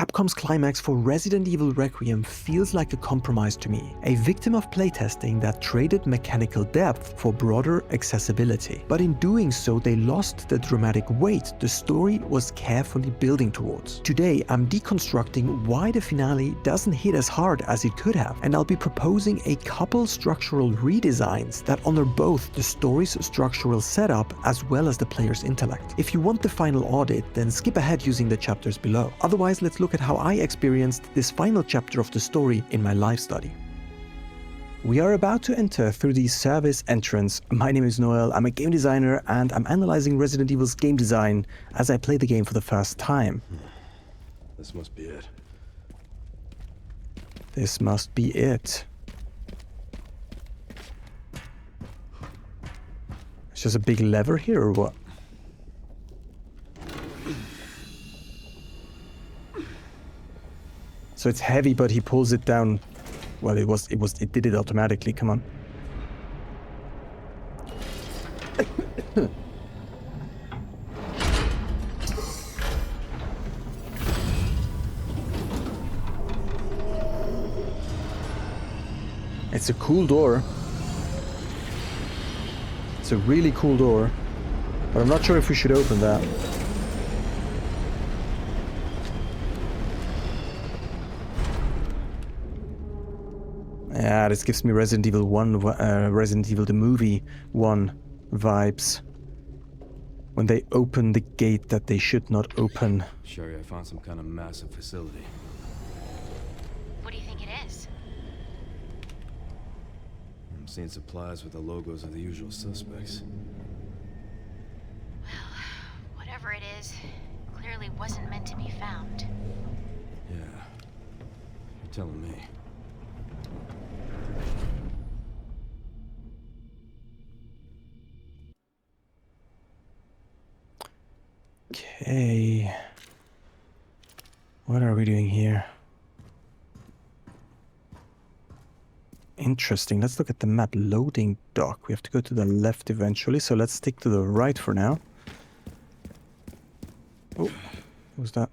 Capcom's climax for Resident Evil Requiem feels like a compromise to me, a victim of playtesting that traded mechanical depth for broader accessibility. But in doing so, they lost the dramatic weight the story was carefully building towards. Today, I'm deconstructing why the finale doesn't hit as hard as it could have, and I'll be proposing a couple structural redesigns that honor both the story's structural setup as well as the player's intellect. If you want the final audit, then skip ahead using the chapters below. Otherwise, let's look at how I experienced this final chapter of the story in my live study. We are about to enter through the service entrance. My name is Noel, I'm a game designer, and I'm analyzing Resident Evil's game design as I play the game for the first time. This must be it. This must be it. It's just a big lever here, or what? So it's heavy, but he pulls it down. Well, it did it automatically. Come on. It's a cool door. It's a really cool door, but I'm not sure if we should open that. Yeah, this gives me Resident Evil 1, Resident Evil the movie 1 vibes. When they open the gate that they should not open. Sherry, I found some kind of massive facility. What do you think it is? I'm seeing supplies with the logos of the usual suspects. Well, whatever it is, clearly wasn't meant to be found. Yeah, you're telling me. Okay. What are we doing here? Interesting. Let's look at the map. Loading dock. We have to go to the left eventually, so let's stick to the right for now. Oh, what was that?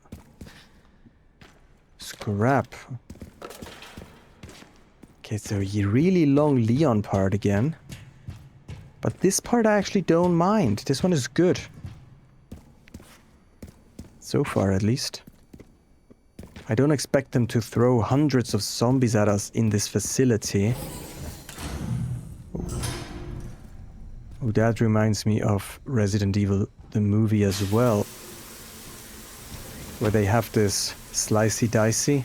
Scrap. Okay, so a really long Leon part again. But this part I actually don't mind. This one is good. So far, at least. I don't expect them to throw hundreds of zombies at us in this facility. Oh, that reminds me of Resident Evil, the movie as well. Where they have this slicey-dicey.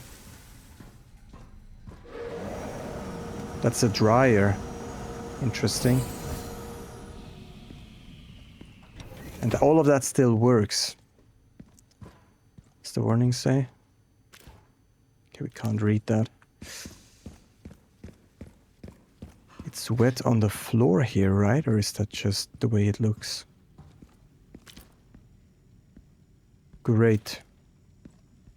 That's a dryer. Interesting. And all of that still works. What's the warning say? Okay, we can't read that. It's wet on the floor here, right? Or is that just the way it looks? Great.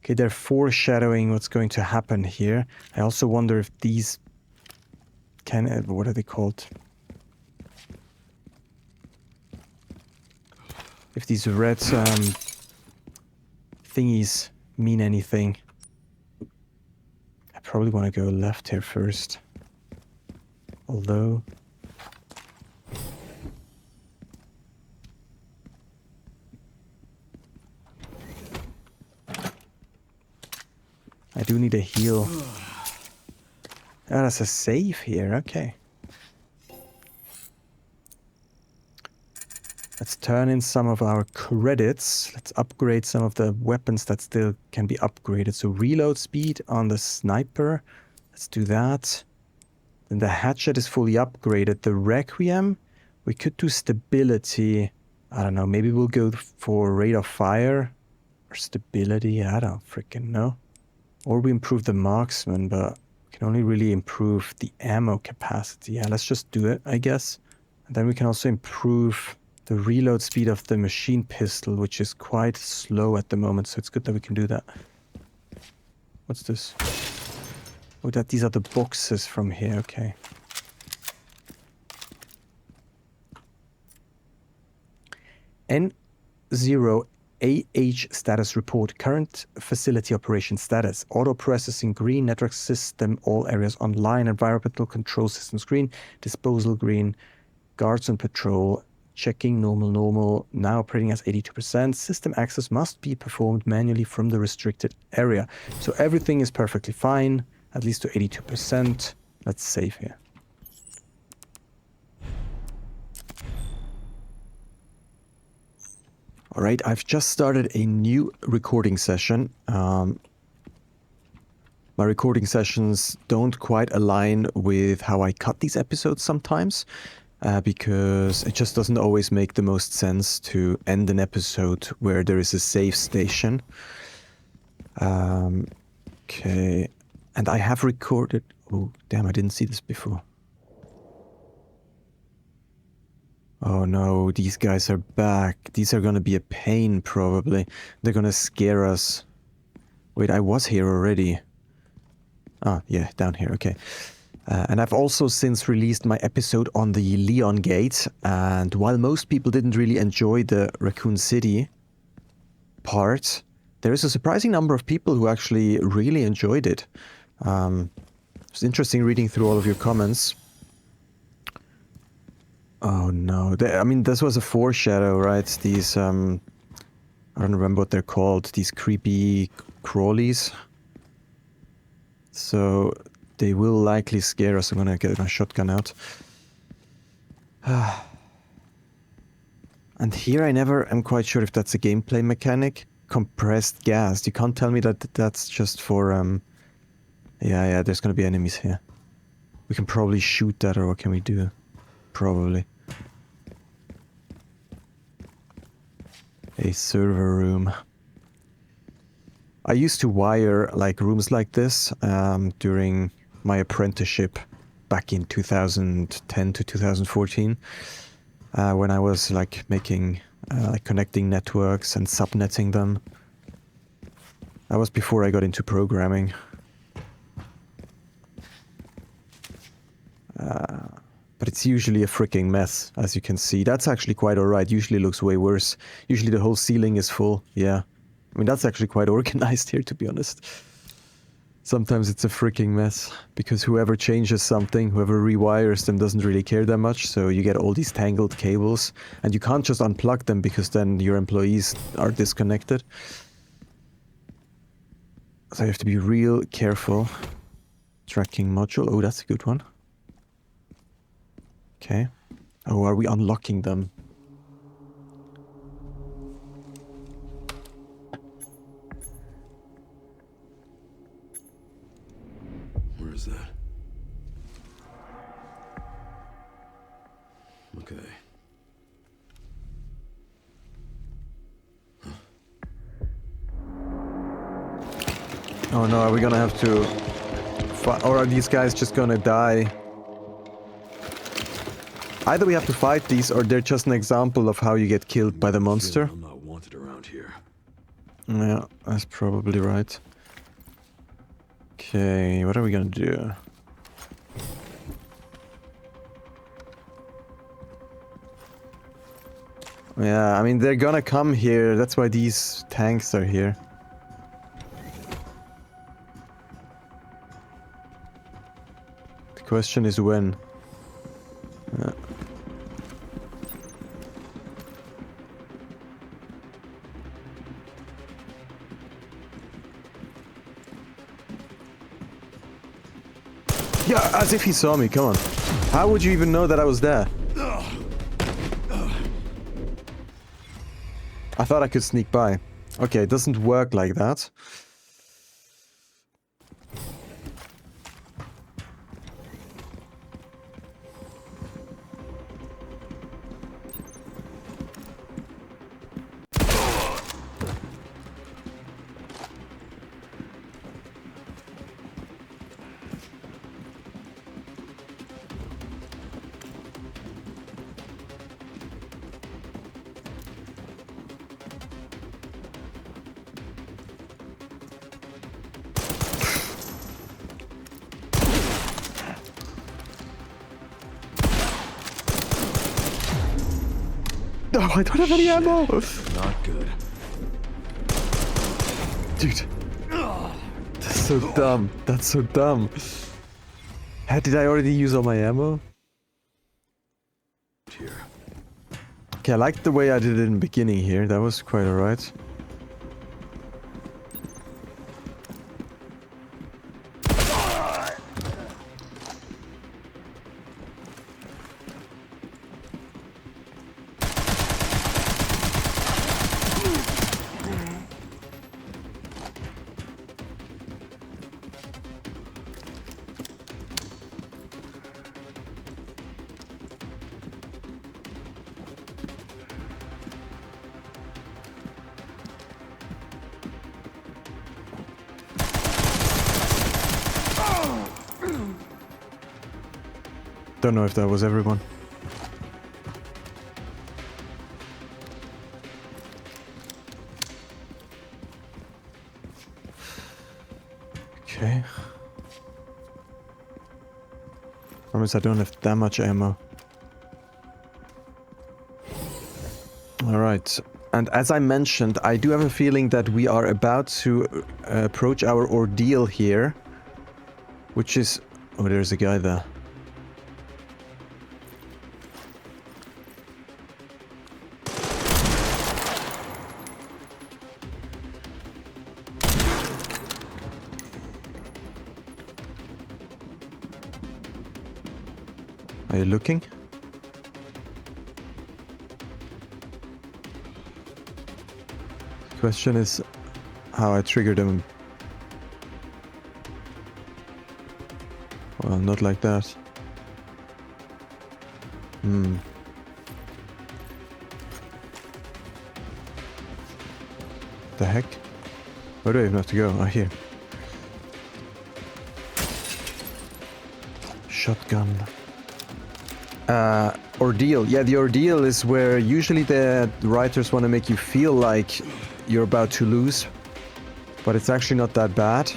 Okay, they're foreshadowing what's going to happen here. I also wonder if these what are they called? If these red thingies mean anything. I probably want to go left here first. Although... I do need a heal. Ah, that's a save here, okay. Let's turn in some of our credits. Let's upgrade some of the weapons that still can be upgraded. So reload speed on the sniper. Let's do that. Then the hatchet is fully upgraded. The Requiem, we could do stability. I don't know, maybe we'll go for rate of fire or stability. I don't freaking know. Or we improve the marksman, but we can only really improve the ammo capacity. Yeah, let's just do it, I guess. And then we can also improve the reload speed of the machine pistol, which is quite slow at the moment, so it's good that we can do that. What's this? Oh, these are the boxes from here, okay. N0 AH status report. Current facility operation status. Auto processing green. Network system. All areas online. Environmental control systems green. Disposal green. Guards on patrol. Checking normal. Now operating as 82%. System access must be performed manually from the restricted area. So everything is perfectly fine. At least to 82%. Let's save here. All right, I've just started a new recording session. My recording sessions don't quite align with how I cut these episodes sometimes, because it just doesn't always make the most sense to end an episode where there is a save station. Okay, and I have recorded... Oh, damn, I didn't see this before. Oh no, these guys are back. These are gonna be a pain, probably. They're gonna scare us. Wait, I was here already. Ah, yeah, down here, okay. And I've also since released my episode on the Leon Gate, and while most people didn't really enjoy the Raccoon City part, there is a surprising number of people who actually really enjoyed it. It's interesting reading through all of your comments. Oh no, I mean, this was a foreshadow, right? These, I don't remember what they're called, these creepy crawlies. So, they will likely scare us. I'm gonna get my shotgun out. And here I never am quite sure if that's a gameplay mechanic. Compressed gas. You can't tell me that that's just for, yeah, there's gonna be enemies here. We can probably shoot that, or what can we do? Probably. A server room. I used to wire like rooms like this during my apprenticeship back in 2010 to 2014, when I was like making, like connecting networks and subnetting them. That was before I got into programming. But it's usually a freaking mess, as you can see. That's actually quite alright. Usually looks way worse. Usually the whole ceiling is full. Yeah. I mean, that's actually quite organized here, to be honest. Sometimes it's a freaking mess, because whoever changes something, whoever rewires them doesn't really care that much, so you get all these tangled cables, and you can't just unplug them, because then your employees are disconnected. So you have to be real careful. Tracking module. Oh, that's a good one. Okay. Oh, are we unlocking them? Where is that? Okay. Huh. Oh no, are we gonna have to... Or are these guys just gonna die? Either we have to fight these, or they're just an example of how you get killed by the monster. I'm not wanted around here. Yeah, that's probably right. Okay, what are we gonna do? Yeah, I mean, they're gonna come here. That's why these tanks are here. The question is when. Yeah, as if he saw me, come on. How would you even know that I was there? I thought I could sneak by. Okay, it doesn't work like that. No, I don't have any ammo! Not good. Dude. That's so dumb. That's so dumb. Did I already use all my ammo? Here. Okay, I liked the way I did it in the beginning here. That was quite alright. Don't know if that was everyone. Okay. Promise I don't have that much ammo. Alright. And as I mentioned, I do have a feeling that we are about to approach our ordeal here. Which is... Oh, there's a guy there. Are you looking? Question is how I triggered him. Well, not like that. The heck? Where do I even have to go? Oh, here. Shotgun. Ordeal. Yeah, the ordeal is where usually the writers want to make you feel like you're about to lose, but it's actually not that bad.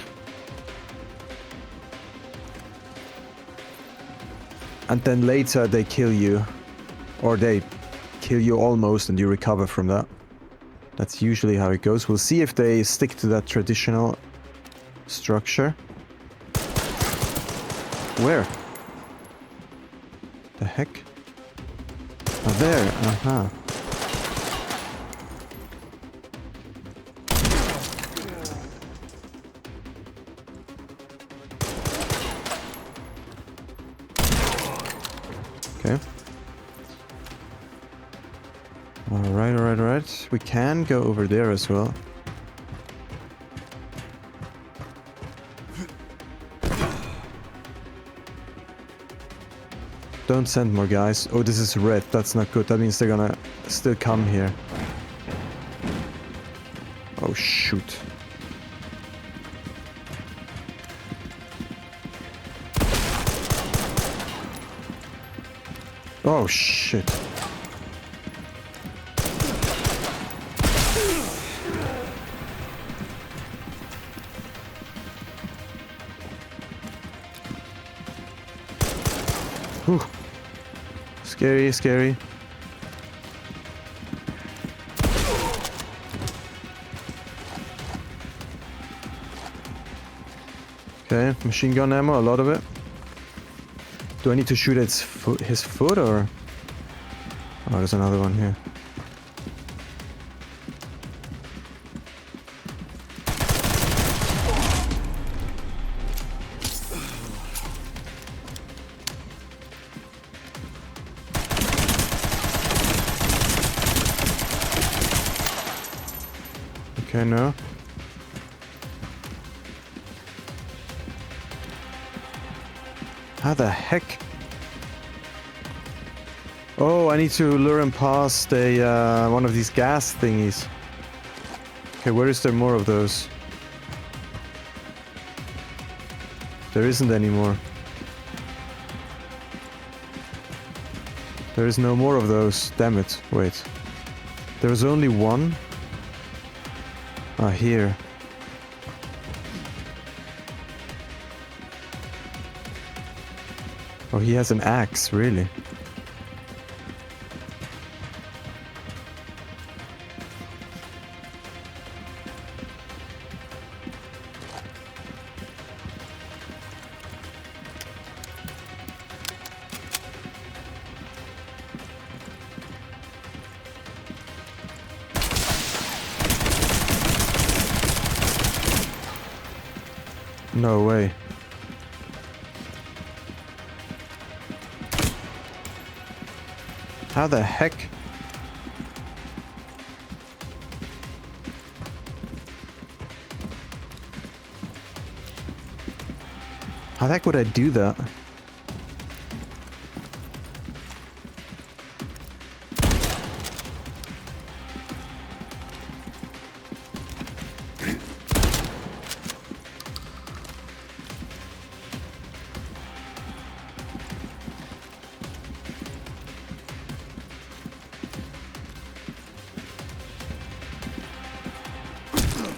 And then later they kill you, or they kill you almost and you recover from that. That's usually how it goes. We'll see if they stick to that traditional structure. Where? The heck? Oh, there. Uh-huh. Okay. Alright, alright, alright. We can go over there as well. Don't send more guys. Oh, this is red. That's not good. That means they're gonna still come here. Oh, shoot. Oh, shit. Whew. Scary, scary. Okay, machine gun ammo, a lot of it. Do I need to shoot his foot or? Oh, there's another one here. Okay, no. How the heck? Oh, I need to lure him past a one of these gas thingies. Okay, where is there more of those? There isn't any more. There is no more of those. Damn it. Wait. There's only one. Ah, here. Oh, he has an axe, really? No way. How the heck? How the heck would I do that?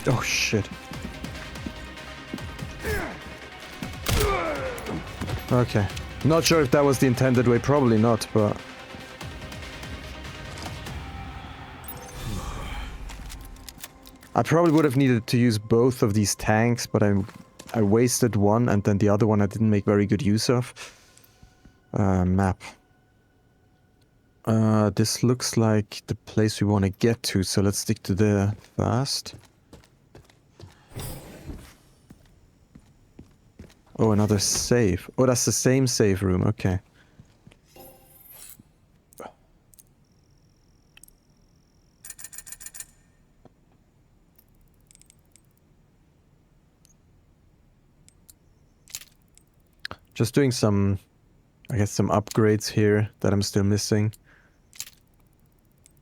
Oh shit. Okay. Not sure if that was the intended way, probably not, but... I probably would have needed to use both of these tanks, but I wasted one, and then the other one I didn't make very good use of. Map. This looks like the place we want to get to, so let's stick to there first. Oh, another save. Oh, that's the same save room, okay. Just doing some, I guess, some upgrades here that I'm still missing.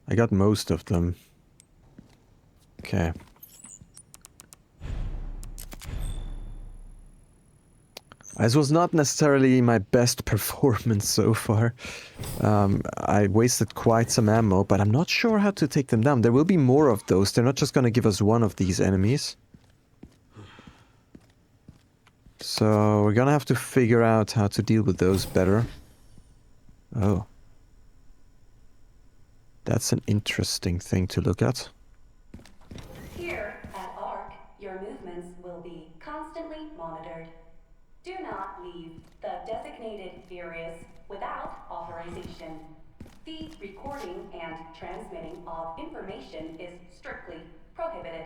I got most of them. Okay. This was not necessarily my best performance so far. I wasted quite some ammo, but I'm not sure how to take them down. There will be more of those. They're not just gonna give us one of these enemies. So we're gonna have to figure out how to deal with those better. Oh. That's an interesting thing to look at. Here at ARC, your movements will be constantly monitored. Do not leave the designated areas without authorization. The recording and transmitting of information is strictly prohibited.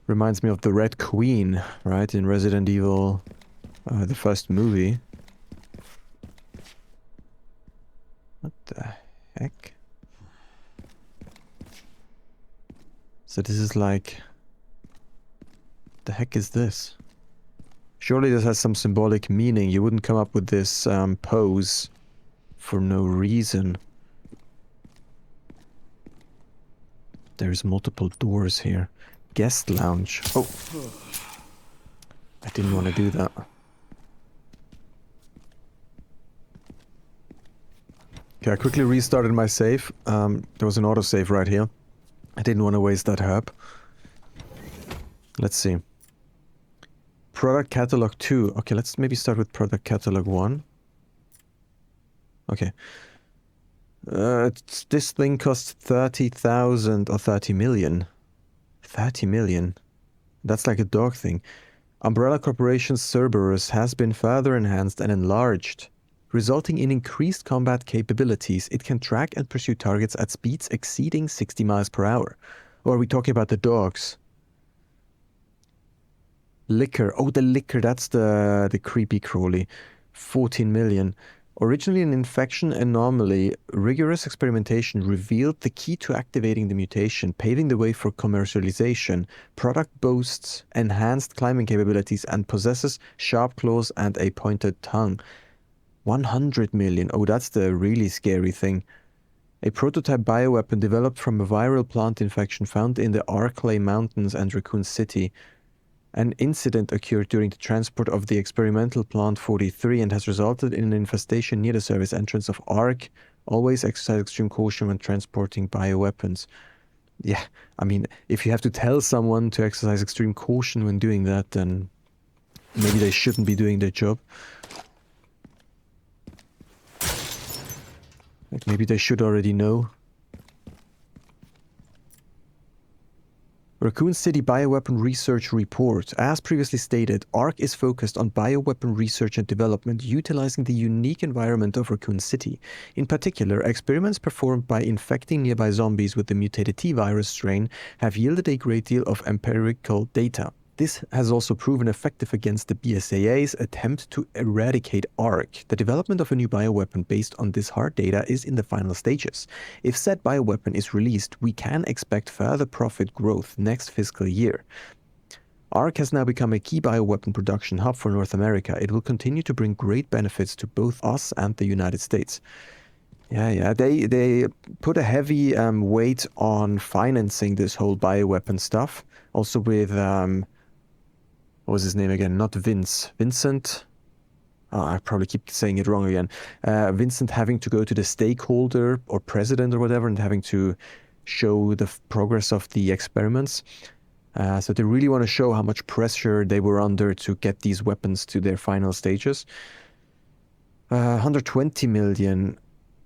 Reminds me of the Red Queen, right? In Resident Evil, the first movie. What the heck? So this is like... The heck is this? Surely this has some symbolic meaning. You wouldn't come up with this pose for no reason. There's multiple doors here. Guest lounge. Oh. I didn't want to do that. Okay, I quickly restarted my save. There was an autosave right here. I didn't want to waste that herb. Let's see. Product catalog 2. Okay, let's maybe start with product catalog 1. Okay. This thing costs 30,000 or 30 million. 30 million. That's like a dog thing. Umbrella Corporation's Cerberus has been further enhanced and enlarged, resulting in increased combat capabilities. It can track and pursue targets at speeds exceeding 60 miles per hour. Or are we talking about the dogs? Liquor. Oh, the liquor. That's the creepy crawly. 14 million. Originally an infection anomaly, rigorous experimentation revealed the key to activating the mutation, paving the way for commercialization. Product boasts enhanced climbing capabilities and possesses sharp claws and a pointed tongue. 100 million. Oh, that's the really scary thing. A prototype bioweapon developed from a viral plant infection found in the Arklay Mountains and Raccoon City. An incident occurred during the transport of the experimental plant 43 and has resulted in an infestation near the service entrance of ARC. Always exercise extreme caution when transporting bioweapons. Yeah, I mean, if you have to tell someone to exercise extreme caution when doing that, then maybe they shouldn't be doing their job. Like maybe they should already know. Raccoon City Bioweapon Research Report. As previously stated, ARC is focused on bioweapon research and development utilizing the unique environment of Raccoon City. In particular, experiments performed by infecting nearby zombies with the mutated T-virus strain have yielded a great deal of empirical data. This has also proven effective against the BSAA's attempt to eradicate ARC. The development of a new bioweapon based on this hard data is in the final stages. If said bioweapon is released, we can expect further profit growth next fiscal year. ARC has now become a key bioweapon production hub for North America. It will continue to bring great benefits to both us and the United States. Yeah, they put a heavy weight on financing this whole bioweapon stuff. Also with... what was his name again? Not Vince. Vincent? Oh, I probably keep saying it wrong again. Vincent having to go to the stakeholder or president or whatever and having to show the progress of the experiments. So they really want to show how much pressure they were under to get these weapons to their final stages. 120 million.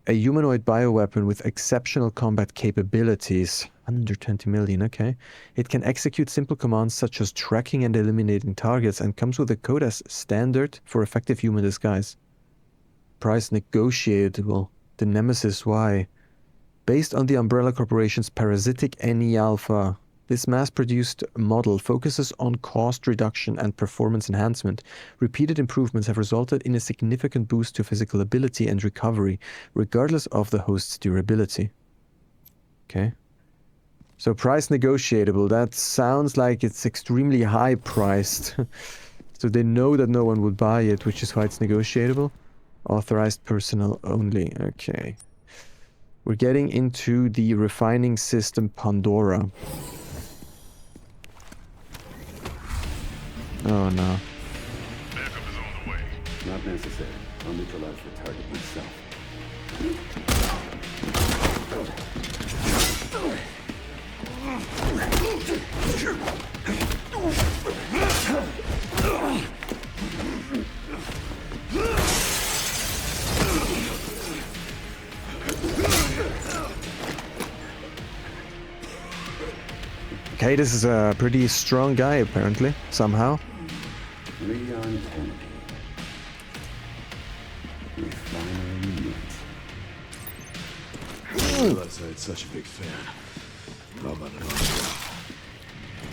A humanoid bioweapon with exceptional combat capabilities. 120 million, okay. It can execute simple commands such as tracking and eliminating targets and comes with a code as standard for effective human disguise. Price negotiable. The Nemesis Y. Based on the Umbrella Corporation's parasitic NE Alpha, this mass-produced model focuses on cost reduction and performance enhancement. Repeated improvements have resulted in a significant boost to physical ability and recovery, regardless of the host's durability. Okay. So price negotiable, that sounds like it's extremely high priced. So they know that no one would buy it, which is why it's negotiable. Authorized personnel only, okay. We're getting into the refining system Pandora. Oh no. Backup is on the way. Not necessary. I'll neutralize the target myself. Okay, this is a pretty strong guy apparently, somehow. Leon Kennedy. Refinery unit. I didn't realize I had such a big fan. How about an autograph?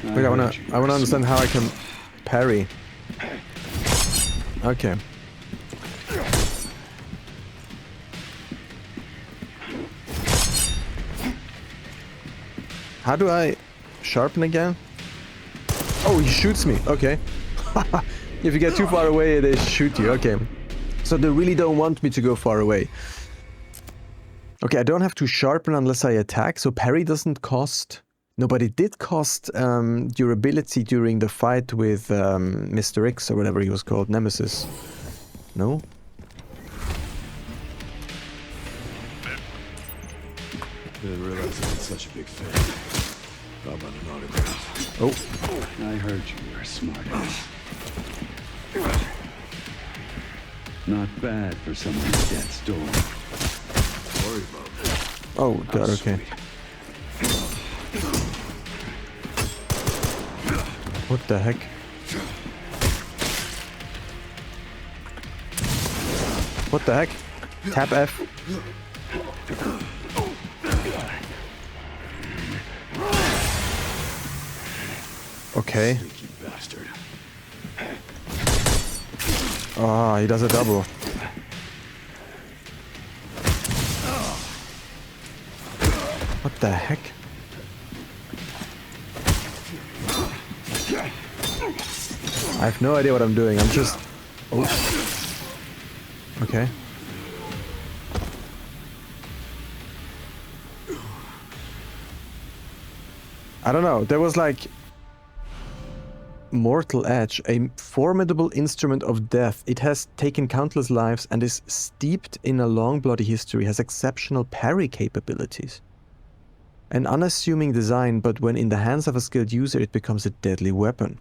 Wait, I wanna understand how I can parry. Okay. How do I sharpen again? Oh, he shoots me. Okay. If you get too far away, they shoot you. Okay. So they really don't want me to go far away. Okay, I don't have to sharpen unless I attack, so parry doesn't cost... No, but it did cost durability during the fight with Mr. X or whatever he was called, Nemesis. No? Didn't realize I had such a big fan. How about an autograph? Oh. I heard you were smart. Not bad for someone at death's door. Worry about it. Oh, God, okay. What the heck? What the heck? Tap F. Okay. Sneaky bastard. Ah, he does a double. What the heck? I have no idea what I'm doing. I'm just... Oh. Okay. I don't know. There was like... Mortal Edge, a formidable instrument of death. It has taken countless lives and is steeped in a long bloody history, has exceptional parry capabilities. An unassuming design, but when in the hands of a skilled user, it becomes a deadly weapon.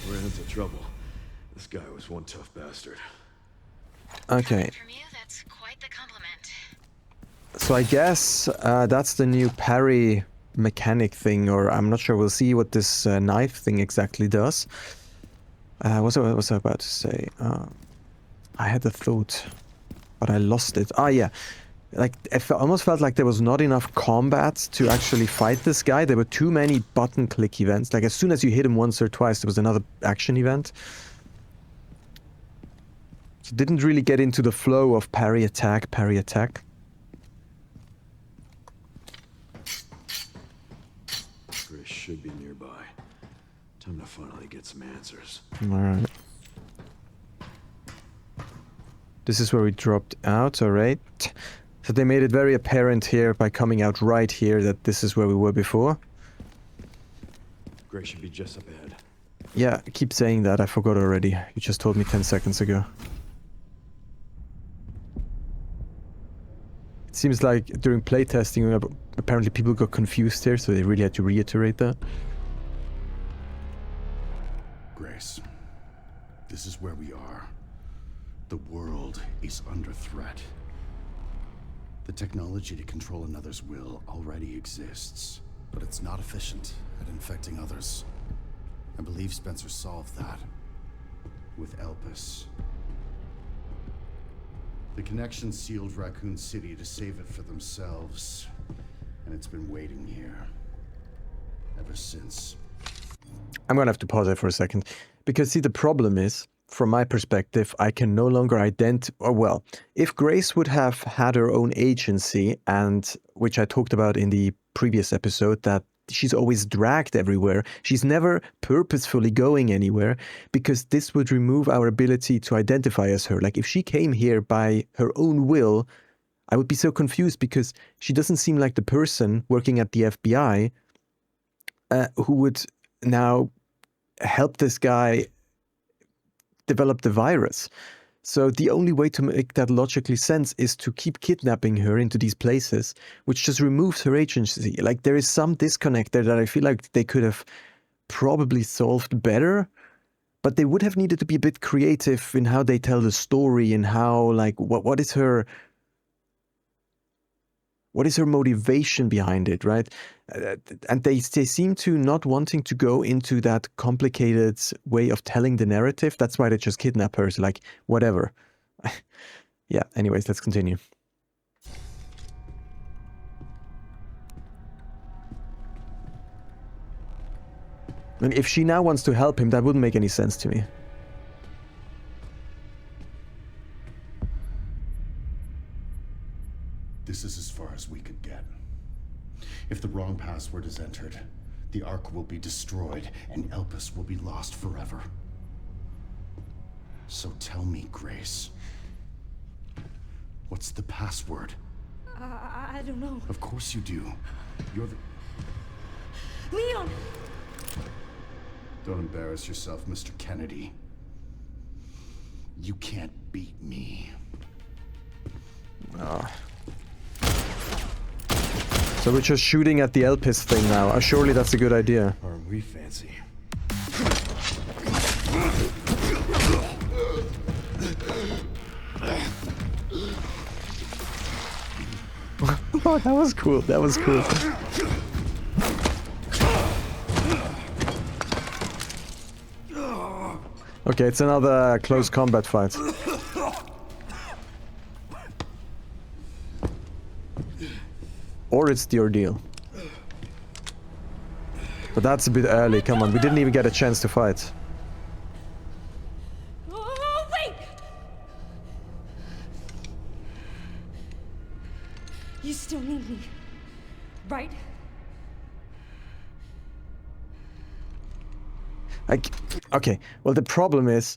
Ran into trouble. This guy was one tough bastard. Okay. From you, that's quite the compliment. So I guess that's the new parry mechanic thing, or I'm not sure. We'll see what this knife thing exactly does. What was I about to say? I had a thought, but I lost it. Ah, yeah. Like, almost felt like there was not enough combat to actually fight this guy. There were too many button click events. Like, as soon as you hit him once or twice, there was another action event. So didn't really get into the flow of parry attack, parry attack. Grace should be nearby. Time to finally get some answers. Alright. This is where we dropped out, alright. So they made it very apparent here by coming out right here that this is where we were before. Grace should be just up ahead. Yeah, I keep saying that, I forgot already. You just told me 10 seconds ago. It seems like during playtesting, apparently people got confused here, so they really had to reiterate that. Grace, this is where we are. The world is under threat. The technology to control another's will already exists, but it's not efficient at infecting others. I believe Spencer solved that with Elpis. The connection sealed Raccoon City to save it for themselves, and it's been waiting here ever since. I'm gonna have to pause there for a second, because see, the problem is, from my perspective, I can no longer well, if Grace would have had her own agency, and which I talked about in the previous episode, that she's always dragged everywhere, she's never purposefully going anywhere, because this would remove our ability to identify as her. Like, if she came here by her own will, I would be so confused, because she doesn't seem like the person working at the FBI who would now help this guy develop the virus. So the only way to make that logically sense is to keep kidnapping her into these places, which just removes her agency. Like, there is some disconnect there that I feel like they could have probably solved better, but they would have needed to be a bit creative in how they tell the story and how, like, what is her motivation behind it, right? And they seem to not wanting to go into that complicated way of telling the narrative. That's why they just kidnap her. So, like, whatever. Yeah, anyways, let's continue. And if she now wants to help him, that wouldn't make any sense to me. This is as far as we could get. If the wrong password is entered, the Ark will be destroyed and Elpis will be lost forever. So tell me, Grace, what's the password? I don't know. Of course you do. You're the... Leon! Don't embarrass yourself, Mr. Kennedy. You can't beat me. So we're just shooting at the Elpis thing now. Surely that's a good idea. Aren't we fancy? Oh, that was cool. That was cool. Okay, it's another close combat fight. Or it's the ordeal. But that's a bit early, come on, we didn't even get a chance to fight. Oh, wait! You still need me, right? Like, okay, well, the problem is,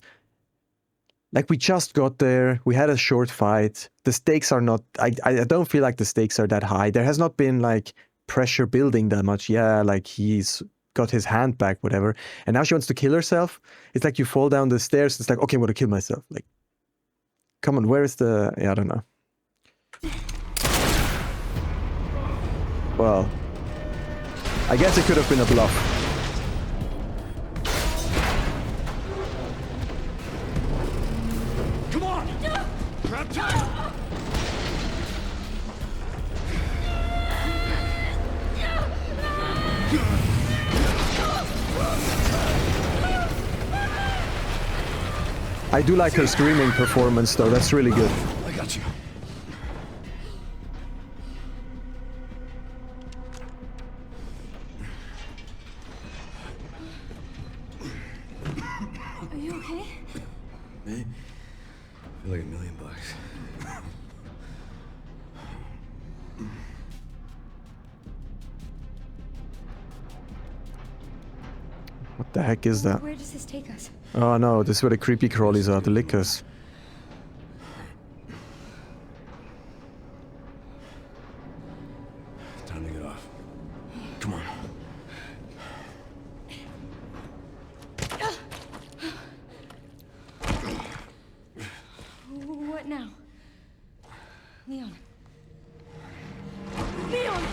like, we just got there, we had a short fight, the stakes are not, I don't feel like the stakes are that high. There has not been, like, pressure building that much. Yeah, like, he's got his hand back, whatever. And now she wants to kill herself. It's like you fall down the stairs, it's like, okay, I'm gonna kill myself. Like, come on, where is the, yeah, I don't know. Well, I guess it could have been a bluff. I do like her screaming performance though, that's really good. I got you. Are you okay? Me? I feel like $1 million. What the heck is that? Where does this take us? Oh no, this is where the creepy crawlies are, the lickers. Time to get off. Come on. What now? Leon. Leon!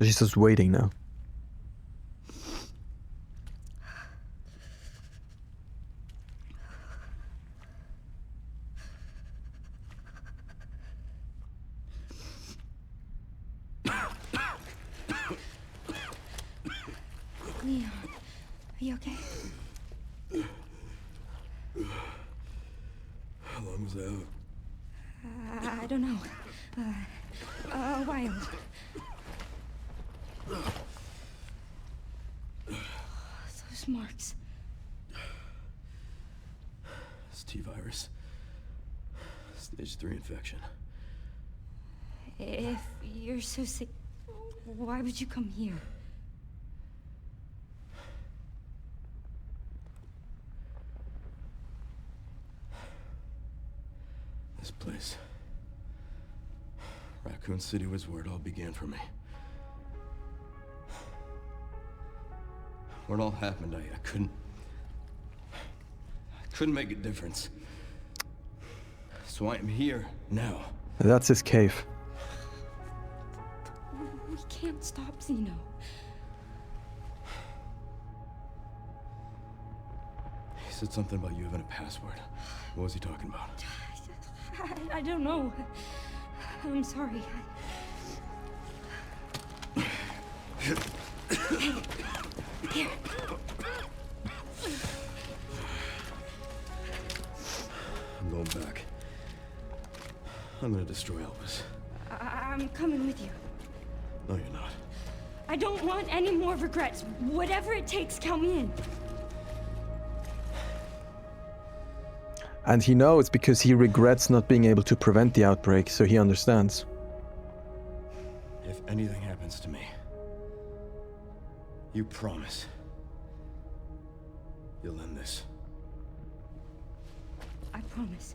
She's just waiting now. Leon, are you okay? How long was I out? I don't know. A while. Those marks. It's T-virus. Stage 3 infection. If you're so sick, why would you come here? This place. Raccoon City was where it all began for me. Where it all happened, I couldn't make a difference. So I am here now. That's his cave. We can't stop Zeno. He said something about you having a password. What was he talking about? I don't know. I'm sorry. Here. I'm going back. I'm gonna destroy Elpis. I'm coming with you. No, you're not. I don't want any more regrets. Whatever it takes, count me in. And he knows because he regrets not being able to prevent the outbreak, so he understands. If anything happens to me, you promise you'll end this. I promise.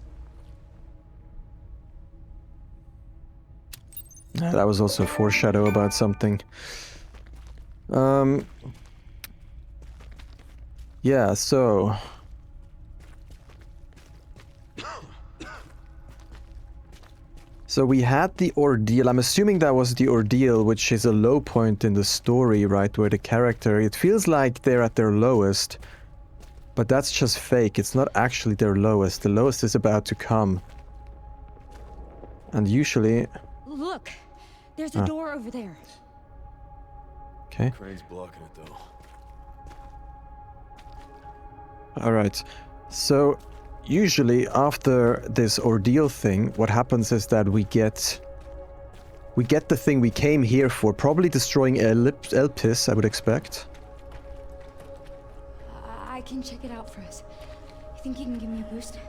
That was also a foreshadow about something. Yeah, so... So we had the ordeal. I'm assuming that was the ordeal, which is a low point in the story, right? Where the character... It feels like they're at their lowest. But that's just fake. It's not actually their lowest. The lowest is about to come. And usually... Look! There's a door over there. Okay. Crane's blocking it, though. Alright. So... Usually, after this ordeal thing, what happens is that we get the thing we came here for, probably destroying Elpis, I would expect. I can check it out for us. You think you can give me a boost?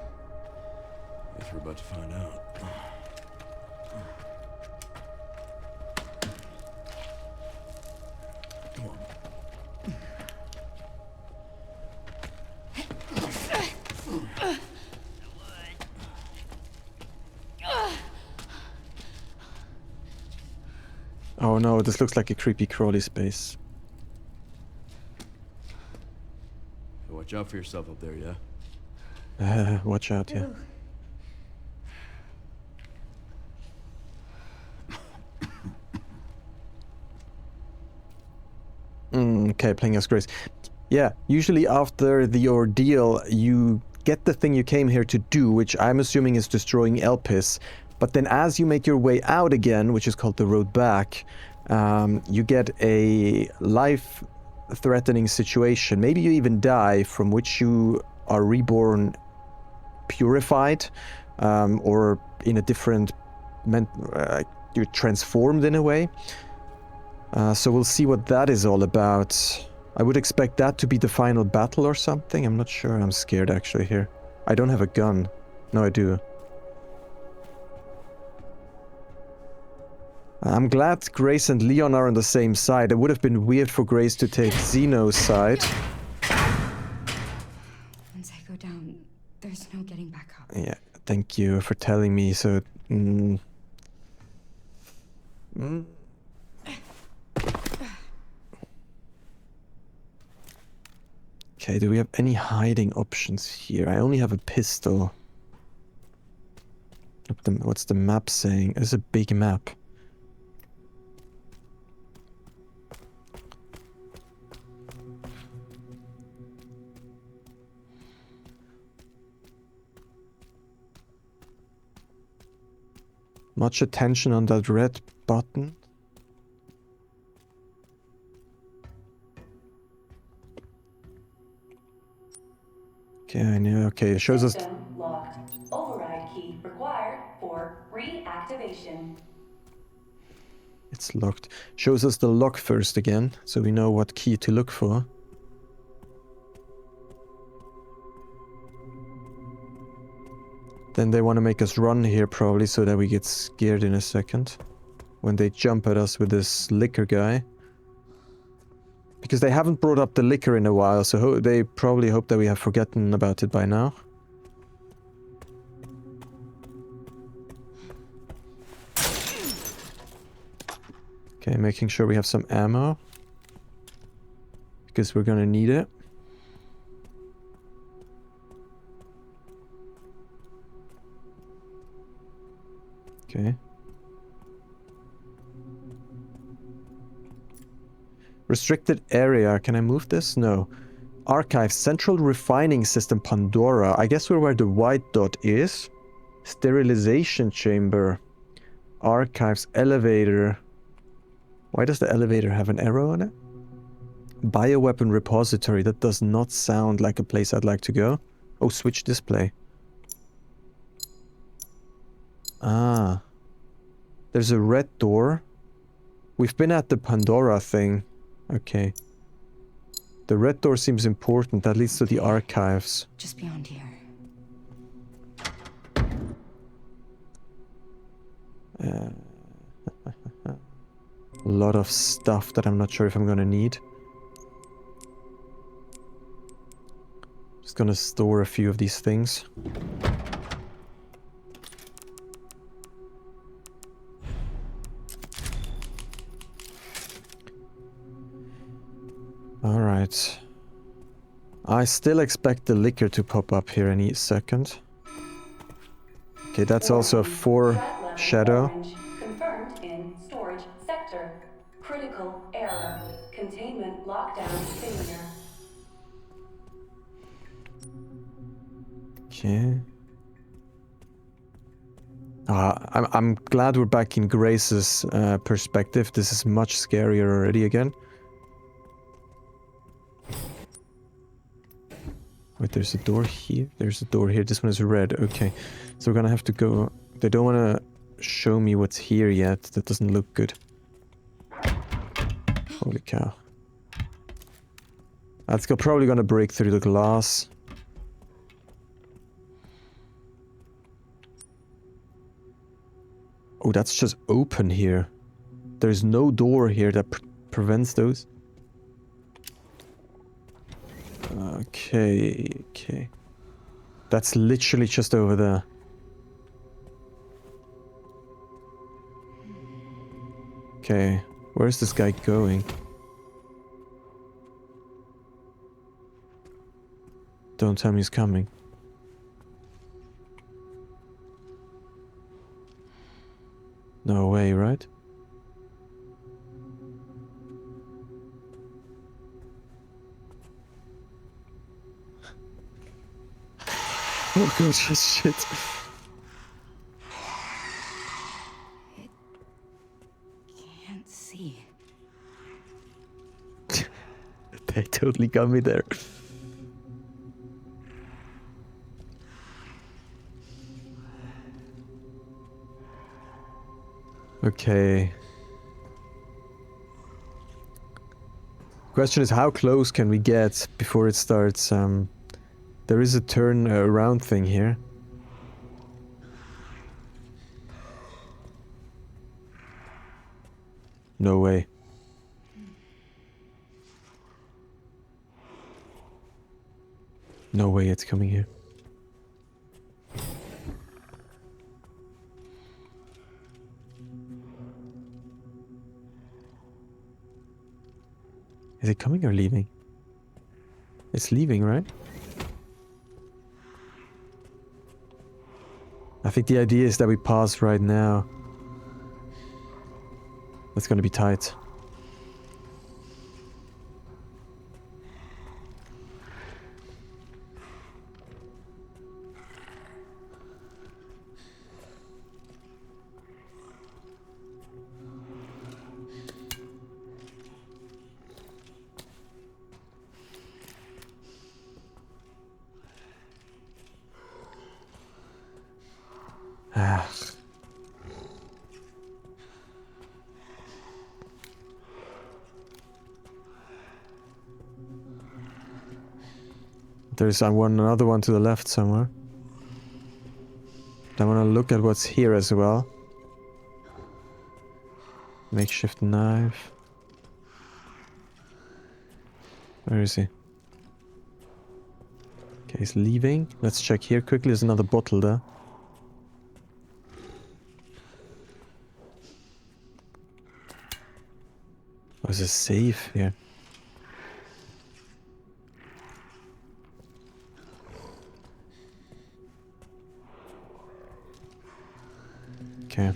Guess we're about to find out. Come on. Oh no, this looks like a creepy crawly space. Watch out for yourself up there, yeah? Watch out, yeah. Okay, playing as Grace. Yeah, usually after the ordeal, you get the thing you came here to do, which I'm assuming is destroying Elpis. But then as you make your way out again, which is called the road back, you get a life-threatening situation. Maybe you even die, from which you are reborn purified, or in a different... you're transformed in a way. So we'll see what that is all about. I would expect that to be the final battle or something. I'm not sure. I'm scared actually here. I don't have a gun. No, I do. I'm glad Grace and Leon are on the same side. It would have been weird for Grace to take Zeno's side. Once I go down, there's no getting back up. Yeah, thank you for telling me. So... Okay, do we have any hiding options here? I only have a pistol. What's the map saying? It's a big map. Much attention on that red button. Okay, I know. Okay, it shows us... System locked. Override key required for reactivation. It's locked. Shows us the lock first again, so we know what key to look for. Then they want to make us run here probably so that we get scared in a second. When they jump at us with this liquor guy. Because they haven't brought up the liquor in a while, so they probably hope that we have forgotten about it by now. Okay, making sure we have some ammo. Because we're gonna need it. Okay. Restricted area. Can I move this? No. Archive. Central refining system Pandora. I guess we're where the white dot is. Sterilization chamber. Archives. Elevator. Why does the elevator have an arrow on it? Bioweapon repository. That does not sound like a place I'd like to go. Oh, switch display. Ah. There's a red door. We've been at the Pandora thing. Okay. The red door seems important. That leads to the archives. Just beyond here. A lot of stuff that I'm not sure if I'm gonna need. Just gonna store a few of these things. Alright. I still expect the liquor to pop up here any second. Okay, that's also a 4 shadow. Orange. Confirmed in storage sector. Critical error. Containment lockdown failure. Okay. I'm glad we're back in Grace's perspective. This is much scarier already again. Wait, there's a door here. There's a door here. This one is red. Okay. So we're gonna have to go... They don't want to show me what's here yet. That doesn't look good. Holy cow. That's probably gonna break through the glass. Oh, that's just open here. There's no door here that prevents those. Okay, okay. That's literally just over there. Okay, where's this guy going? Don't tell me he's coming. No way, right? Oh god, shit. Can't see. They totally got me there. Okay. Question is, how close can we get before it starts? There is a turn around thing here. No way. No way it's coming here. Is it coming or leaving? It's leaving, right? I think the idea is that we pass right now. That's gonna be tight. Ah. There's another one to the left somewhere. I want to look at what's here as well. Makeshift knife. Where is he? Okay, he's leaving. Let's check here quickly. There's another bottle there. Oh, there's a safe here. Okay.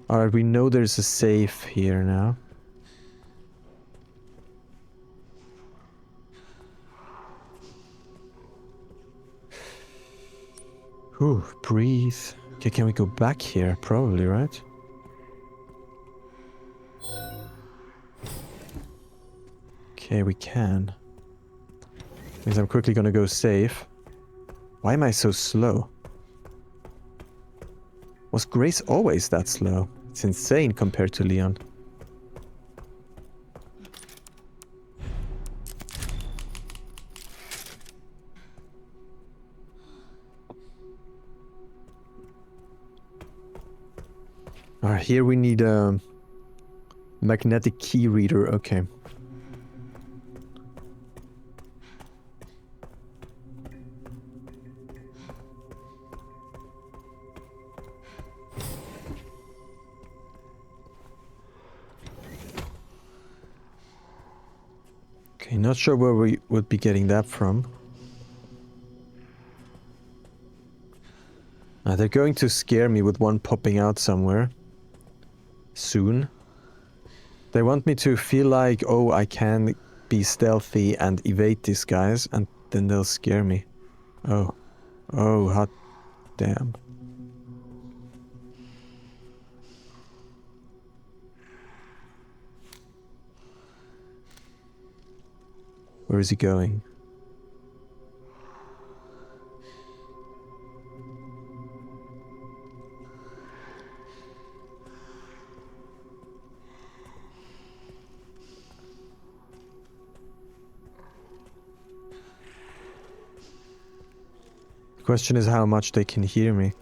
Alright, we know there's a safe here now. Whew, breathe. Okay, can we go back here? Probably, right? Okay, we can. Means I'm quickly gonna go safe. Why am I so slow? Was Grace always that slow? It's insane compared to Leon. Alright, here we need a magnetic key reader. Okay. Okay, not sure where we would be getting that from. They're going to scare me with one popping out somewhere. Soon. They want me to feel like, oh, I can be stealthy and evade these guys, and then they'll scare me. Oh. Oh, hot damn. Where is he going? The question is how much they can hear me.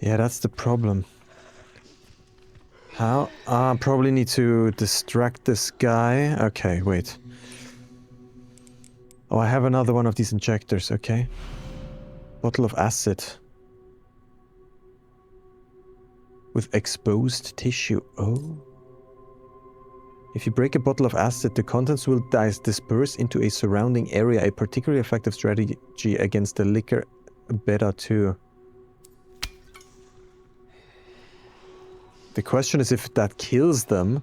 Yeah, that's the problem. How? Probably need to distract this guy. Okay, wait. Oh, I have another one of these injectors, okay. Bottle of acid. With exposed tissue. Oh. If you break a bottle of acid, the contents will disperse into a surrounding area. A particularly effective strategy against the liquor beta 2. The question is if that kills them.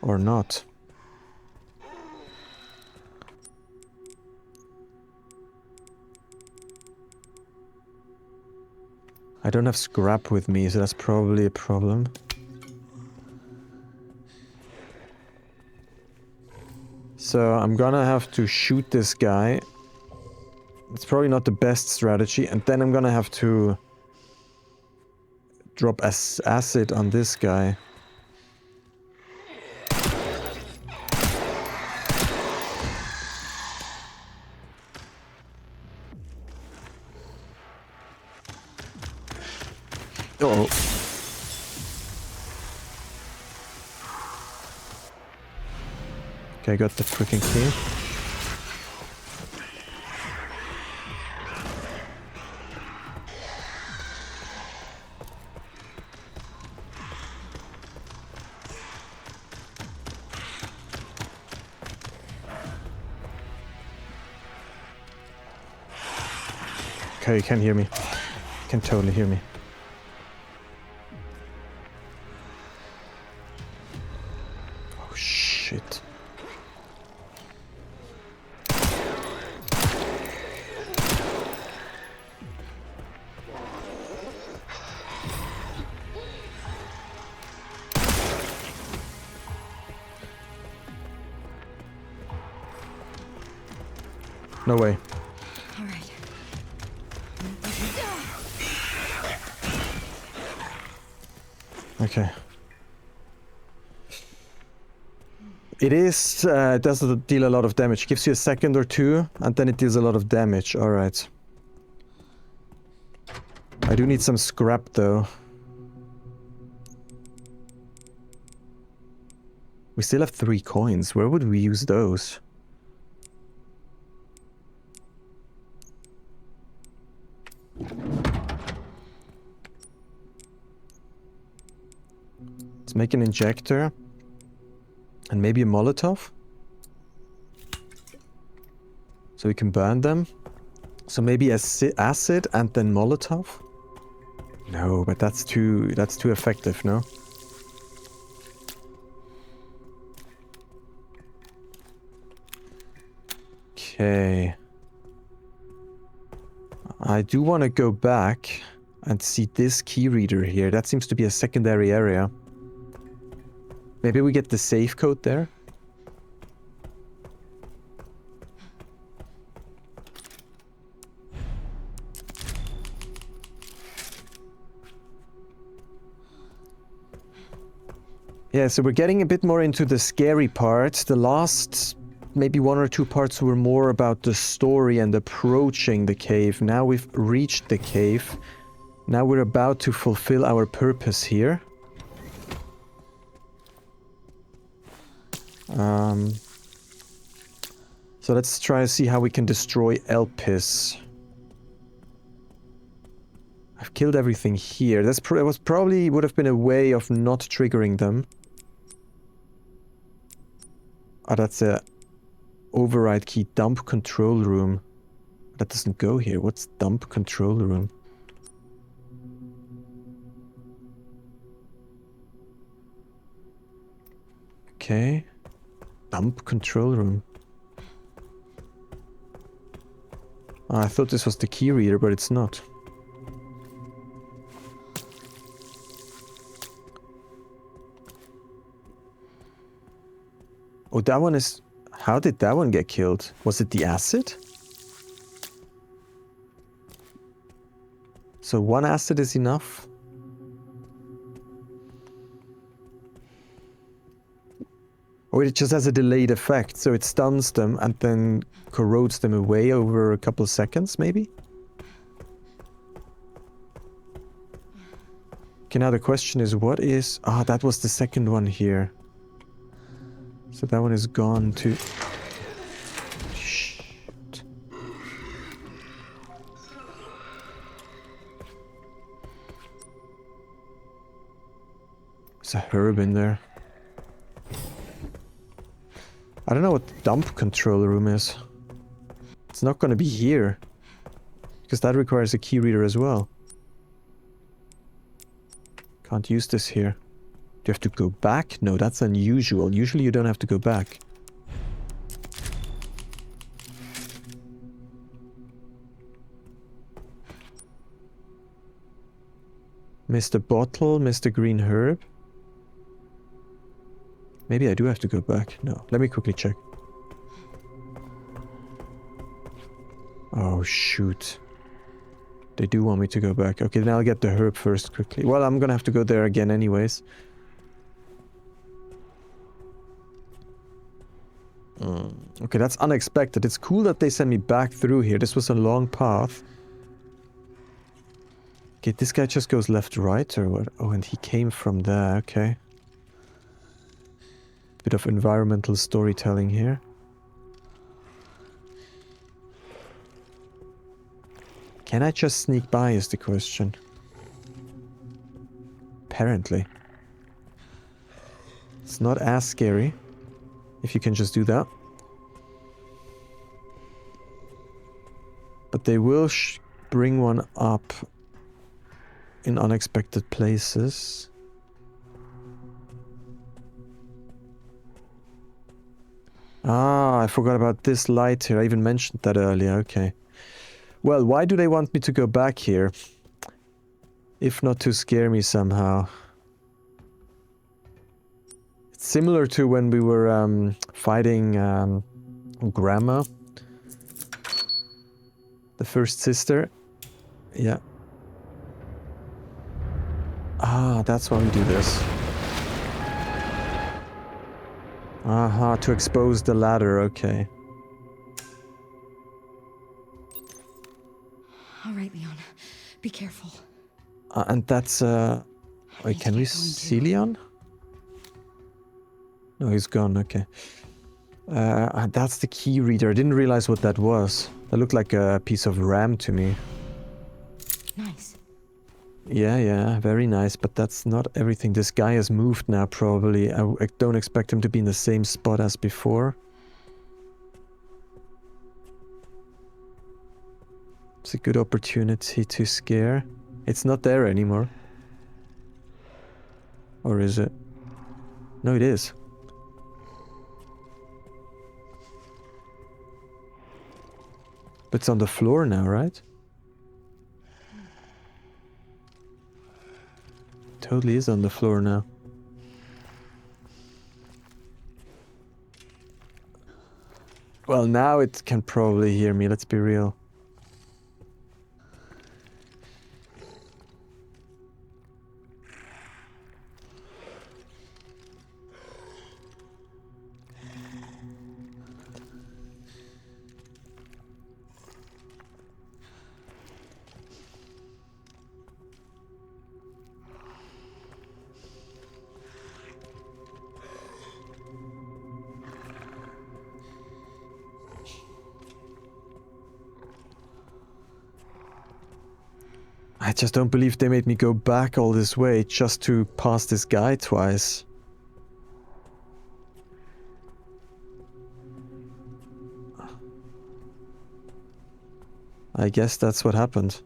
Or not. I don't have scrap with me, so that's probably a problem. So I'm gonna have to shoot this guy. It's probably not the best strategy, and then I'm gonna have to drop acid on this guy. Uh-oh. Okay, I got the freaking key. Okay, you can hear me. You can totally hear me. Oh, shit. No way. All right. Okay. It is, doesn't deal a lot of damage. Gives you a second or two, and then it deals a lot of damage. Alright. I do need some scrap, though. We still have 3 coins. Where would we use those? Let's make an injector. And maybe a Molotov? So we can burn them? So maybe acid and then Molotov? No, but that's too effective, no? Okay. I do want to go back and see this key reader here. That seems to be a secondary area. Maybe we get the safe code there? Yeah, so we're getting a bit more into the scary part. The last maybe 1 or 2 parts were more about the story and approaching the cave. Now we've reached the cave. Now we're about to fulfill our purpose here. So let's try to see how we can destroy Elpis. I've killed everything here. That was probably would have been a way of not triggering them. Oh, that's a override key. Dump control room. That doesn't go here. What's dump control room? Okay. Dump control room. Oh, I thought this was the key reader, but it's not. Oh, that one is... How did that one get killed? Was it the acid? So 1 acid is enough? Or it just has a delayed effect, so it stuns them and then corrodes them away over a couple of seconds, maybe? Okay, now the question is, what is... Ah, that was the second one here. So that one is gone too. Shit. There's a herb in there. I don't know what the dump control room is. It's not gonna be here. Because that requires a key reader as well. Can't use this here. Do you have to go back? No, that's unusual. Usually you don't have to go back. Mr. Bottle, Mr. Green Herb. Maybe I do have to go back. No, let me quickly check. Oh, shoot. They do want me to go back. Okay, then I'll get the herb first quickly. Well, I'm gonna have to go there again anyways. Okay, that's unexpected. It's cool that they sent me back through here. This was a long path. Okay, this guy just goes left, right, or what? Oh, and he came from there. Okay. Bit of environmental storytelling here. Can I just sneak by is the question. Apparently. It's not as scary. If you can just do that. But they will bring one up in unexpected places. Ah, I forgot about this light here. I even mentioned that earlier. Okay. Well, why do they want me to go back here? If not to scare me somehow. It's similar to when we were fighting Grandma. The first sister. Yeah. Ah, that's why we do this. Aha, to expose the ladder, okay. All right, Leon. Be careful. And that's, wait, can we see Leon? No, he's gone, okay. That's the key reader. I didn't realize what that was. That looked like a piece of RAM to me. Nice. Yeah, very nice, but that's not everything. This guy has moved now, probably. I don't expect him to be in the same spot as before. It's a good opportunity to scare. It's not there anymore. Or is it? No, it is. But it's on the floor now, right? Totally is on the floor now. Well, now it can probably hear me, let's be real. I just don't believe they made me go back all this way just to pass this guy twice. I guess that's what happened.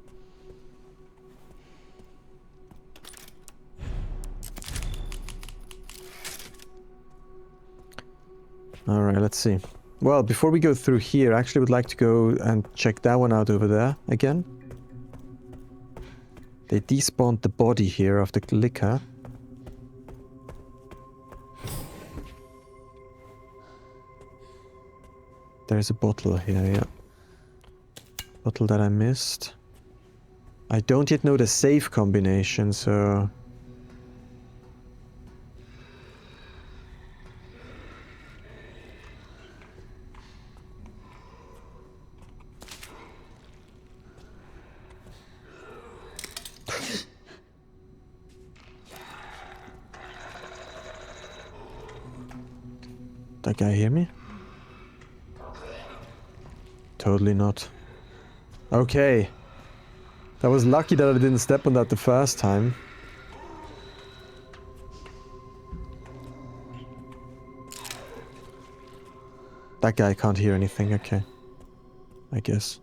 Alright, let's see. Well, before we go through here, I actually would like to go and check that one out over there again. They despawned the body here of the liquor. There's a bottle here, yeah. Bottle that I missed. I don't yet know the safe combination, so... that guy hear me? Totally not. Okay. That was lucky that I didn't step on that the first time. That guy can't hear anything, okay. I guess.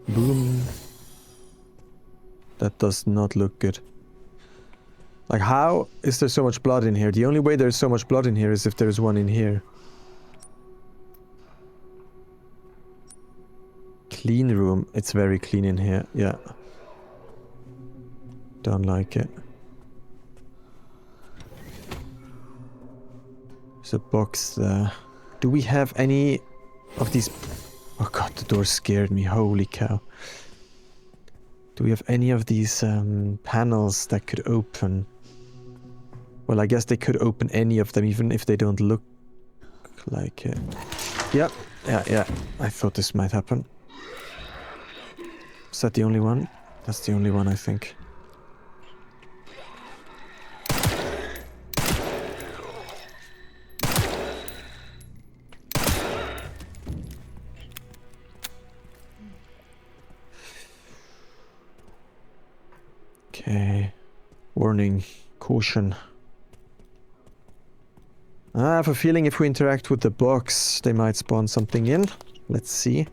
Boom. That does not look good. Like, how is there so much blood in here? The only way there's so much blood in here is if there's one in here. Clean room. It's very clean in here, yeah. Don't like it. There's a box there. Do we have any of these... Oh god, the door scared me, holy cow. Do we have any of these panels that could open? Well, I guess they could open any of them, even if they don't look like it. Yep, yeah. I thought this might happen. Is that the only one? That's the only one, I think. Okay. Warning. Caution. I have a feeling if we interact with the box, they might spawn something in. Let's see.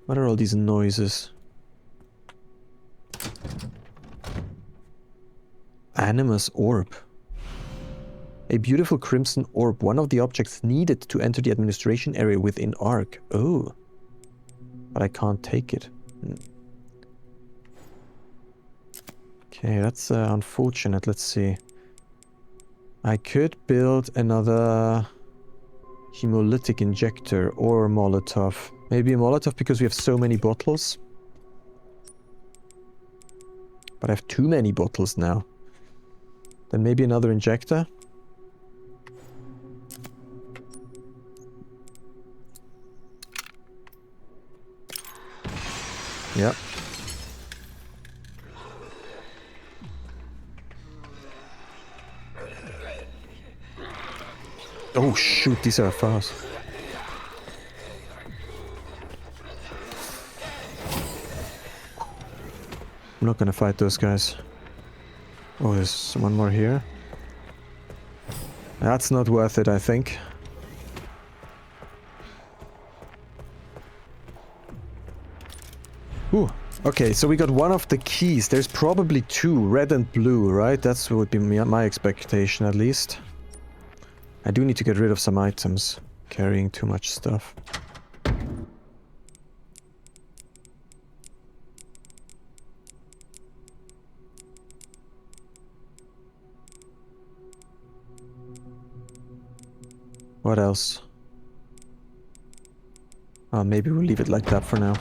What are all these noises? Animus orb. A beautiful crimson orb, one of the objects needed to enter the administration area within Ark. Oh. But I can't take it. Okay, that's unfortunate. Let's see. I could build another hemolytic injector or Molotov. Maybe a Molotov because we have so many bottles. But I have too many bottles now. Then maybe another injector. Yep. Oh shoot, these are fast. I'm not gonna fight those guys. Oh, there's one more here. That's not worth it, I think. Ooh, okay, so we got one of the keys. There's probably two, red and blue, right? That's what would be my expectation, at least. I do need to get rid of some items. Carrying too much stuff. What else? Oh, maybe we'll leave it like that for now.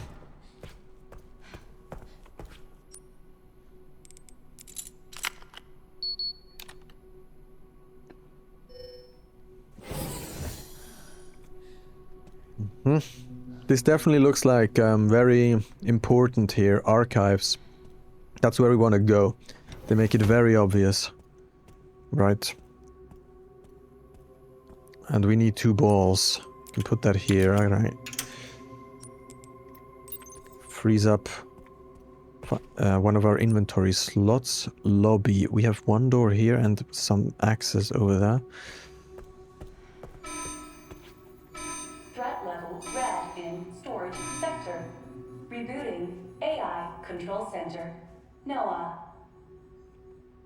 This definitely looks like very important here. Archives. That's where we want to go. They make it very obvious. Right. And we need 2 balls. We can put that here, alright. Freeze up one of our inventory slots. Lobby. We have 1 door here and some access over there. Threat level red in storage sector. Rebooting AI control center. Noah.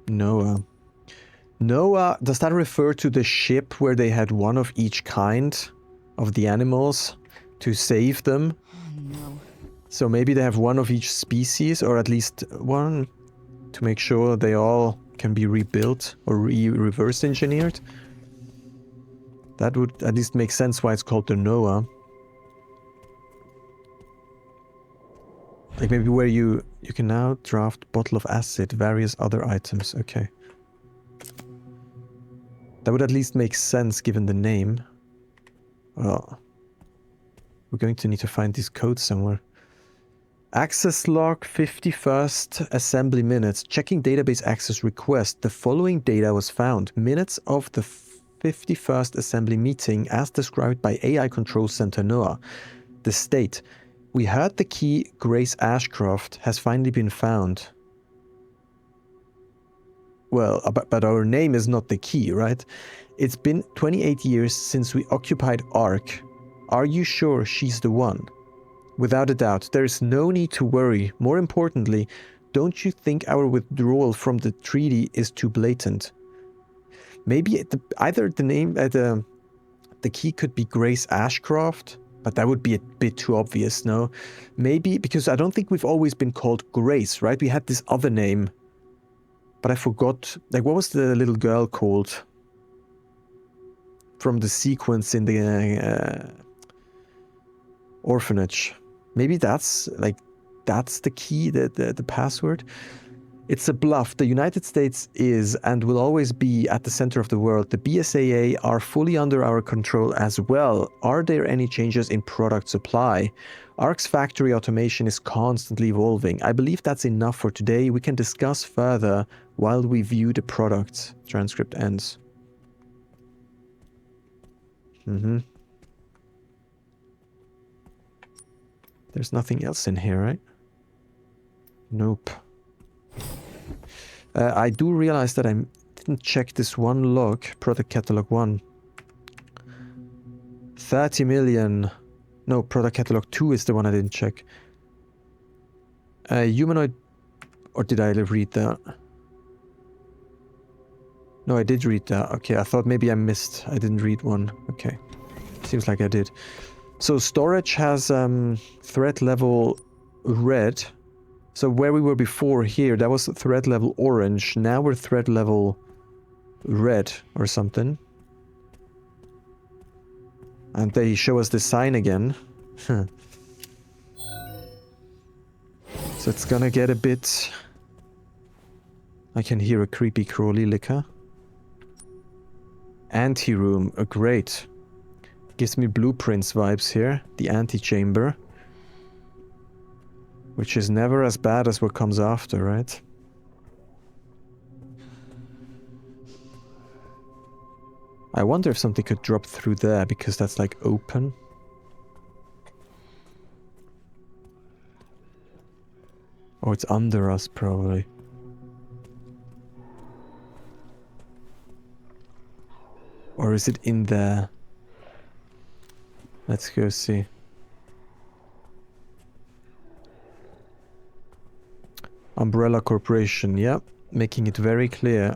Noah. Noah, does that refer to the ship where they had one of each kind of the animals to save them? No. So maybe they have one of each species, or at least one, to make sure they all can be rebuilt or reverse engineered? That would at least make sense why it's called the Noah. Like maybe where you can now draft bottle of acid, various other items. Okay. That would at least make sense given the name. Well, we're going to need to find these codes somewhere. Access log 51st assembly minutes. Checking database access request. The following data was found. Minutes of the 51st assembly meeting as described by AI Control Center NOAA. The state. We heard the key Grace Ashcroft has finally been found. Well, but our name is not the key, right? It's been 28 years since we occupied Ark. Are you sure she's the one? Without a doubt, there is no need to worry. More importantly, don't you think our withdrawal from the treaty is too blatant? Maybe either the name, the key could be Grace Ashcroft, but that would be a bit too obvious, no? Maybe, because I don't think we've always been called Grace, right? We had this other name, but I forgot, like, what was the little girl called? From the sequence in the orphanage. Maybe that's the key, the password. It's a bluff. The United States is and will always be at the center of the world. The BSAA are fully under our control as well. Are there any changes in product supply? ARC's factory automation is constantly evolving. I believe that's enough for today. We can discuss further while we view the products. Transcript ends. There's nothing else in here, right? Nope. I do realize that I didn't check this one log, product catalog 1. 30 million. No, product catalog 2 is the one I didn't check. Humanoid, or did I read that? No, I did read that. Okay, I thought maybe I missed. I didn't read one. Okay. Seems like I did. So storage has threat level red. So where we were before here, that was threat level orange. Now we're threat level red or something. And they show us the sign again. So it's gonna get a bit... I can hear a creepy crawly licker. Anteroom, great. Gives me Blueprints vibes here. The antechamber. Which is never as bad as what comes after, right? I wonder if something could drop through there, because that's like open. Or it's under us, probably. Or is it in there? Let's go see. Umbrella Corporation, yep. Making it very clear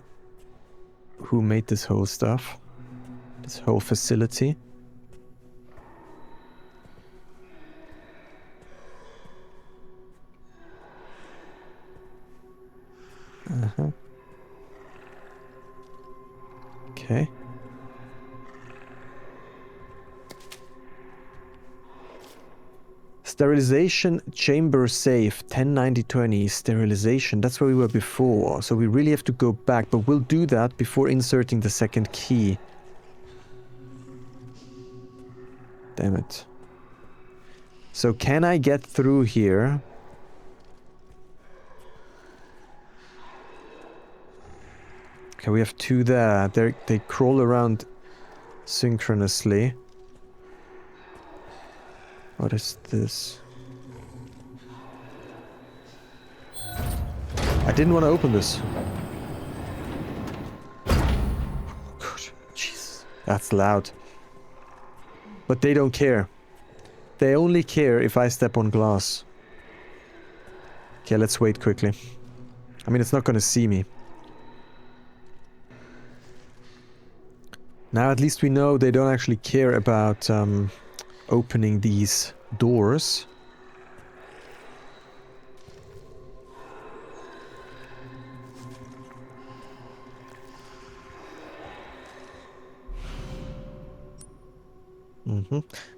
who made this whole stuff. This whole facility. Okay. Sterilization chamber safe 109020 sterilization. That's where we were before. So we really have to go back, but we'll do that before inserting the second key. Damn it. So can I get through here? Okay, we have two there. They crawl around synchronously. What is this? I didn't want to open this. God, jeez, that's loud. But they don't care. They only care if I step on glass. Okay, let's wait quickly. I mean, it's not going to see me. Now at least we know they don't actually care about opening these doors.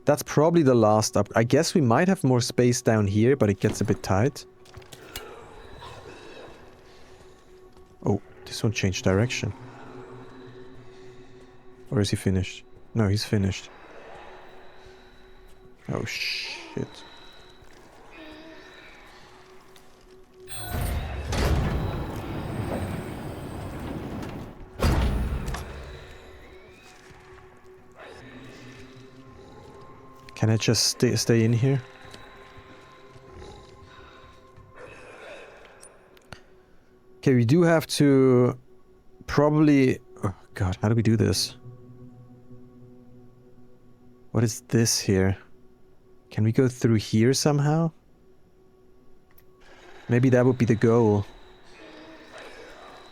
That's probably the last up. I guess we might have more space down here, but it gets a bit tight. Oh, this one changed direction. Or is he finished? No, he's finished. Oh shit. Can I just stay in here? Okay, we do have to probably... Oh god, how do we do this? What is this here? Can we go through here somehow? Maybe that would be the goal.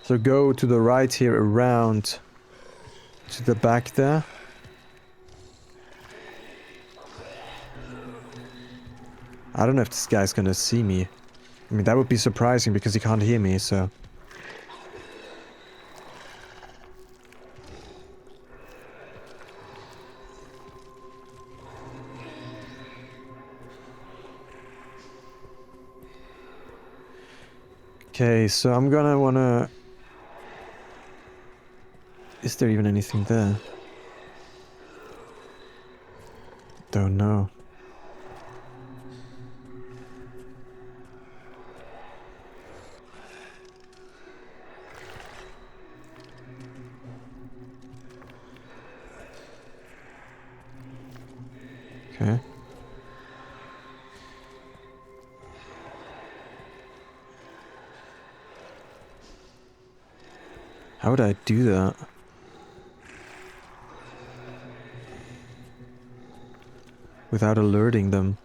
So go to the right here around to the back there. I don't know if this guy's gonna see me. I mean, that would be surprising because he can't hear me, so... Okay, so I'm gonna wanna... Is there even anything there? Don't know. Okay. How would I do that? Without alerting them.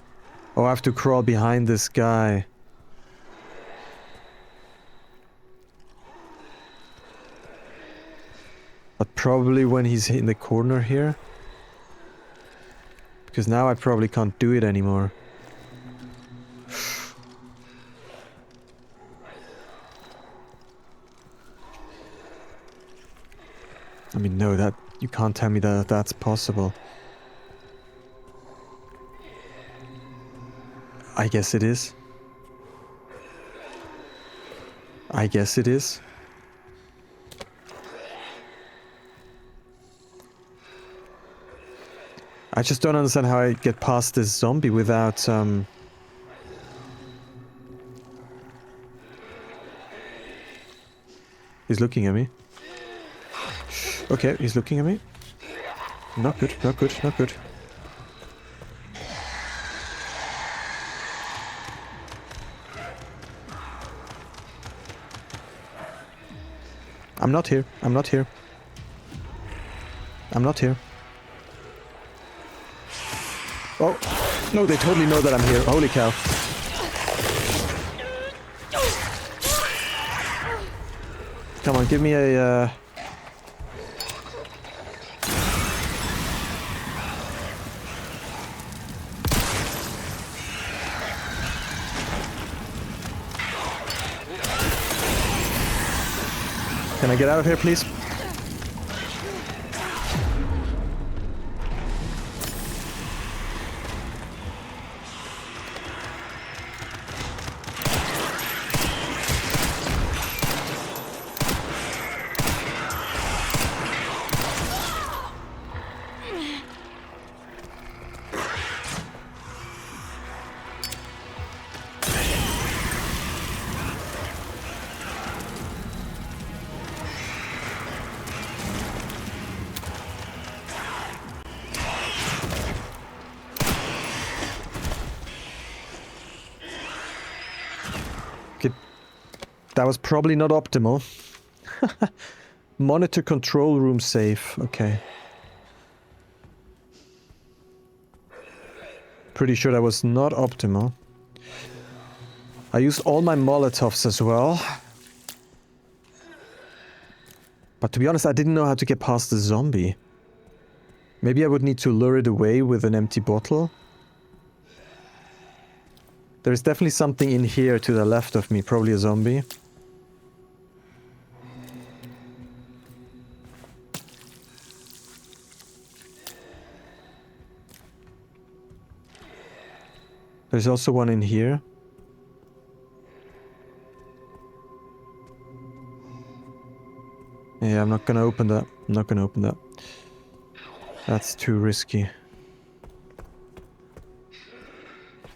Oh, I have to crawl behind this guy. But probably when he's in the corner here. Because now I probably can't do it anymore. I mean, no, that... You can't tell me that that's possible. I guess it is. I guess it is. I just don't understand how I get past this zombie without, He's looking at me. Okay, he's looking at me. Not good, not good, not good. I'm not here. I'm not here. I'm not here. Oh, no, they totally know that I'm here. Holy cow. Come on, give me a, Can I get out of here, please? That was probably not optimal. Monitor control room safe. Okay. Pretty sure that was not optimal. I used all my Molotovs as well. But to be honest, I didn't know how to get past the zombie. Maybe I would need to lure it away with an empty bottle. There's definitely something in here to the left of me, probably a zombie. There's also one in here. Yeah, I'm not gonna open that. I'm not gonna open that. That's too risky.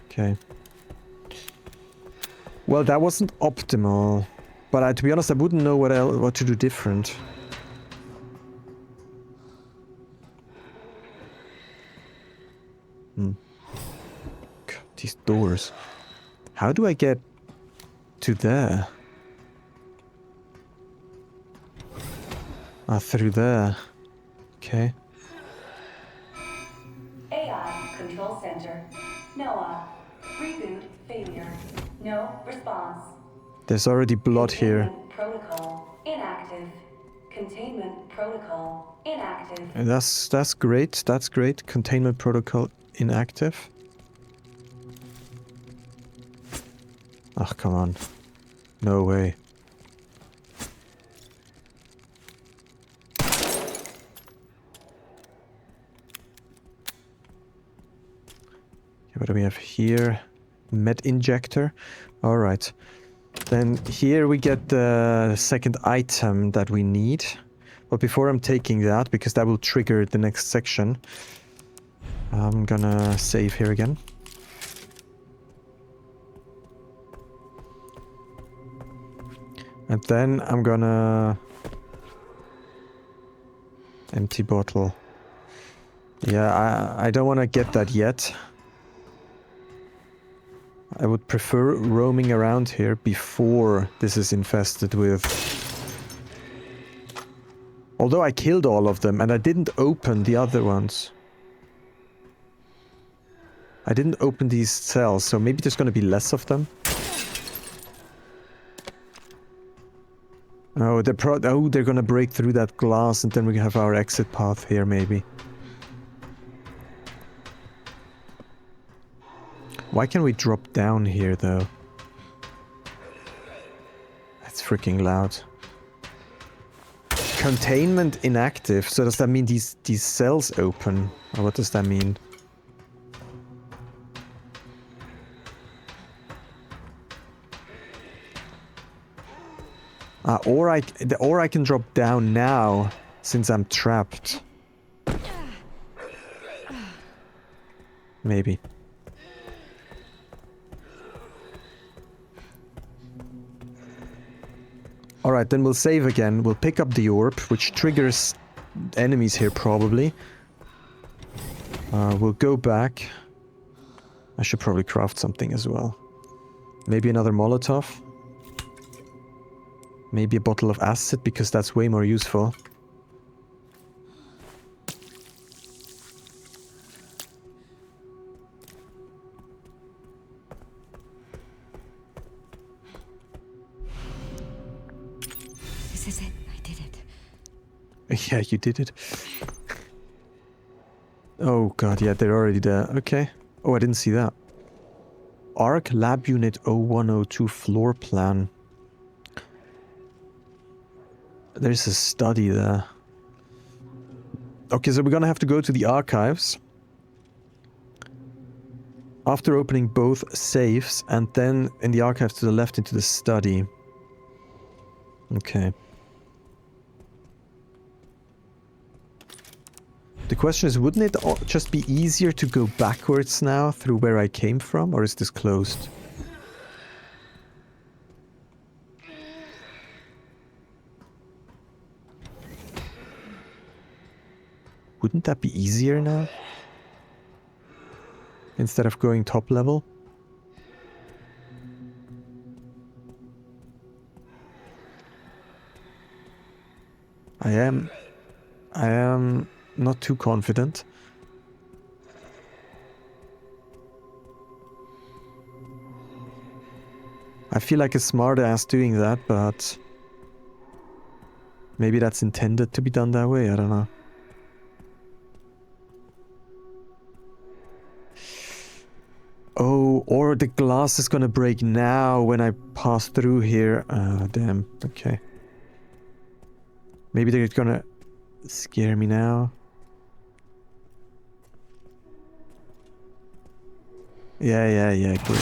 Okay. Well, that wasn't optimal. But to be honest, I wouldn't know what to do different. God, these doors. How do I get to there? Ah, through there. Okay. AI Control Center. NOAA. Reboot failure. No response. There's already blood here. Containment protocol inactive. Containment protocol inactive. And that's great. That's great. Containment protocol inactive. Oh, come on. No way. What do we have here? Med injector. Alright. Then here we get the second item that we need. But before I'm taking that, because that will trigger the next section, I'm gonna save here again. And then I'm gonna... Empty bottle. Yeah, I don't want to get that yet. I would prefer roaming around here before this is infested with... Although I killed all of them and I didn't open the other ones. I didn't open these cells, so maybe there's going to be less of them. Oh, they're going to break through that glass and then we have our exit path here, maybe. Why can't we drop down here, though? That's freaking loud. Containment inactive. So does that mean these cells open? Or what does that mean? Or I can drop down now, since I'm trapped. Maybe. Alright, then we'll save again. We'll pick up the orb, which triggers enemies here, probably. We'll go back. I should probably craft something as well. Maybe another Molotov. Maybe a bottle of acid, because that's way more useful. This is it. I did it. Yeah, you did it. Oh god, yeah, they're already there. Okay. Oh, I didn't see that. Arc Lab Unit 0102 floor plan. There's a study there. Okay, so we're gonna have to go to the archives. After opening both safes, and then in the archives to the left into the study. Okay. The question is, wouldn't it just be easier to go backwards now through where I came from, or is this closed? Wouldn't that be easier now? Instead of going top level? I am not too confident. I feel like a smart ass doing that, but maybe that's intended to be done that way, I don't know. Oh, or the glass is gonna break now when I pass through here. Ah, damn. Okay. Maybe they're gonna scare me now. Yeah, great.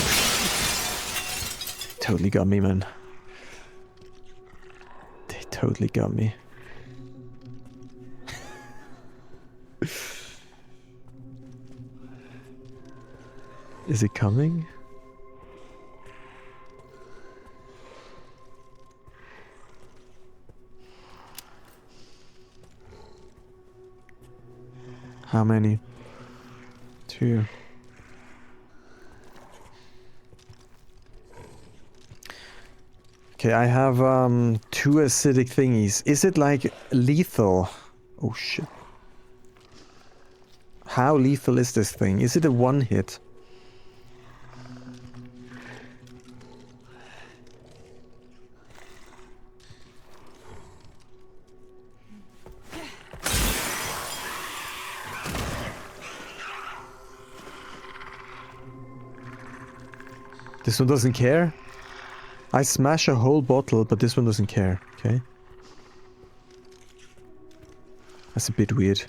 Totally got me, man. They totally got me. Is it coming? How many? 2. Okay, I have 2 acidic thingies. Is it like lethal? Oh shit. How lethal is this thing? Is it a one hit? This one doesn't care? I smash a whole bottle, but this one doesn't care, okay? That's a bit weird.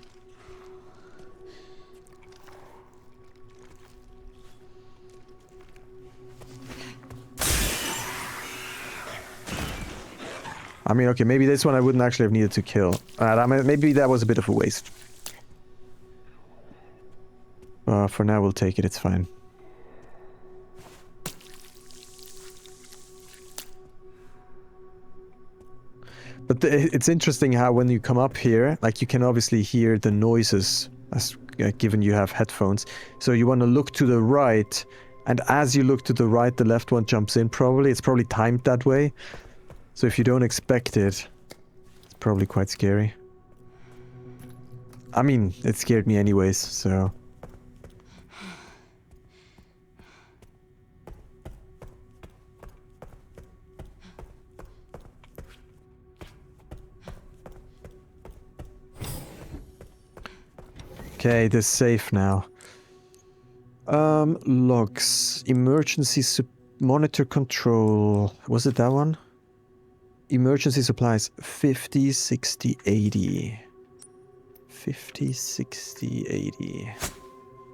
I mean, okay, maybe this one I wouldn't actually have needed to kill. I mean, maybe that was a bit of a waste. For now, we'll take it, it's fine. But it's interesting how when you come up here, like you can obviously hear the noises, as given you have headphones. So you want to look to the right, and as you look to the right, the left one jumps in probably. It's probably timed that way. So if you don't expect it, it's probably quite scary. I mean, it scared me anyways, so... Okay, this safe now. Logs. Emergency monitor control. Was it that one? Emergency supplies. 50, 60, 80. 50, 60, 80.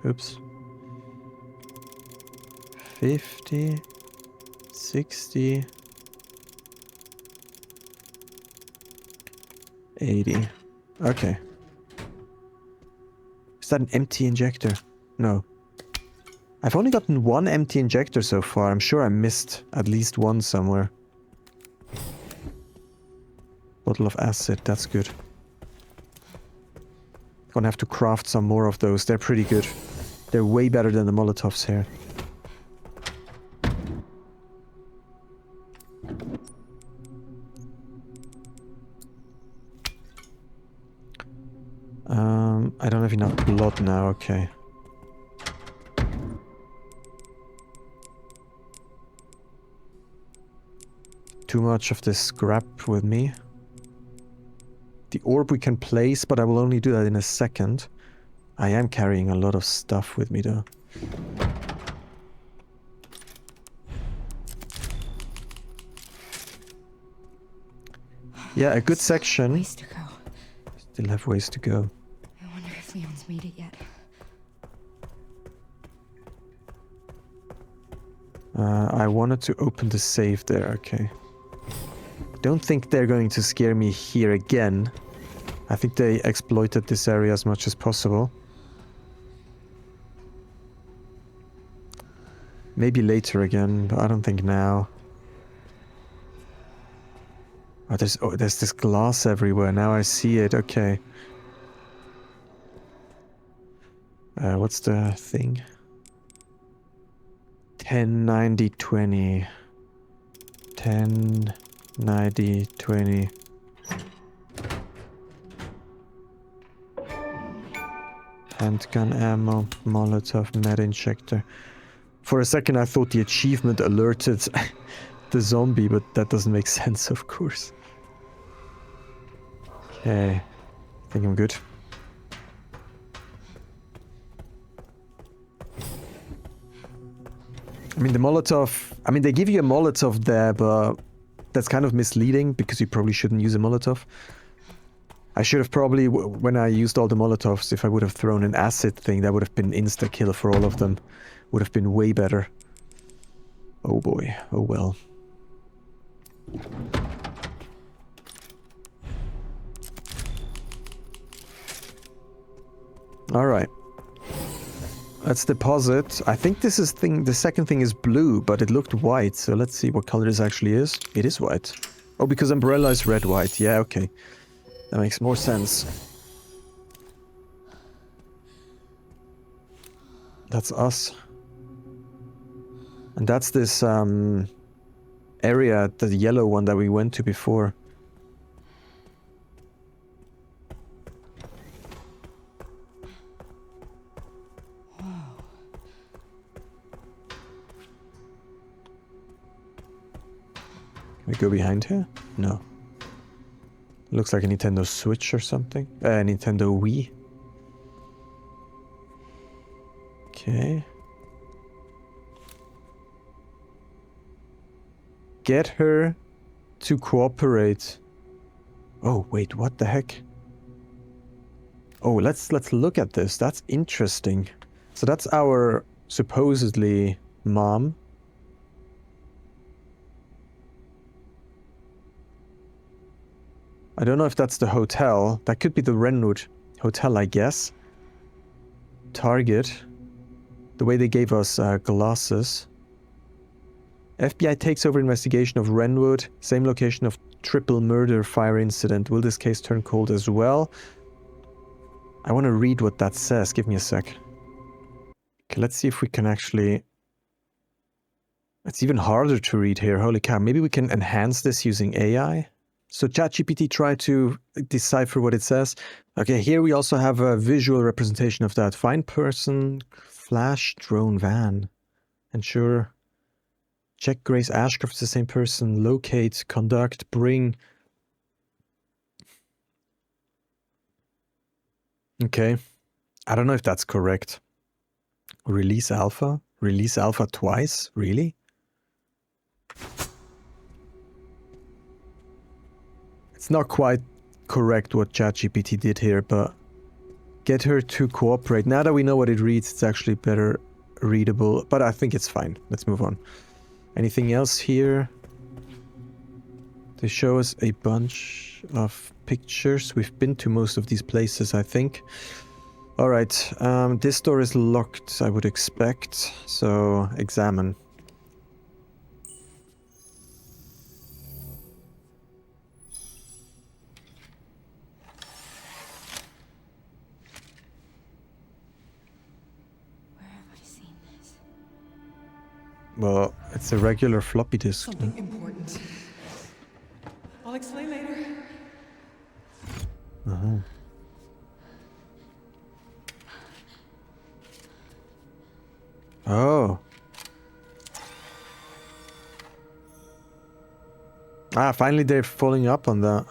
Oops. 50, 60, 80. Okay. Is that an empty injector? No. I've only gotten 1 empty injector so far. I'm sure I missed at least one somewhere. Bottle of acid, that's good. Gonna have to craft some more of those. They're pretty good. They're way better than the Molotovs here. I don't have enough blood now, okay. Too much of this scrap with me. The orb we can place, but I will only do that in a second. I am carrying a lot of stuff with me though. Yeah, a good section. Ways to go. Still have ways to go. I wonder if Leon's made it yet. I wanted to open the safe there, okay. Don't think they're going to scare me here again. I think they exploited this area as much as possible. Maybe later again, but I don't think now. Oh, there's this glass everywhere. Now I see it. Okay. What's the thing? 10, 90, 20. 10, 90, 20. Handgun ammo, Molotov, med injector. For a second I thought the achievement alerted the zombie, but that doesn't make sense, of course. Okay, I think I'm good. I mean, the Molotov... I mean, they give you a Molotov there, but that's kind of misleading, because you probably shouldn't use a Molotov. I should have probably, when I used all the Molotovs, if I would have thrown an acid thing, that would have been insta-kill for all of them. Would have been way better. Oh boy, oh well. Alright. Let's deposit. I think this is the second thing is blue, but it looked white. So let's see what color this actually is. It is white. Oh, because umbrella is red, white. Yeah, okay. That makes more sense. That's us. And that's this area, the yellow one that we went to before. Can we go behind here? No. Looks like a Nintendo Switch or something. Nintendo Wii. Okay. Get her to cooperate. Oh, wait, what the heck? Oh, let's look at this. That's interesting. So that's our supposedly mom. I don't know if that's the hotel. That could be the Renwood Hotel, I guess. Target. The way they gave us glasses. FBI takes over investigation of Renwood. Same location of triple murder fire incident. Will this case turn cold as well? I want to read what that says. Give me a sec. Okay, let's see if we can actually... It's even harder to read here. Holy cow. Maybe we can enhance this using AI? So ChatGPT tried to decipher what it says. Okay, here we also have a visual representation of that. Find person, flash, drone, van. Ensure. Check Grace Ashcroft is the same person. Locate, conduct, bring. Okay. I don't know if that's correct. Release alpha? Release alpha twice? Really? It's not quite correct what ChatGPT did here, but get her to cooperate. Now that we know what it reads, it's actually better readable, but I think it's fine. Let's move on. Anything else here? They show us a bunch of pictures. We've been to most of these places, I think. Alright, this door is locked, I would expect, so examine. Well, it's a regular floppy disk. Something important. I'll explain later. Uh-huh. Oh. Ah, finally they're following up on that.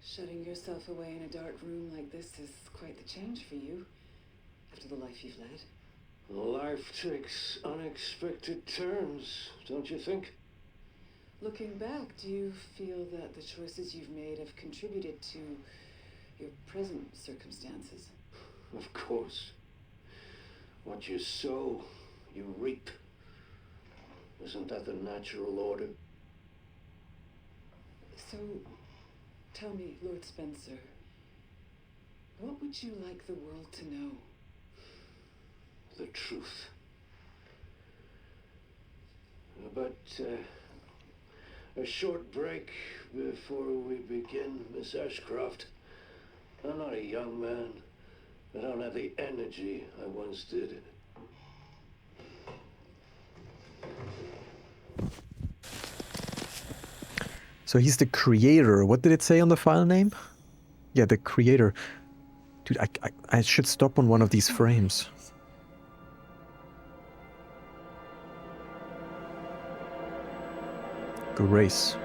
Shutting yourself away in a dark room like this is quite the change for you, after the life you've led. Life takes unexpected turns, don't you think? Looking back, do you feel that the choices you've made have contributed to your present circumstances? Of course. What you sow, you reap. Isn't that the natural order? So, tell me, Lord Spencer, what would you like the world to know? The truth. But a short break before we begin, Miss Ashcroft. I'm not a young man. I don't have the energy I once did. So he's the creator. What did it say on the file name? Yeah, the creator. Dude, I should stop on one of these frames. Grace.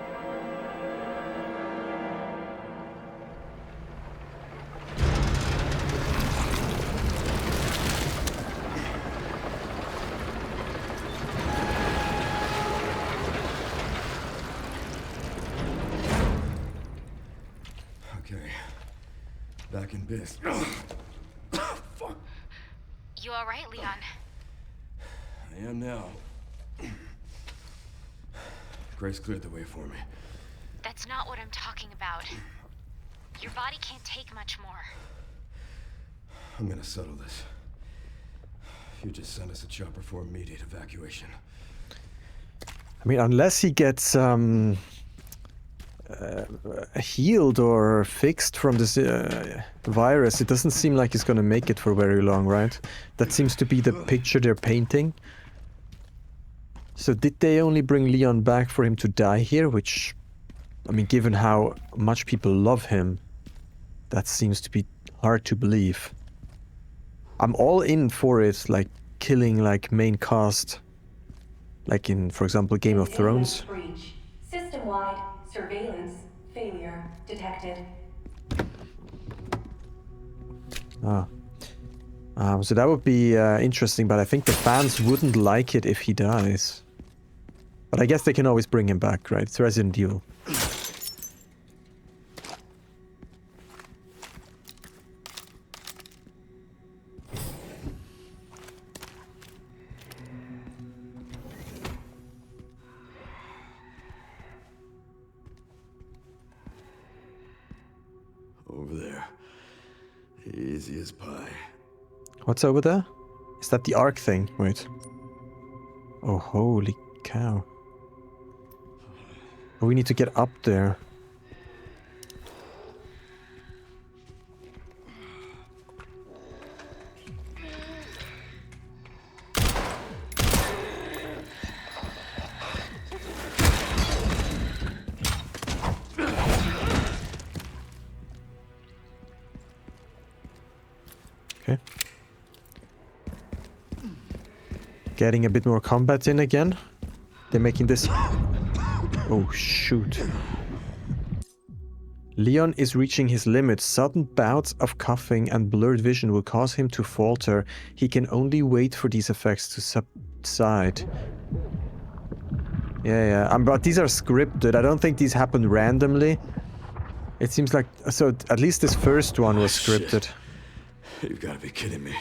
Okay. Back in biz. Fuck. You alright, Leon? I am now. Grace cleared the way for me. That's not what I'm talking about. Your body can't take much more. I'm gonna settle this. You just sent us a chopper for immediate evacuation. I mean, unless he gets healed or fixed from this virus, it doesn't seem like he's gonna make it for very long, right? That seems to be the picture they're painting. So did they only bring Leon back for him to die here? Which, I mean, given how much people love him, that seems to be hard to believe. I'm all in for it, like killing like main cast, like in, for example, Game of Thrones. Breach. System-wide surveillance failure detected. So that would be interesting, but I think the fans wouldn't like it if he dies. But I guess they can always bring him back, right? It's Resident Evil. Over there. Easy as pie. What's over there? Is that the Ark thing? Wait. Oh, holy cow. We need to get up there. Okay. Getting a bit more combat in again. They're making this... Oh, shoot. Leon is reaching his limit. Sudden bouts of coughing and blurred vision will cause him to falter. He can only wait for these effects to subside. Yeah. But these are scripted. I don't think these happen randomly. It seems like... So, at least this first one was scripted. Shit. You've got to be kidding me.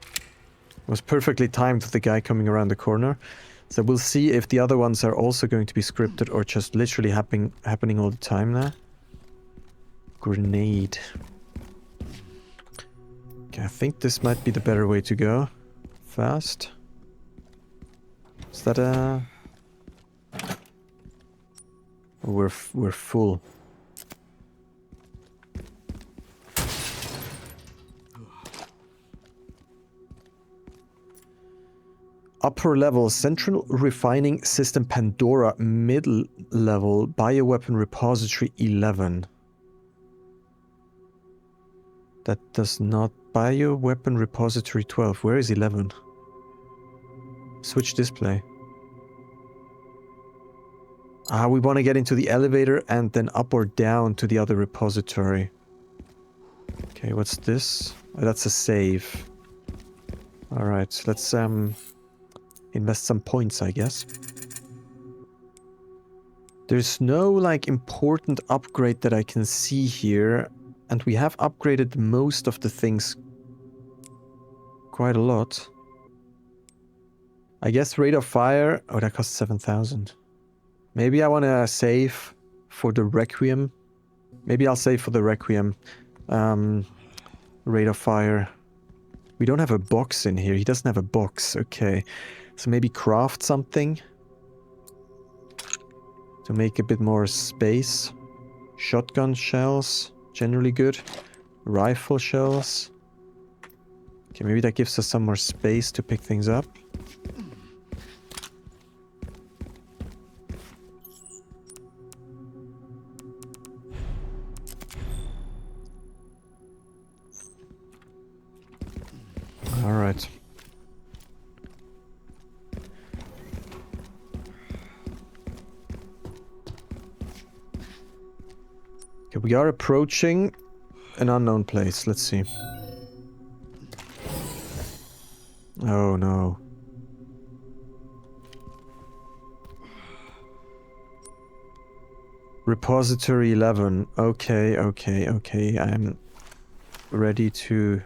It was perfectly timed with the guy coming around the corner. So we'll see if the other ones are also going to be scripted or just literally happening all the time now. Grenade. Okay, I think this might be the better way to go. Fast. Is that a... We're full. Upper level, Central Refining System Pandora, middle level, Bioweapon Repository 11. That does not... Bioweapon Repository 12, where is 11? Switch display. We want to get into the elevator and then up or down to the other repository. Okay, what's this? Oh, that's a save. Alright, let's invest some points, I guess. There's no, like, important upgrade that I can see here. And we have upgraded most of the things quite a lot. I guess rate of fire... Oh, that costs 7,000. Maybe I want to save for the Requiem. Maybe I'll save for the Requiem. Rate of fire. We don't have a box in here. He doesn't have a box. Okay. So maybe craft something to make a bit more space. Shotgun shells, generally good. Rifle shells. Okay, maybe that gives us some more space to pick things up. All right. Okay, we are approaching an unknown place. Let's see. Oh no. Repository 11. Okay. I'm ready to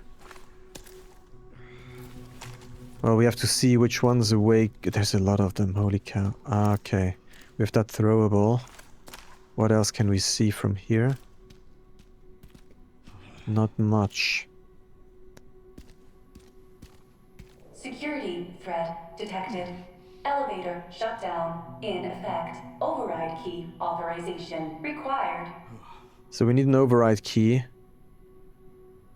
Well, we have to see which one's awake. There's a lot of them, holy cow. Okay. We have that throwable. What else can we see from here? Not much. Security threat detected. Elevator shutdown in effect. Override key authorization required. So we need an override key.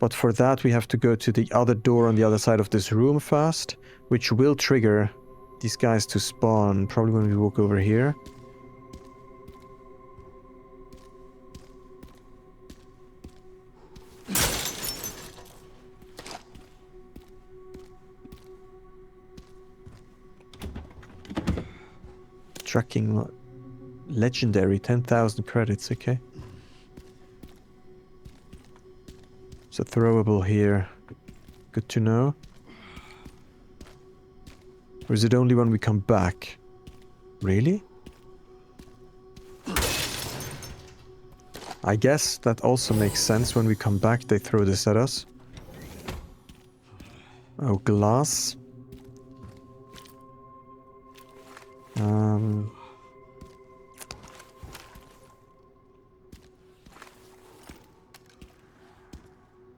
But for that we have to go to the other door on the other side of this room first, which will trigger these guys to spawn, probably when we walk over here. Tracking legendary, 10,000 credits, okay. So throwable here. Good to know. Or is it only when we come back? Really? I guess that also makes sense. When we come back, they throw this at us. Oh, glass.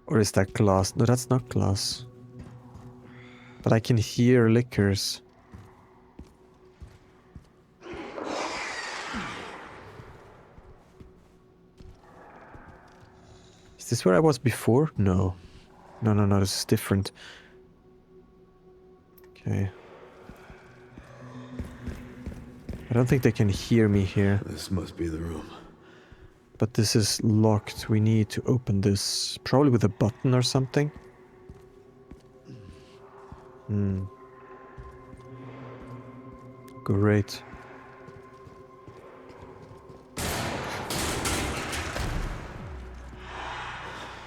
Or is that glass? No, that's not glass. But I can hear liquors. Is this where I was before? No. No, this is different. Okay. I don't think they can hear me here. This must be the room. But this is locked. We need to open this. Probably with a button or something. Great.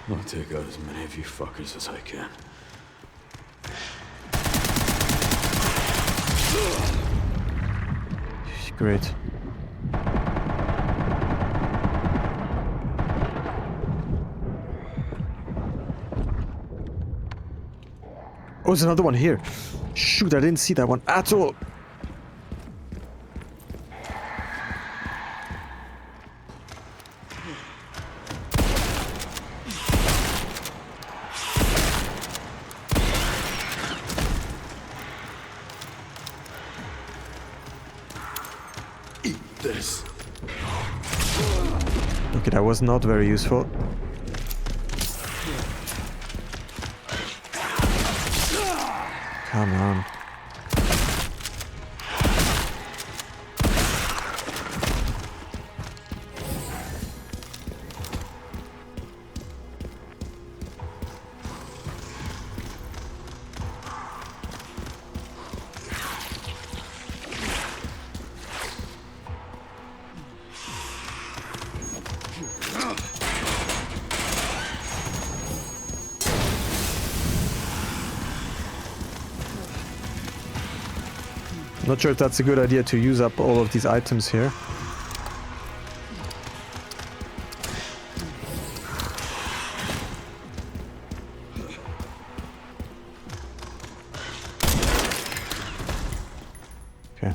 I'll take out as many of you fuckers as I can. Great. Oh, there's another one here. Shoot, I didn't see that one at all. Eat this. Okay, that was not very useful. Come on. Not sure if that's a good idea to use up all of these items here. Okay.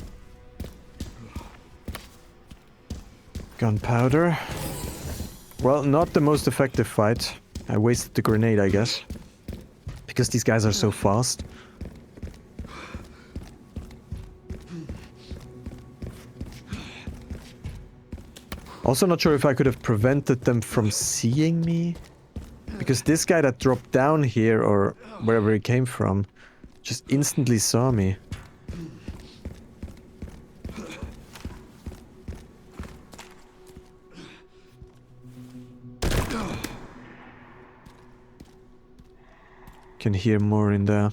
Gunpowder. Well, not the most effective fight. I wasted the grenade, I guess. Because these guys are so fast. Also not sure if I could have prevented them from seeing me. Because this guy that dropped down here, or wherever he came from, just instantly saw me. Can hear more in there.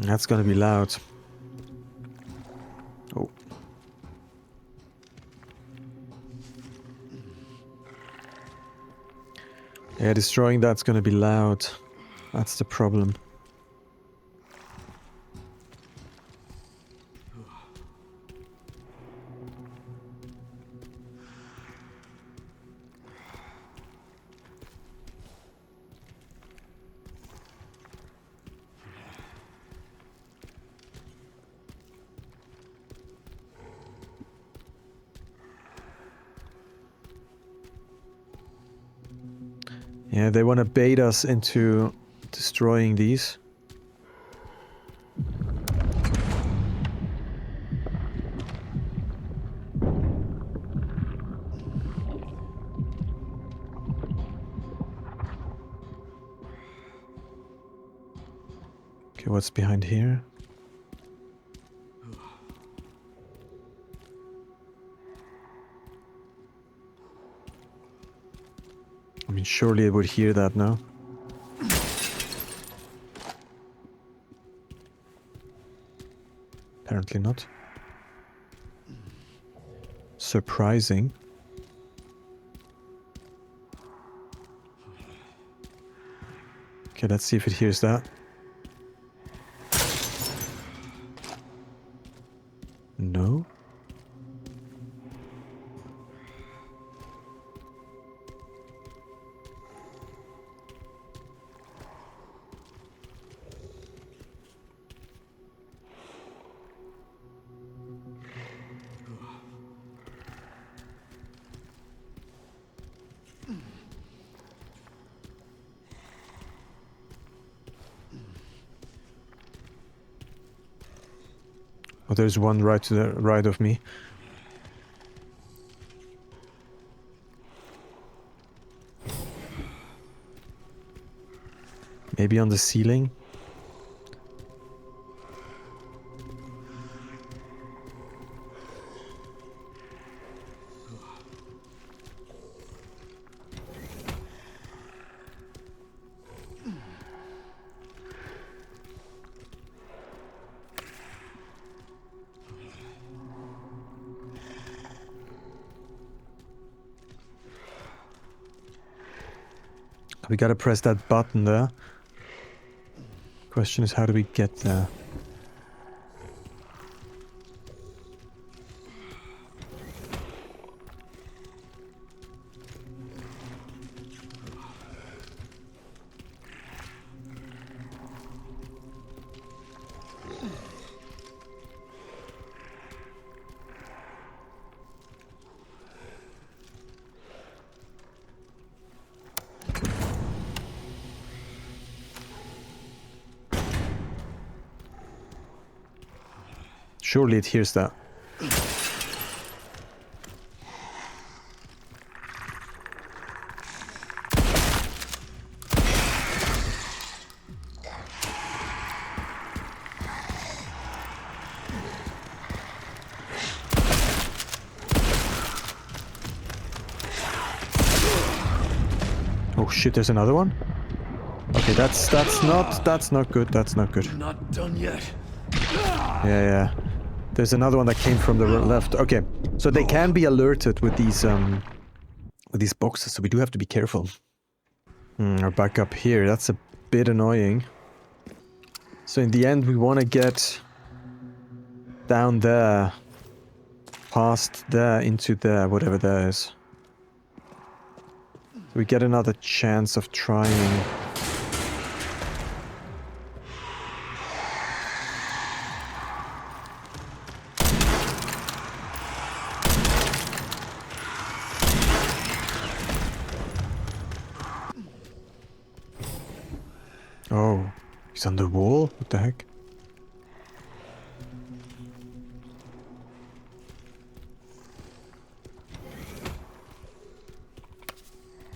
That's gonna be loud. Oh. Yeah, destroying that's gonna be loud. That's the problem. Yeah, they want to bait us into destroying these. Okay, what's behind here? I mean, surely it would hear that now. Apparently not. Surprising. Okay, let's see if it hears that. No. Oh, there's one right to the right of me. Maybe on the ceiling? We gotta press that button there. Question is, how do we get there? Surely it hears that. Oh shit, there's another one? Okay, that's not good. That's not good. Not done yet. Yeah. There's another one that came from the left. Okay, so they can be alerted with these boxes, so we do have to be careful. Or back up here. That's a bit annoying. So in the end, we want to get down there, past there, into there, whatever there is. So we get another chance of trying. Oh, he's on the wall? What the heck?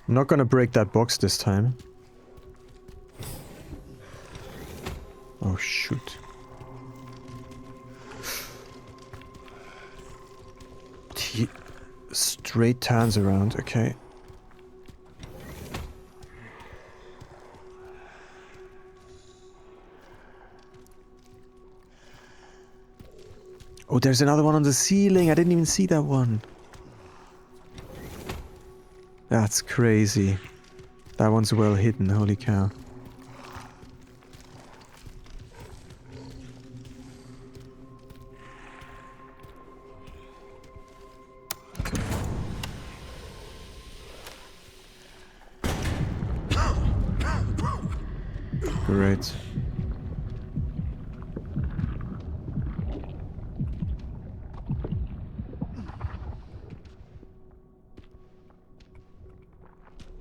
I'm not gonna break that box this time. Oh, shoot. He straight turns around, okay. Oh, there's another one on the ceiling. I didn't even see that one. That's crazy. That one's well hidden, holy cow. Great.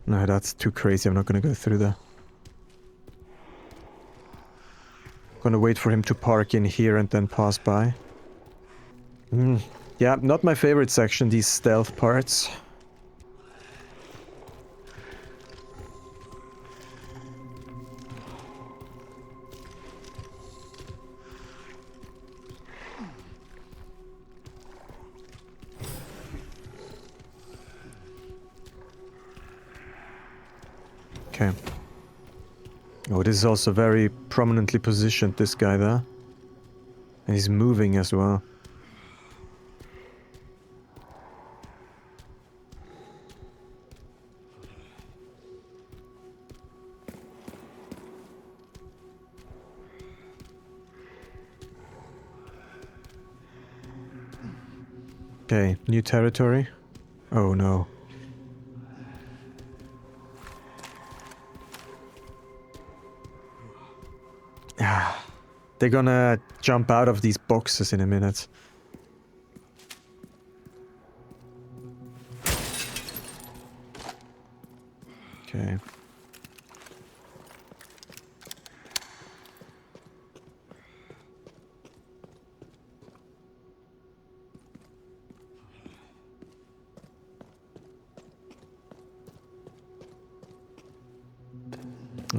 No, that's too crazy. I'm not gonna go through there. Gonna wait for him to park in here and then pass by. Yeah, not my favorite section, these stealth parts. Okay. Oh, this is also very prominently positioned, this guy there. And he's moving as well. Okay, new territory. Oh no. They're gonna jump out of these boxes in a minute. Okay.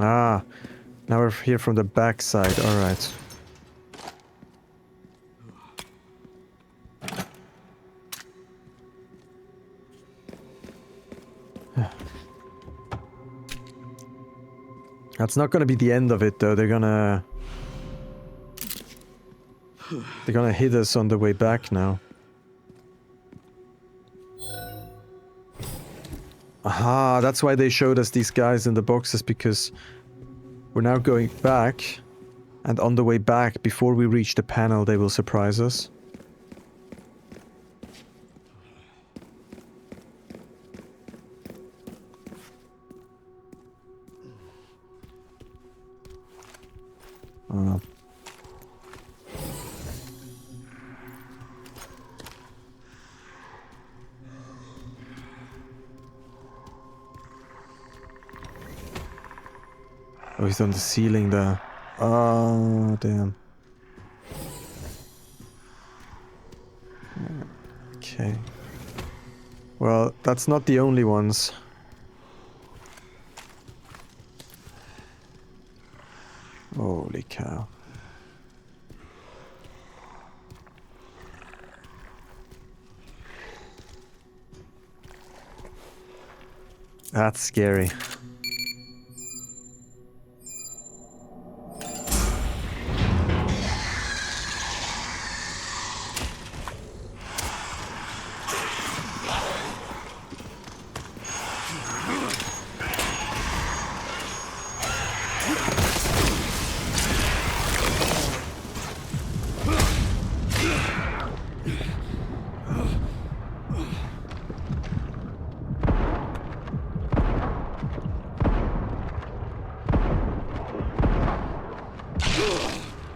Ah, now we're here from the back side. All right. That's not gonna be the end of it, though. They're gonna hit us on the way back now. Aha, that's why they showed us these guys in the boxes, because we're now going back, and on the way back, before we reach the panel, they will surprise us. Oh, he's on the ceiling there. Oh, damn. Okay. Well, that's not the only ones. Holy cow. That's scary.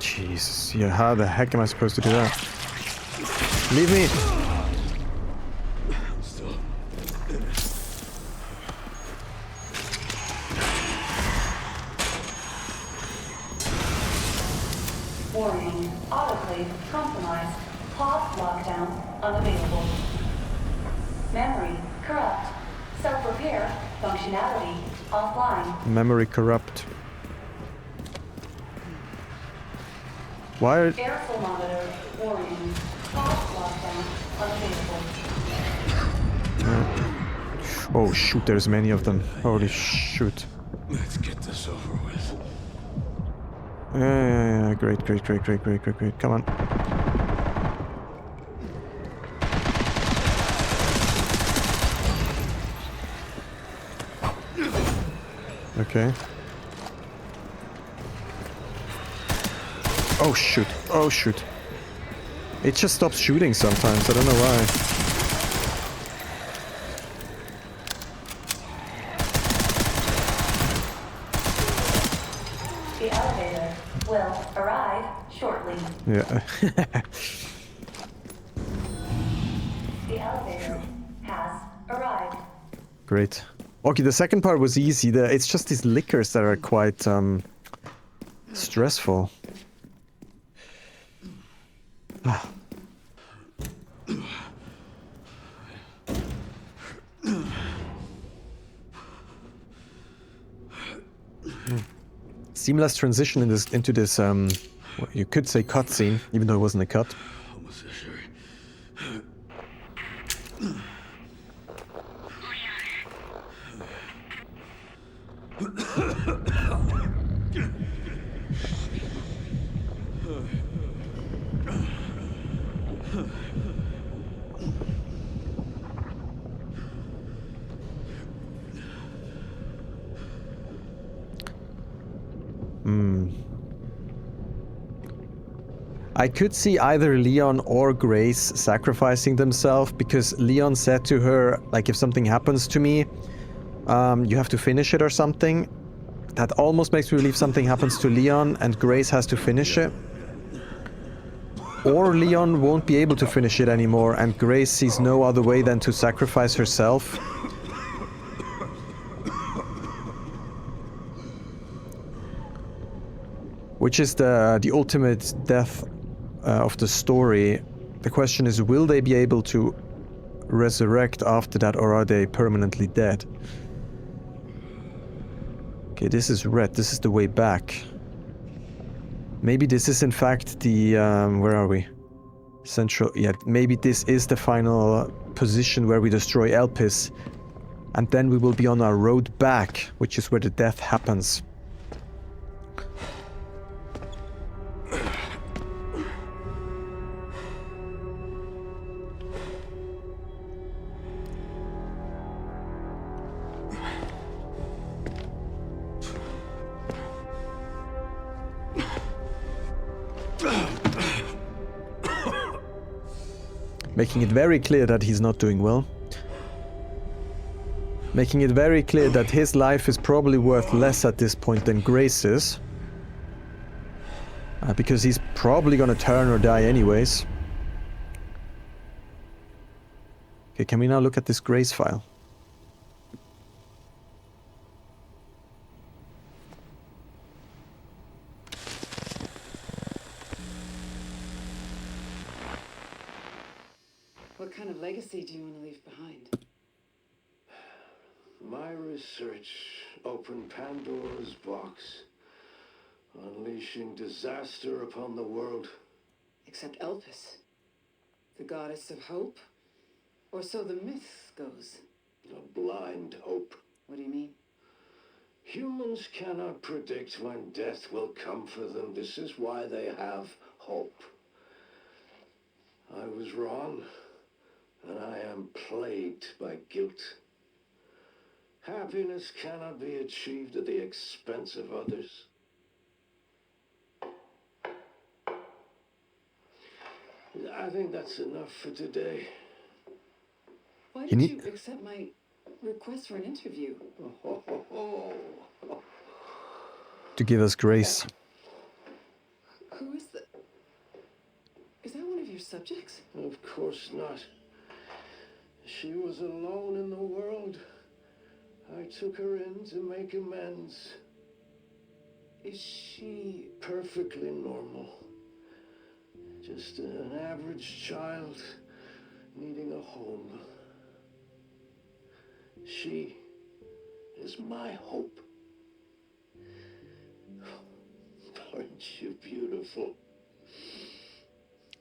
Jesus, yeah, how the heck am I supposed to do that? Leave me! Warning, autoclave compromised. Pod lockdown unavailable. Memory corrupt. Self-repair functionality offline. Memory corrupt. Why are... Airflow monitor warning. Pod lockdown unavailable. Oh shoot, there's many of them. Holy shoot. Let's get this over with. Yeah, great. Come on. Okay. Oh shoot. Oh shoot. It just stops shooting sometimes. I don't know why. The elevator will arrive shortly. Yeah. The elevator has arrived. Great. Okay, the second part was easy. It's just these lickers that are quite stressful. Ah. Seamless transition into this what you could say cutscene, even though it wasn't a cut. I could see either Leon or Grace sacrificing themselves, because Leon said to her, like, if something happens to me, you have to finish it or something. That almost makes me believe something happens to Leon and Grace has to finish it. Or Leon won't be able to finish it anymore and Grace sees no other way than to sacrifice herself. Which is the ultimate death of the story. The question is, will they be able to resurrect after that, or are they permanently dead? Okay, this is red. This is the way back. Maybe this is in fact the... where are we? Central... Yeah, maybe this is the final position where we destroy Elpis. And then we will be on our road back, which is where the death happens. Making it very clear that he's not doing well. Making it very clear that his life is probably worth less at this point than Grace's. Because he's probably gonna turn or die anyways. Okay, can we now look at this Grace file? What kind of legacy do you want to leave behind? My research opened Pandora's box, unleashing disaster upon the world. Except Elpis, the goddess of hope? Or so the myth goes. A blind hope. What do you mean? Humans cannot predict when death will come for them. This is why they have hope. I was wrong, and I am plagued by guilt. Happiness cannot be achieved at the expense of others. I think that's enough for today. Why did you accept my request for an interview? To give us Grace. Who is that? Is that one of your subjects? Of course not. She was alone in the world. I took her in to make amends. Is she perfectly normal? Just an average child needing a home. She is my hope. Aren't you beautiful?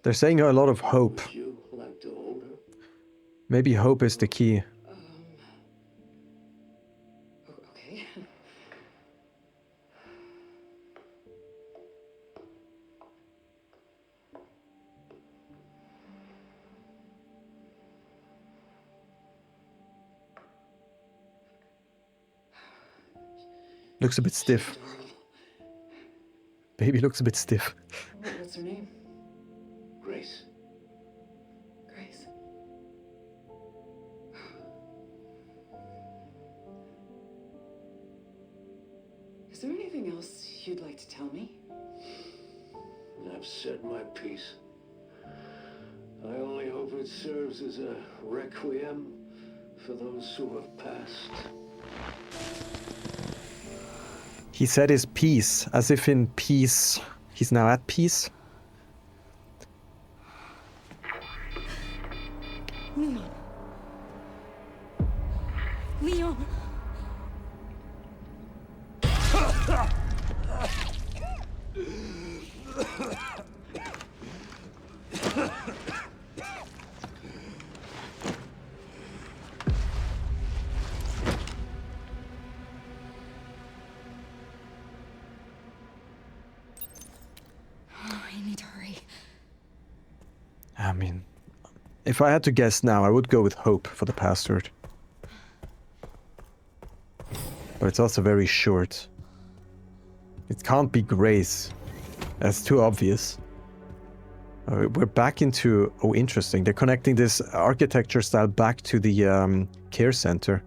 They're saying a lot of hope. Would you like to hold her? Maybe hope is the key. Okay. Looks a bit stiff. Baby looks a bit stiff. What's her name? Grace. Grace. Is there anything else you'd like to tell me? I've said my piece. I only hope it serves as a requiem for those who have passed. He said his peace, as if in peace. He's now at peace. Leon. Leon. I need to hurry. I mean, if I had to guess now, I would go with hope for the password. But it's also very short. It can't be Grace. That's too obvious. We're back into... Oh, interesting. They're connecting this architecture style back to the care center.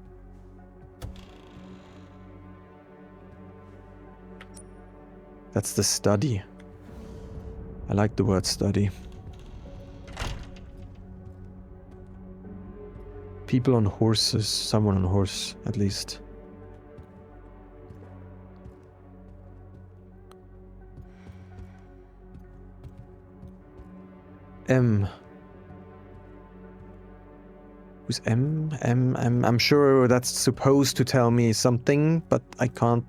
That's the study. I like the word study. People on horses. Someone on horse, at least. M. Who's M? I'm sure that's supposed to tell me something, but I can't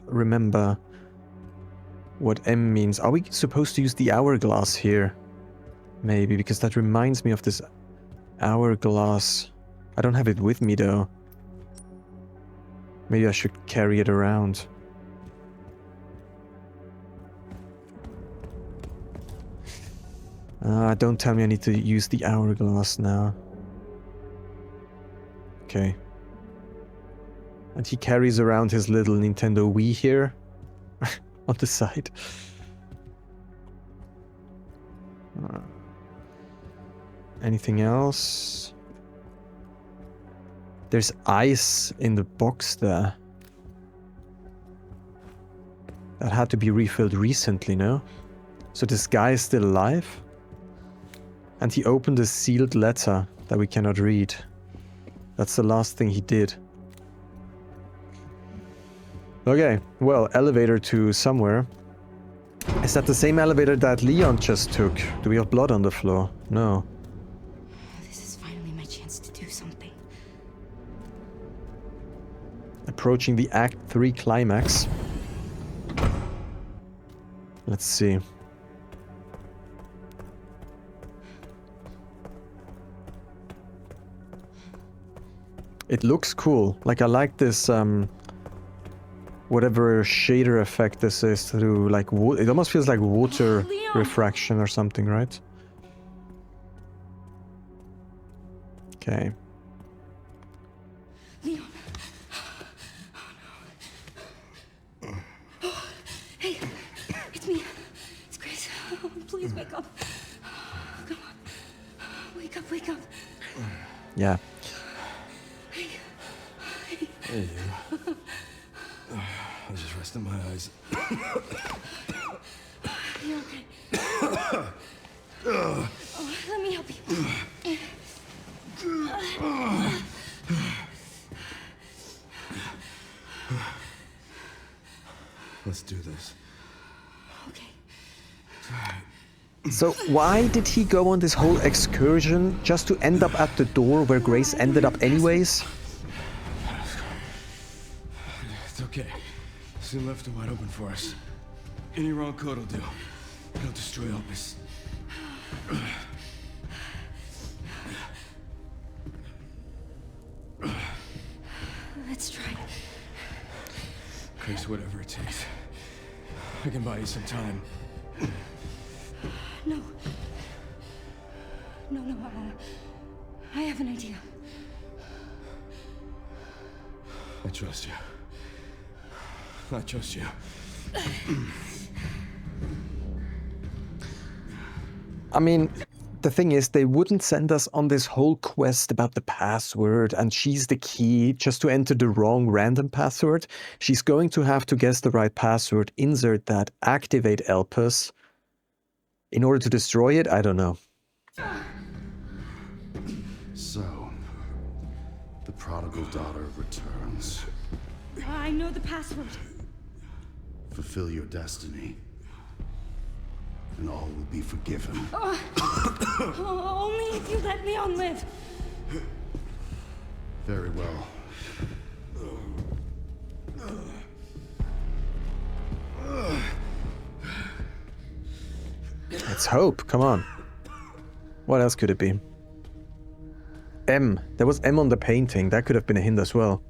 remember what M means. Are we supposed to use the hourglass here? Maybe, because that reminds me of this hourglass. I don't have it with me, though. Maybe I should carry it around. Don't tell me I need to use the hourglass now. Okay. And he carries around his little Nintendo Wii here. On the side. Anything else? There's ice in the box there. That had to be refilled recently, no? So this guy is still alive? And he opened a sealed letter that we cannot read. That's the last thing he did. Okay, well, elevator to somewhere. Is that the same elevator that Leon just took? Do we have blood on the floor? No. This is finally my chance to do something. Approaching the Act 3 climax. Let's see. It looks cool. Like, I like this, whatever shader effect this is through, like, it almost feels like water refraction or something, right? Okay. Leon. Oh, no. Hey, it's me. It's Grace. Oh, please wake up. Come on. Wake up, wake up. Yeah. Hey, you. I was just resting my eyes. You're okay. Oh, let me help you. Let's do this. Okay. So why did he go on this whole excursion just to end up at the door where Grace ended up anyways? It's okay. Soon left it wide open for us. Any wrong code will do. It'll destroy Elpis. Let's try. Grace, whatever it takes. I can buy you some time. No. No, I have an idea. I trust you. I trust you. I mean, the thing is, they wouldn't send us on this whole quest about the password and she's the key just to enter the wrong random password. She's going to have to guess the right password, insert that, activate Elpis. In order to destroy it, I don't know. So, the prodigal daughter returns. I know the password. Fulfill your destiny, and all will be forgiven. Only if you let Leon live. Very well. It's hope, come on. What else could it be? M. There was M on the painting. That could have been a hint as well.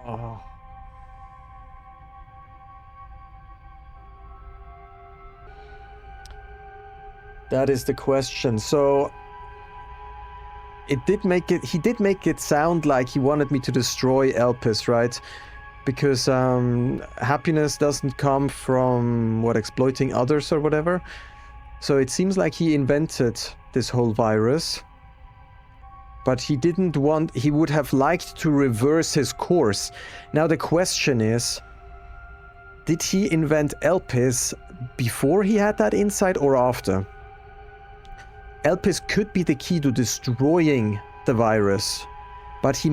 Oh. That is the question. So he did make it sound like he wanted me to destroy Elpis, right? Because happiness doesn't come from exploiting others or whatever. So it seems like he invented this whole virus. But he would have liked to reverse his course. Now the question is, did he invent Elpis before he had that insight or after? Elpis could be the key to destroying the virus, but he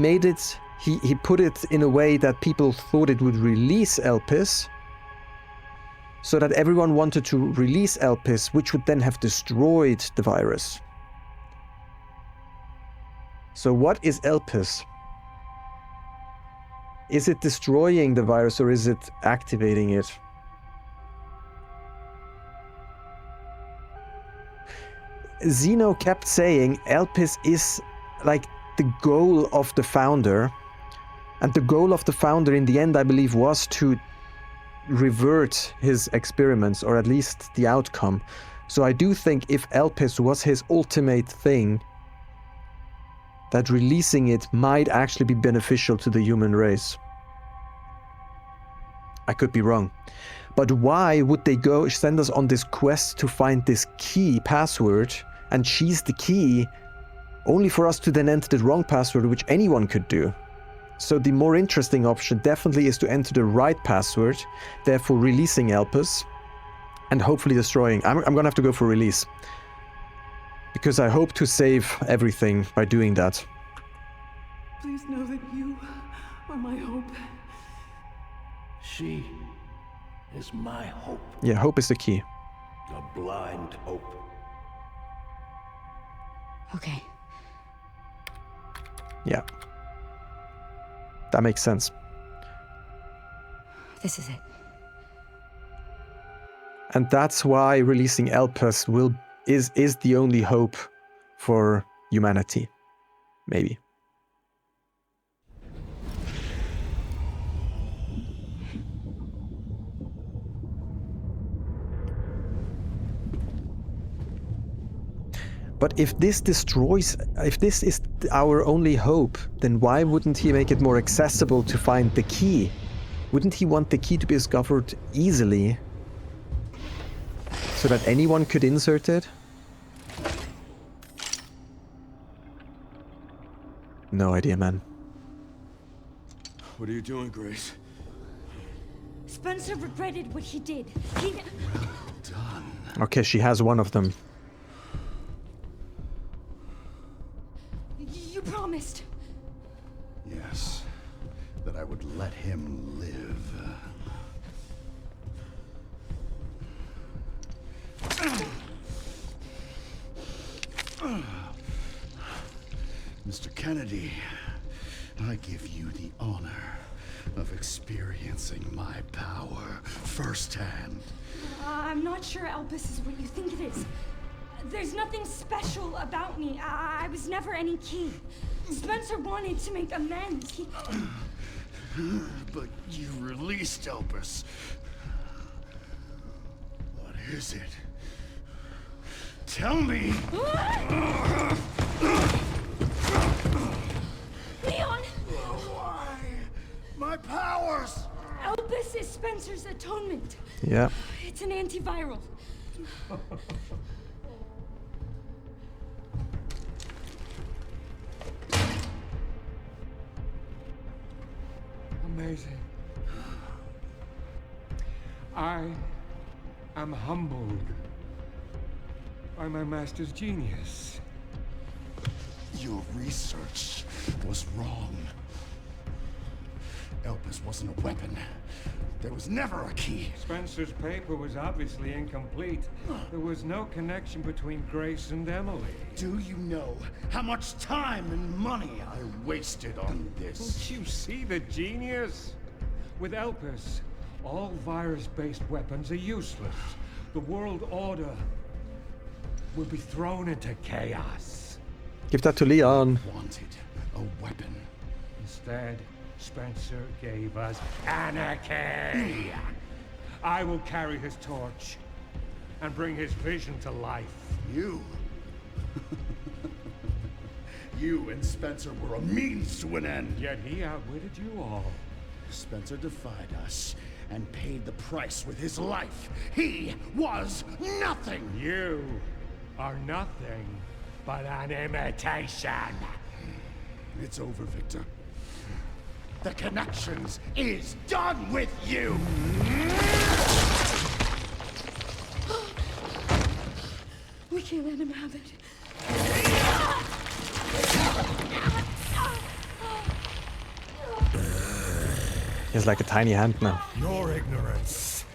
put it in a way that people thought it would release Elpis, so that everyone wanted to release Elpis, which would then have destroyed the virus. So what is Elpis? Is it destroying the virus or is it activating it? Zeno kept saying Elpis is like the goal of the founder. And the goal of the founder in the end, I believe, was to revert his experiments, or at least the outcome. So I do think if Elpis was his ultimate thing, that releasing it might actually be beneficial to the human race. I could be wrong. But why would they send us on this quest to find this key password, and she's the key, only for us to then enter the wrong password, which anyone could do? So the more interesting option definitely is to enter the right password, therefore releasing Elpis, and hopefully destroying. I'm gonna have to go for release. Because I hope to save everything by doing that. Please know that you are my hope. She is my hope. Yeah, hope is the key. A blind hope. Okay. Yeah. That makes sense. This is it. And that's why releasing Elpis is the only hope for humanity. Maybe. But if this is our only hope, then why wouldn't he make it more accessible to find the key? Wouldn't he want the key to be discovered easily? So that anyone could insert it? No idea, man. What are you doing, Grace? Spencer regretted what he did. Well done. Okay, she has one of them. You promised. Yes, that I would let him live. Mr. Kennedy, I give you the honor of experiencing my power firsthand. I'm not sure Elpis is what you think it is. There's nothing special about me. I was never any key. Spencer wanted to make amends. But you released Elpis. is it? Tell me! Leon! Why? My powers! Elpis is Spencer's atonement. Yeah. It's an antiviral. Amazing. I am humbled by my master's genius. Your research was wrong. Elpis wasn't a weapon. There was never a key. Spencer's paper was obviously incomplete. There was no connection between Grace and Emily. Do you know how much time and money I wasted on this? Don't you see the genius? With Elpis, all virus-based weapons are useless. The world order will be thrown into chaos. Give that to Leon. I wanted a weapon. Instead, Spencer gave us anarchy. I will carry his torch and bring his vision to life. You? You and Spencer were a means to an end. Yet he outwitted you all. Spencer defied us and paid the price with his life. He was nothing. You are nothing but an imitation. It's over, Victor. The Connections is done with you! We can't let him have it. He has like a tiny hand now. Your ignorance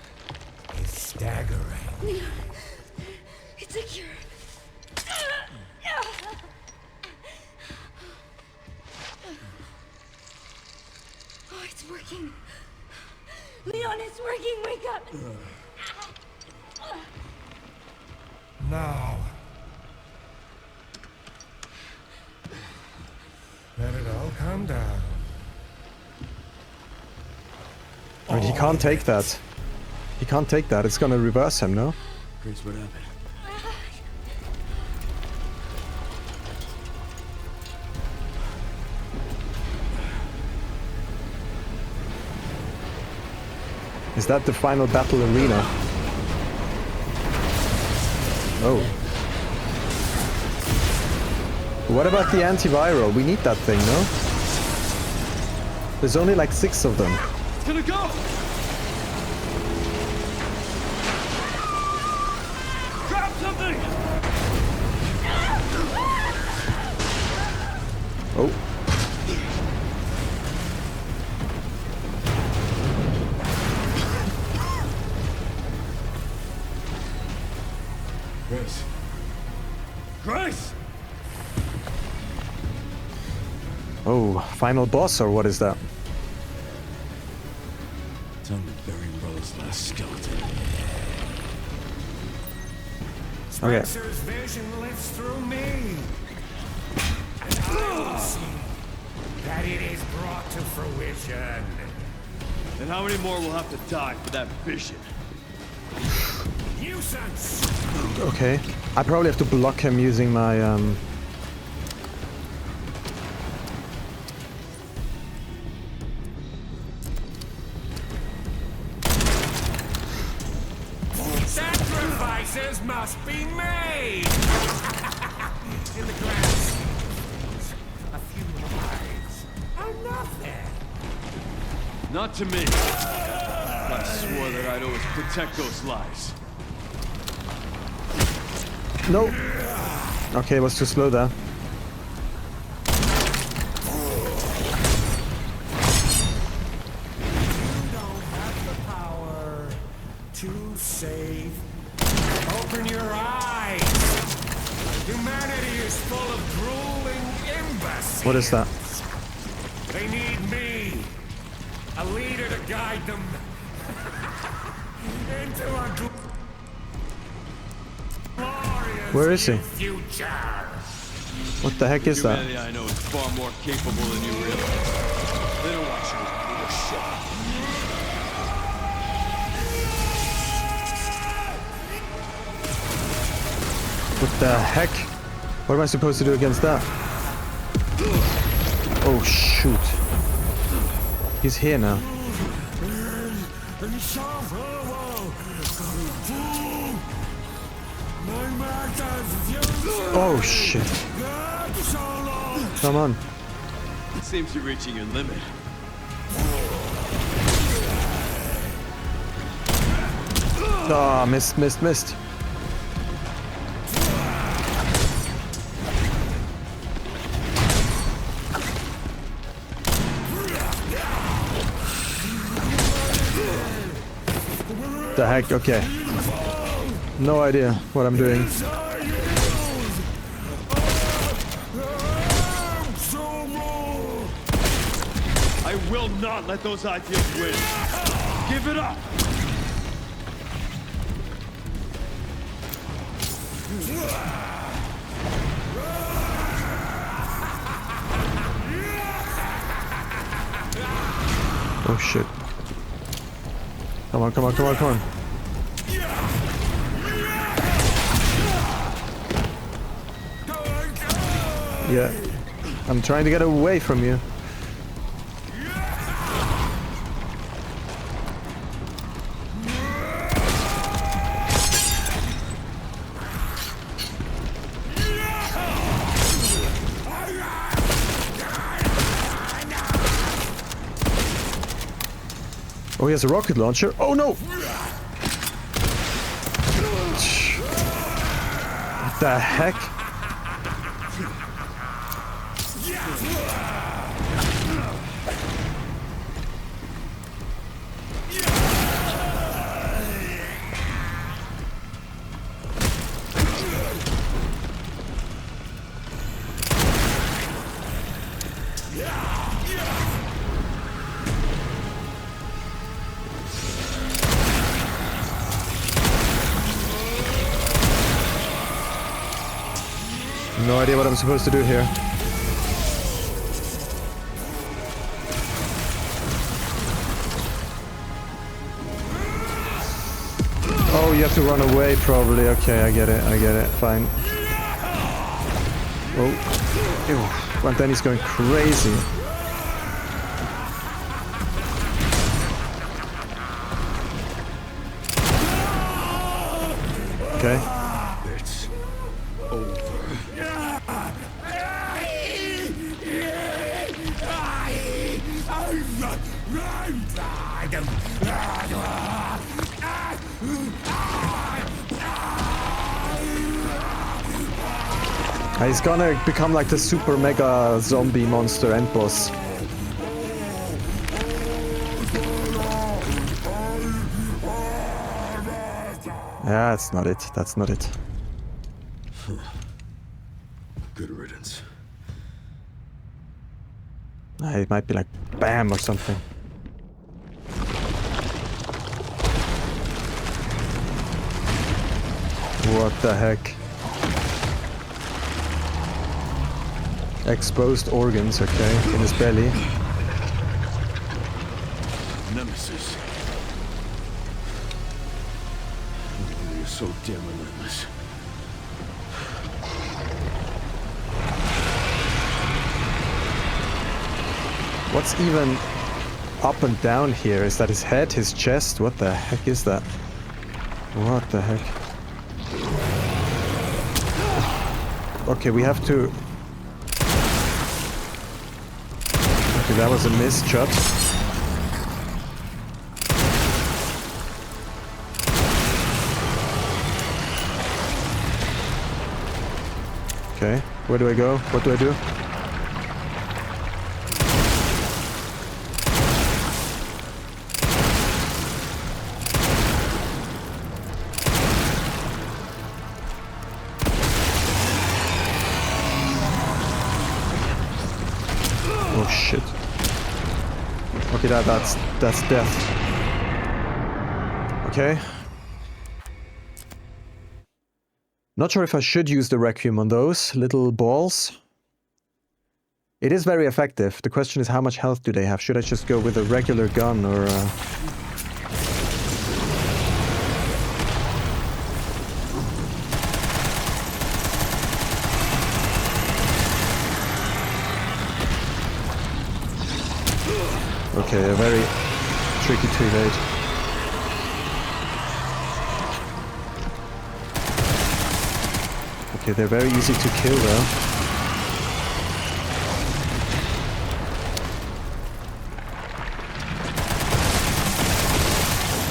is staggering. It's a cure. Oh, it's working. Leon, it's working. Wake up. Now, let it all come down. I mean, he can't take that. He can't take that. It's gonna reverse him, no? Grace, what happened? Is that the final battle arena? Oh. What about the antiviral? We need that thing, no? There's only like 6 of them. It's gonna go! Grab something! Oh. Grace. Grace! Oh, final boss, or what is that? Time to bury Umbrella's last skeleton. Okay. Spencer's vision lives through me. And I will see that it is brought to fruition. And how many more will have to die for that vision? Nuisance! Okay. I probably have to block him using my Sacrifices must be made! In the grass, a few lives are nothing. Not to me. I swore that I'd always protect those lives. No. Okay, it was too slow there. You don't have the power to save. Open your eyes. Humanity is full of drooling imbeciles. What is that? They need me, a leader to guide them into a glorious Where is he? future. What the heck is that? Humanity I know is far more capable than you realize. They don't watch you bullshit. What the heck? What am I supposed to do against that? Oh, shoot. He's here now. Oh, shit. Come on. It seems you're reaching your limit. Ah, missed. The heck? Okay. No idea what I'm doing. I will not let those ideas win. Give it up. Oh shit. Come on. Yeah. I'm trying to get away from you. Oh, he has a rocket launcher. Oh no! What the heck? No idea what I'm supposed to do here. Oh, you have to run away probably. Okay, I get it. Fine. Oh. Ew. And then he's going crazy. Okay. It's over. He's gonna become like the super mega zombie monster end boss. Yeah, that's not it. That's not it. Good riddance. It might be like BAM or something. What the heck? Exposed organs, okay, in his belly. Nemesis. You're so damn relentless. What's even up and down here? Is that his head, his chest? What the heck is that? What the heck? Okay, we have to... Okay, that was a miss shot. Okay, where do I go? What do I do? Oh shit. Okay, that's death. Okay. Not sure if I should use the Requiem on those little balls. It is very effective. The question is, how much health do they have? Should I just go with a regular gun or... Okay, they're very tricky to evade. Okay, they're very easy to kill though.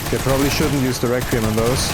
Okay, probably shouldn't use the Requiem on those.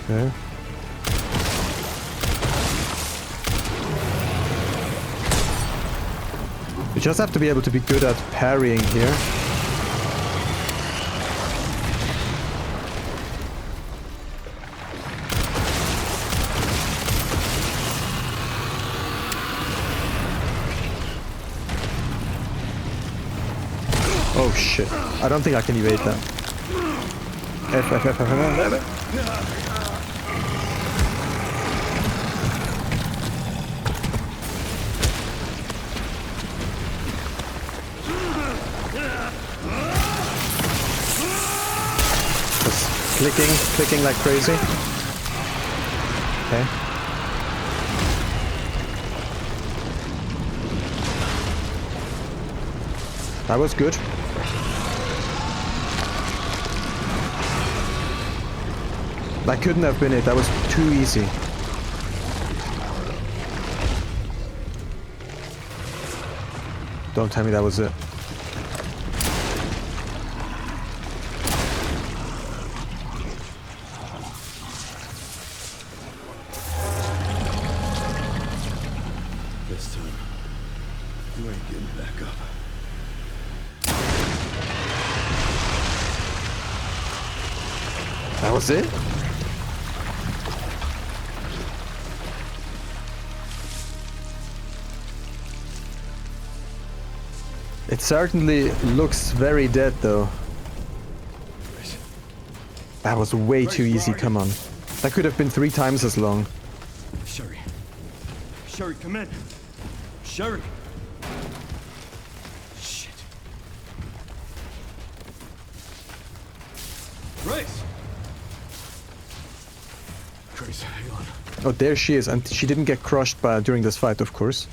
Okay. You just have to be able to be good at parrying here. Oh shit. I don't think I can evade that. F. Clicking like crazy. Okay. That was good. That couldn't have been it. That was too easy. Don't tell me that was it. This time, you ain't getting back up. That was it? It certainly looks very dead, though. That was way too easy, come on. That could have been 3 times as long. Sherry. Sherry, come in. Sherry. Shit. Grace. Grace, hang on. Oh, there she is, and she didn't get crushed by during this fight, of course.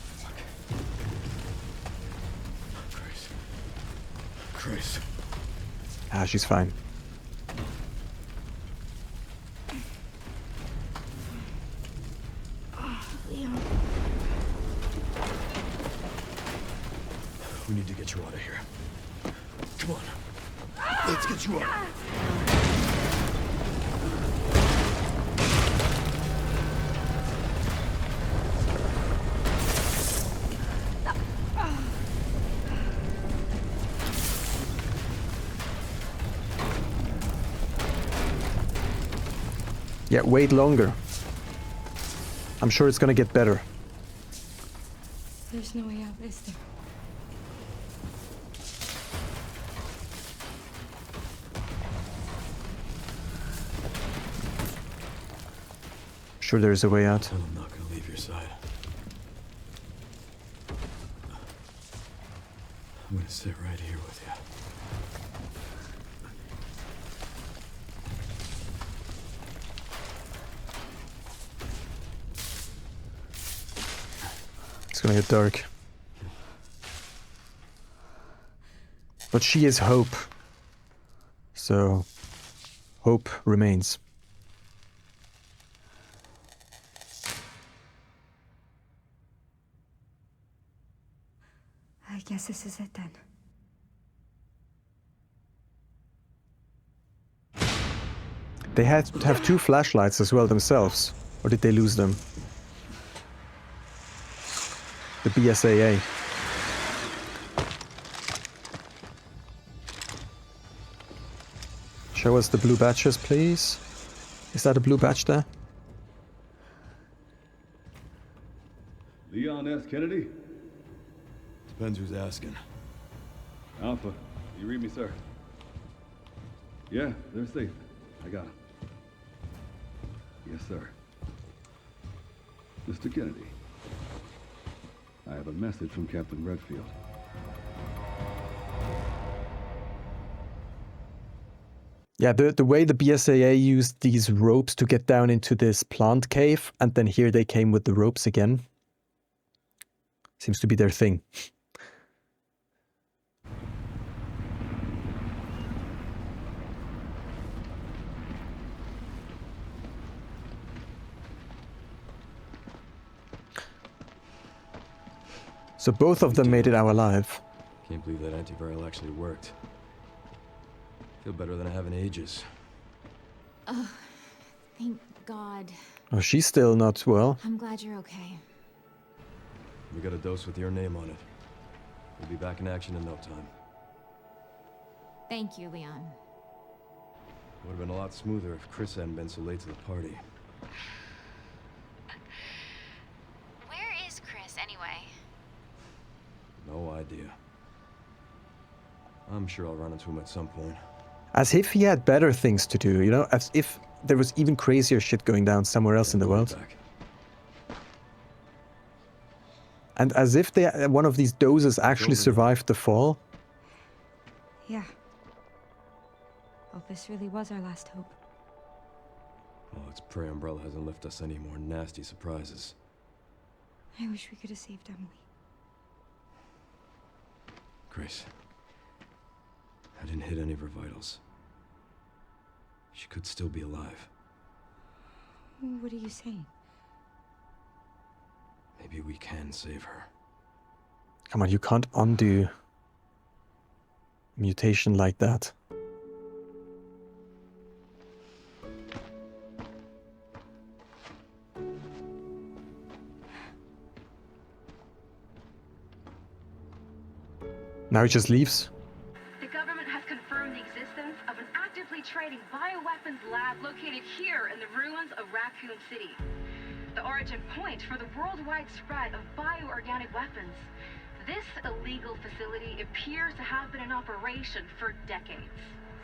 Grace. Ah, she's fine. We need to get you out of here. Come on. Let's get you out. Yeah, wait longer. I'm sure it's gonna get better. There's no way out, is there? Sure there's a way out. I'm not gonna leave your side. I'm gonna sit right here with you. It's gonna get dark. But she is hope. So, hope remains. I guess this is it then. They had to have 2 flashlights as well themselves. Or did they lose them? The BSAA. Show us the blue batches, please. Is that a blue badge there? Leon S. Kennedy? Depends who's asking. Alpha, you read me, sir? Yeah, they're safe. I got them. Yes, sir. Mr. Kennedy, I have a message from Captain Redfield. Yeah, the way the BSAA used these ropes to get down into this plant cave, and then here they came with the ropes again. Seems to be their thing. So both of them made it out alive. Can't believe that antiviral actually worked. Feel better than I have in ages. Oh, thank God. Oh, she's still not well. I'm glad you're okay. We got a dose with your name on it. We'll be back in action in no time. Thank you, Leon. Would have been a lot smoother if Chris hadn't been so late to the party. Where is Chris, anyway? No idea. I'm sure I'll run into him at some point. As if he had better things to do, you know? As if there was even crazier shit going down somewhere else in the world. Back. And as if one of these dozers actually survived the fall. Yeah. Elpis really was our last hope. Oh, let's pray Umbrella hasn't left us any more nasty surprises. I wish we could have saved Emily. Grace. I didn't hit any of her vitals. She could still be alive. What are you saying? Maybe we can save her. Come on, you can't undo mutation like that. Now he just leaves. The government has confirmed the existence of an actively trading bioweapons lab located here in the ruins of Raccoon City. The origin point for the worldwide spread of bioorganic weapons. This illegal facility appears to have been in operation for decades.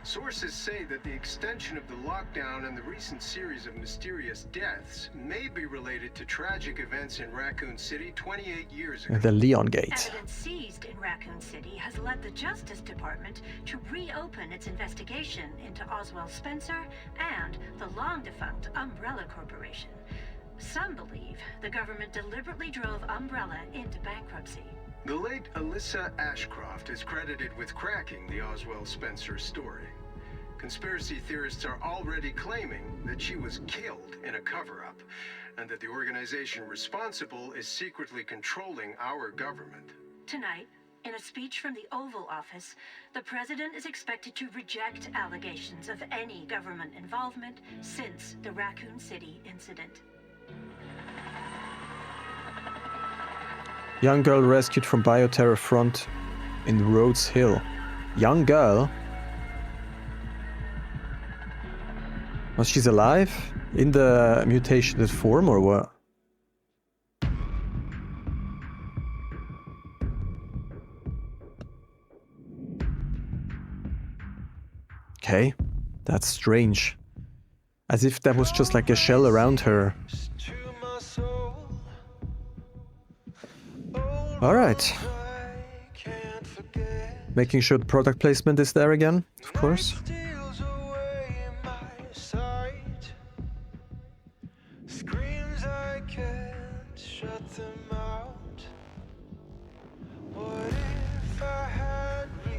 Sources say that the extension of the lockdown and the recent series of mysterious deaths may be related to tragic events in Raccoon City 28 years ago. The Leon Gate. Evidence seized in Raccoon City has led the Justice Department to reopen its investigation into Oswald Spencer and the long-defunct Umbrella Corporation. Some believe the government deliberately drove Umbrella into bankruptcy. The late Alyssa Ashcroft is credited with cracking the Oswald Spencer story. Conspiracy theorists are already claiming that she was killed in a cover-up, and that the organization responsible is secretly controlling our government. Tonight, in a speech from the Oval Office, the president is expected to reject allegations of any government involvement since the Raccoon City incident. Young girl rescued from bioterror front in Rhodes Hill. Young girl? Oh, she's alive? In the mutated form or what? Okay, that's strange. As if that was just like a shell around her. Alright. Making sure the product placement is there again, of course.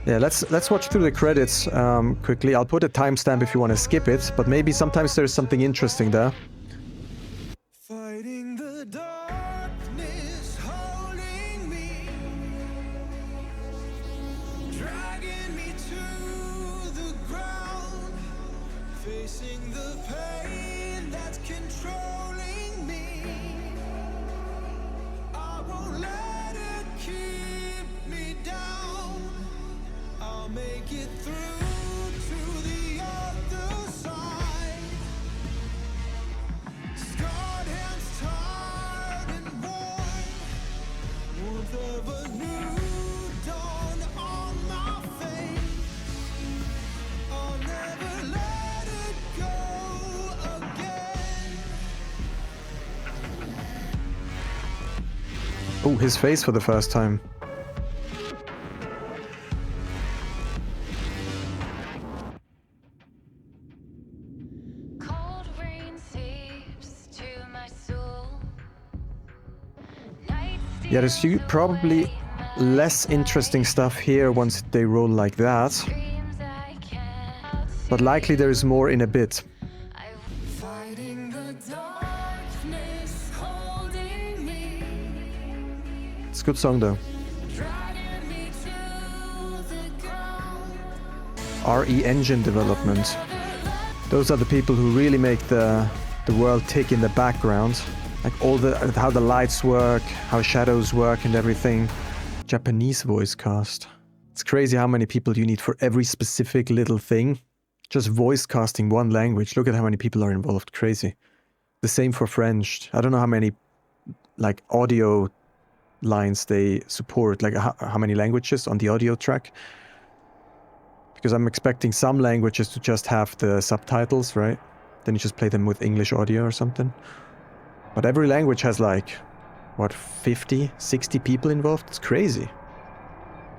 Yeah, let's watch through the credits quickly. I'll put a timestamp if you want to skip it, but maybe sometimes there's something interesting there. Fighting the darkness, holding me, dragging me to the ground, facing the pain that's controlling me. I won't let it keep me down. I'll make it through to the other side. Oh, his face for the first time. Yeah, there's probably less interesting stuff here once they roll like that. But likely there is more in a bit. It's a good song though. RE Engine development. Those are the people who really make the world tick in the background. Like how the lights work, how shadows work and everything. Japanese voice cast. It's crazy how many people you need for every specific little thing. Just voice casting one language. Look at how many people are involved. Crazy. The same for French. I don't know how many like audio lines they support, like how many languages on the audio track. Because I'm expecting some languages to just have the subtitles, right? Then you just play them with English audio or something. But every language has like, what, 50, 60 people involved? It's crazy.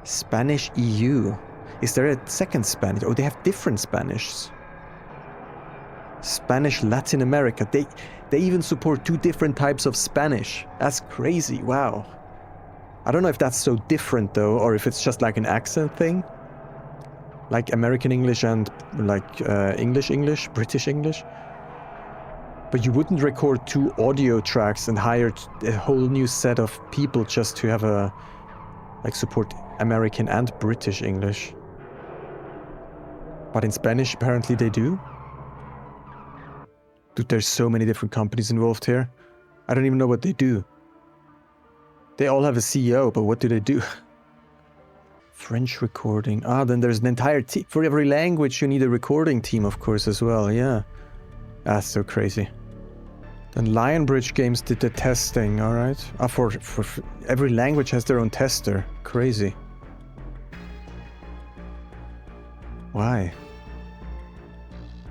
Spanish EU. Is there a second Spanish? Oh, they have different Spanishes. Spanish Latin America. They even support 2 different types of Spanish. That's crazy, wow. I don't know if that's so different though, or if it's just like an accent thing. Like American English and like English, British English. But you wouldn't record 2 audio tracks and hire a whole new set of people just to have like support American and British English. But in Spanish, apparently they do. Dude, there's so many different companies involved here. I don't even know what they do. They all have a CEO, but what do they do? French recording. Ah, then there's an entire team. For every language, you need a recording team, of course, as well. Yeah. That's so crazy. Then Lionbridge Games did the testing, alright. Ah, for every language has their own tester. Crazy. Why?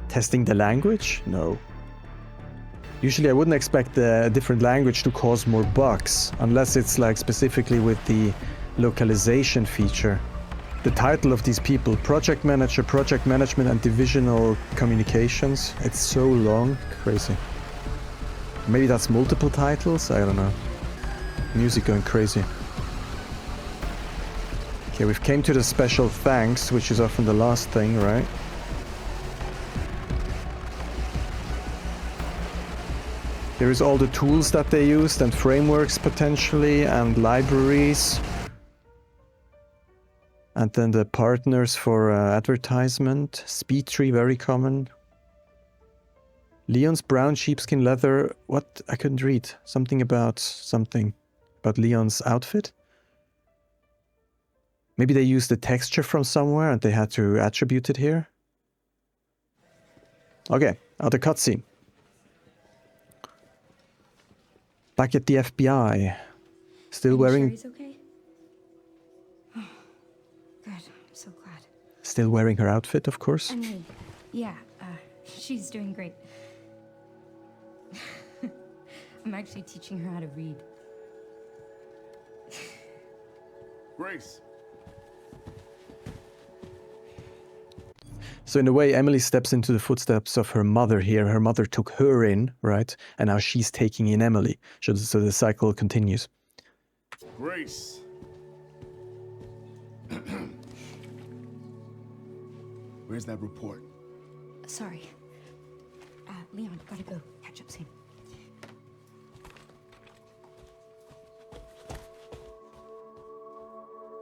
Testing the language? No. Usually I wouldn't expect a different language to cause more bugs, unless it's like specifically with the localization feature. The title of these people, Project Manager, Project Management and Divisional Communications. It's so long. Crazy. Maybe that's multiple titles? I don't know. Music going crazy. Okay, we've came to the special thanks, which is often the last thing, right? There is all the tools that they used and frameworks potentially and libraries. And then the partners for advertisement. Speed tree, very common. Leon's brown sheepskin leather. What? I couldn't read. Something about Leon's outfit? Maybe they used the texture from somewhere and they had to attribute it here. Okay, other cutscene. Back at the FBI. Still wearing... Sure he's okay? Oh, good. I'm so glad. Still wearing her outfit, of course. Emily, yeah, she's doing great. I'm actually teaching her how to read. Grace. So in a way, Emily steps into the footsteps of her mother here. Her mother took her in, right? And now she's taking in Emily. So the cycle continues. Grace. Where's that report? Sorry. Leon, gotta go. Catch up soon.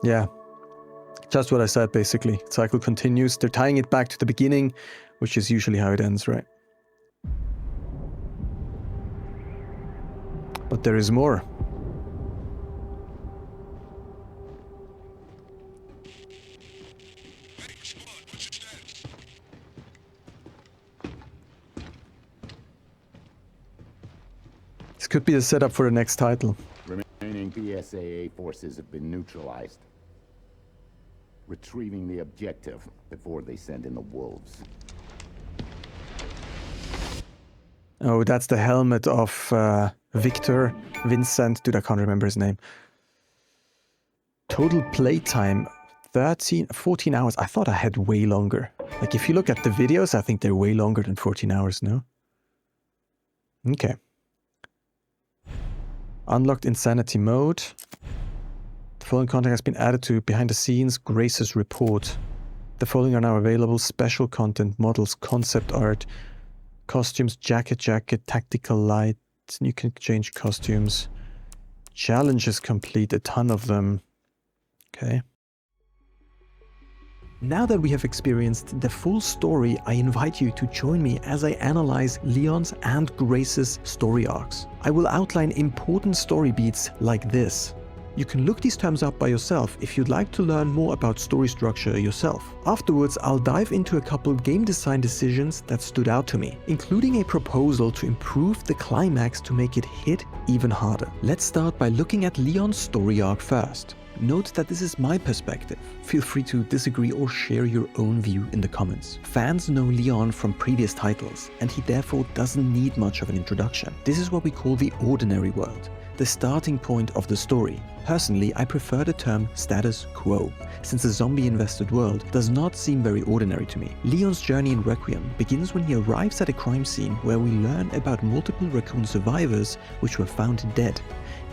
Yeah. Just what I said, basically. Cycle continues. They're tying it back to the beginning, which is usually how it ends, right? But there is more. This could be the setup for the next title. Remaining PSAA forces have been neutralized. Retrieving the objective before they send in the wolves. Oh, that's the helmet of Victor Vincent. Dude, I can't remember his name. Total playtime 14 hours. I thought I had way longer. Like if you look at the videos, I think they're way longer than 14 hours, no? Okay. Unlocked insanity mode. The following content has been added to behind the scenes Grace's report. The following are now available: special content, models, concept art, costumes, jacket, tactical light. You can change costumes. Challenges complete, a ton of them. Okay. Now that we have experienced the full story, I invite you to join me as I analyze Leon's and Grace's story arcs. I will outline important story beats like this. You can look these terms up by yourself if you'd like to learn more about story structure yourself. Afterwards, I'll dive into a couple game design decisions that stood out to me, including a proposal to improve the climax to make it hit even harder. Let's start by looking at Leon's story arc first. Note that this is my perspective. Feel free to disagree or share your own view in the comments. Fans know Leon from previous titles, and he therefore doesn't need much of an introduction. This is what we call the ordinary world, the starting point of the story. Personally, I prefer the term status quo, since a zombie-invested world does not seem very ordinary to me. Leon's journey in Requiem begins when he arrives at a crime scene where we learn about multiple raccoon survivors which were found dead.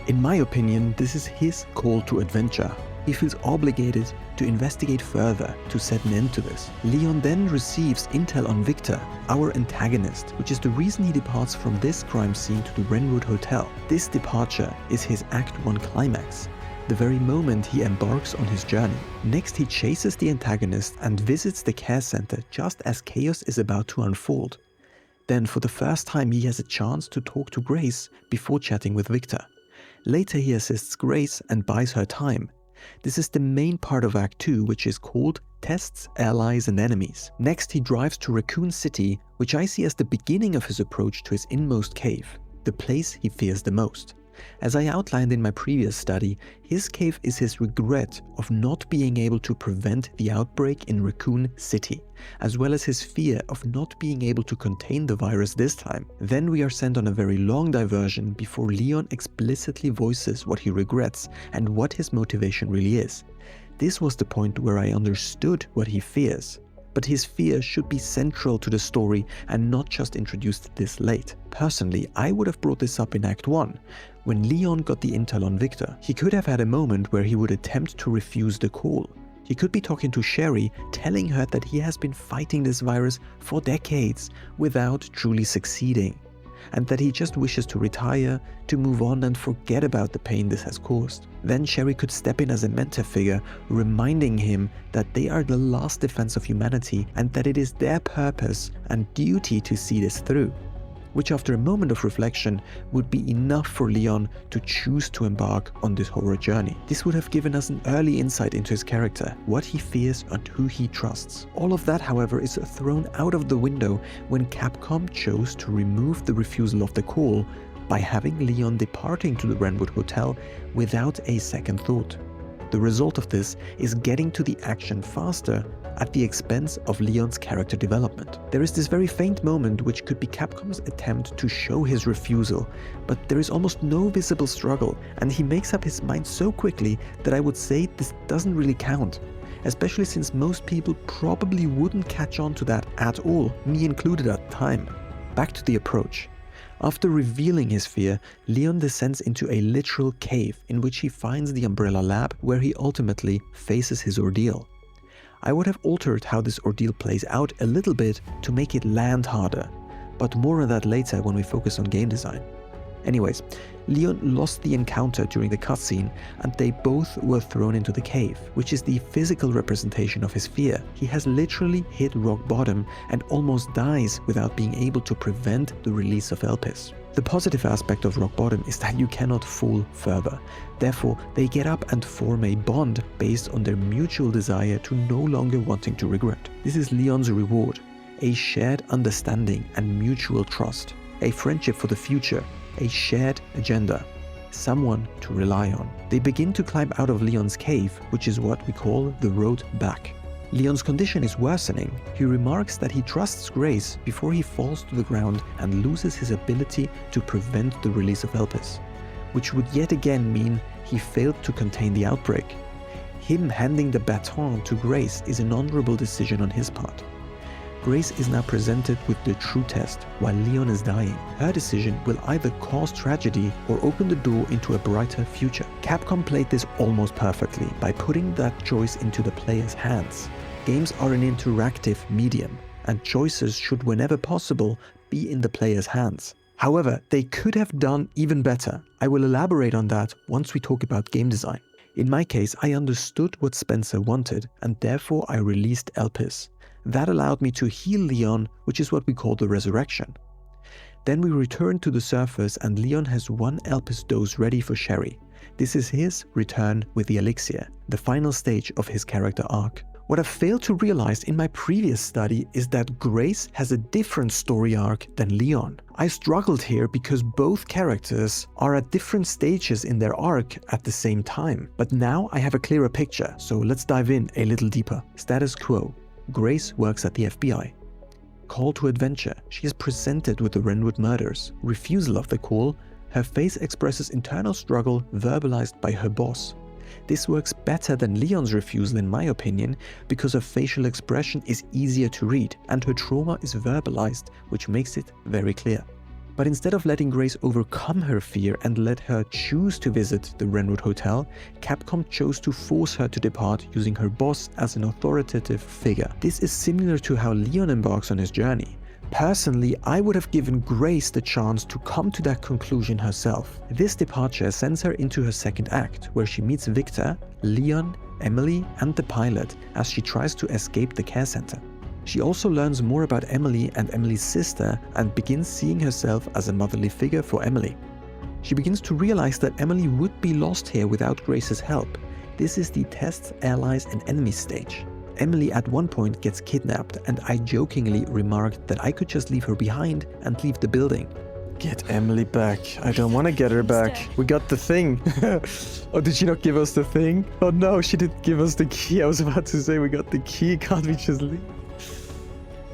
In my opinion, this is his call to adventure. He feels obligated to investigate further to set an end to this. Leon then receives intel on Victor, our antagonist, which is the reason he departs from this crime scene to the Wrenwood Hotel. This departure is his Act 1 climax, the very moment he embarks on his journey. Next, he chases the antagonist and visits the care center just as chaos is about to unfold. Then, for the first time, he has a chance to talk to Grace before chatting with Victor. Later, he assists Grace and buys her time. This is the main part of Act 2, which is called Tests, Allies and Enemies. Next, he drives to Raccoon City, which I see as the beginning of his approach to his inmost cave, the place he fears the most. As I outlined in my previous study, his cave is his regret of not being able to prevent the outbreak in Raccoon City, as well as his fear of not being able to contain the virus this time. Then we are sent on a very long diversion before Leon explicitly voices what he regrets and what his motivation really is. This was the point where I understood what he fears. But his fear should be central to the story and not just introduced this late. Personally, I would have brought this up in Act 1, when Leon got the intel on Victor. He could have had a moment where he would attempt to refuse the call. He could be talking to Sherry, telling her that he has been fighting this virus for decades without truly succeeding, and that he just wishes to retire, to move on and forget about the pain this has caused. Then Sherry could step in as a mentor figure, reminding him that they are the last defense of humanity and that it is their purpose and duty to see this through, which after a moment of reflection would be enough for Leon to choose to embark on this horror journey. This would have given us an early insight into his character, what he fears and who he trusts. All of that, however, is thrown out of the window when Capcom chose to remove the refusal of the call by having Leon departing to the Wrenwood Hotel without a second thought. The result of this is getting to the action faster at the expense of Leon's character development. There is this very faint moment which could be Capcom's attempt to show his refusal, but there is almost no visible struggle, and he makes up his mind so quickly that I would say this doesn't really count, especially since most people probably wouldn't catch on to that at all, me included at the time. Back to the approach. After revealing his fear, Leon descends into a literal cave in which he finds the Umbrella Lab, where he ultimately faces his ordeal. I would have altered how this ordeal plays out a little bit to make it land harder, but more on that later when we focus on game design. Anyways, Leon lost the encounter during the cutscene and they both were thrown into the cave, which is the physical representation of his fear. He has literally hit rock bottom and almost dies without being able to prevent the release of Elpis. The positive aspect of rock bottom is that you cannot fall further. Therefore, they get up and form a bond based on their mutual desire to no longer wanting to regret. This is Leon's reward, a shared understanding and mutual trust, a friendship for the future, a shared agenda, someone to rely on. They begin to climb out of Leon's cave, which is what we call the road back. Leon's condition is worsening. He remarks that he trusts Grace before he falls to the ground and loses his ability to prevent the release of Elpis, which would yet again mean he failed to contain the outbreak. Him handing the baton to Grace is an honorable decision on his part. Grace is now presented with the true test while Leon is dying. Her decision will either cause tragedy or open the door into a brighter future. Capcom played this almost perfectly by putting that choice into the player's hands. Games are an interactive medium, and choices should, whenever possible, be in the player's hands. However, they could have done even better. I will elaborate on that once we talk about game design. In my case, I understood what Spencer wanted, and therefore I released Elpis. That allowed me to heal Leon, which is what we call the resurrection. Then we return to the surface and Leon has one Elpis dose ready for Sherry. This is his return with the elixir, the final stage of his character arc. What I failed to realize in my previous study is that Grace has a different story arc than Leon. I struggled here because both characters are at different stages in their arc at the same time. But now I have a clearer picture, so let's dive in a little deeper. Status quo. Grace works at the FBI. Call to adventure. She is presented with the Renwood murders. Refusal of the call. Her face expresses internal struggle verbalized by her boss. This works better than Leon's refusal in my opinion because her facial expression is easier to read and her trauma is verbalized, which makes it very clear. But instead of letting Grace overcome her fear and let her choose to visit the Renwood Hotel, Capcom chose to force her to depart using her boss as an authoritative figure. This is similar to how Leon embarks on his journey. Personally, I would have given Grace the chance to come to that conclusion herself. This departure sends her into her second act, where she meets Victor, Leon, Emily, and the pilot as she tries to escape the care center. She also learns more about Emily and Emily's sister and begins seeing herself as a motherly figure for Emily. She begins to realize that Emily would be lost here without Grace's help. This is the tests, allies, and enemies stage. Emily at one point gets kidnapped and I jokingly remarked that I could just leave her behind and leave the building. Get Emily back. I don't want to get her back. We got the thing. Oh, did she not give us the thing? Oh no, she didn't give us the key. I was about to say we got the key. Can't we just leave?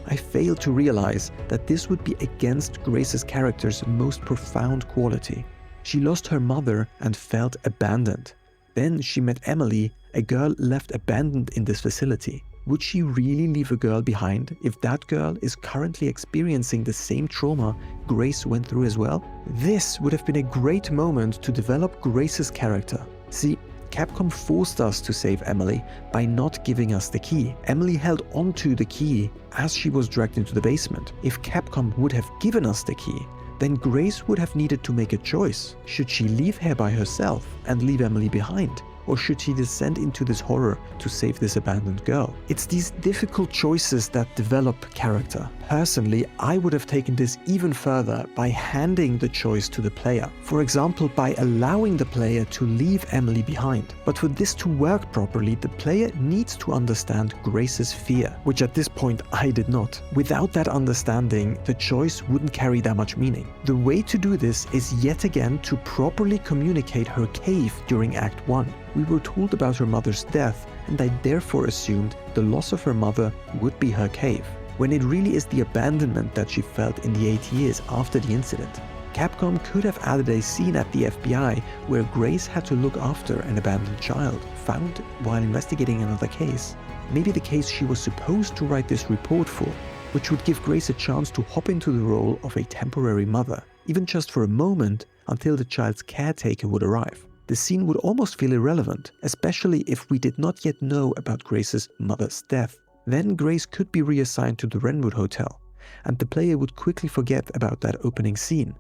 I failed to realize that this would be against Grace's character's most profound quality. She lost her mother and felt abandoned. Then she met Emily, a girl left abandoned in this facility. Would she really leave a girl behind if that girl is currently experiencing the same trauma Grace went through as well? This would have been a great moment to develop Grace's character. See, Capcom forced us to save Emily by not giving us the key. Emily held onto the key as she was dragged into the basement. If Capcom would have given us the key, then Grace would have needed to make a choice. Should she leave here by herself and leave Emily behind? Or should she descend into this horror to save this abandoned girl? It's these difficult choices that develop character. Personally, I would have taken this even further by handing the choice to the player. For example, by allowing the player to leave Emily behind. But for this to work properly, the player needs to understand Grace's fear, which at this point I did not. Without that understanding, the choice wouldn't carry that much meaning. The way to do this is yet again to properly communicate her cave during Act 1. We were told about her mother's death, and I therefore assumed the loss of her mother would be her cave, when it really is the abandonment that she felt in the 8 years after the incident. Capcom could have added a scene at the FBI where Grace had to look after an abandoned child, found while investigating another case. Maybe the case she was supposed to write this report for, which would give Grace a chance to hop into the role of a temporary mother, even just for a moment until the child's caretaker would arrive. The scene would almost feel irrelevant, especially if we did not yet know about Grace's mother's death. Then Grace could be reassigned to the Renwood Hotel, and the player would quickly forget about that opening scene.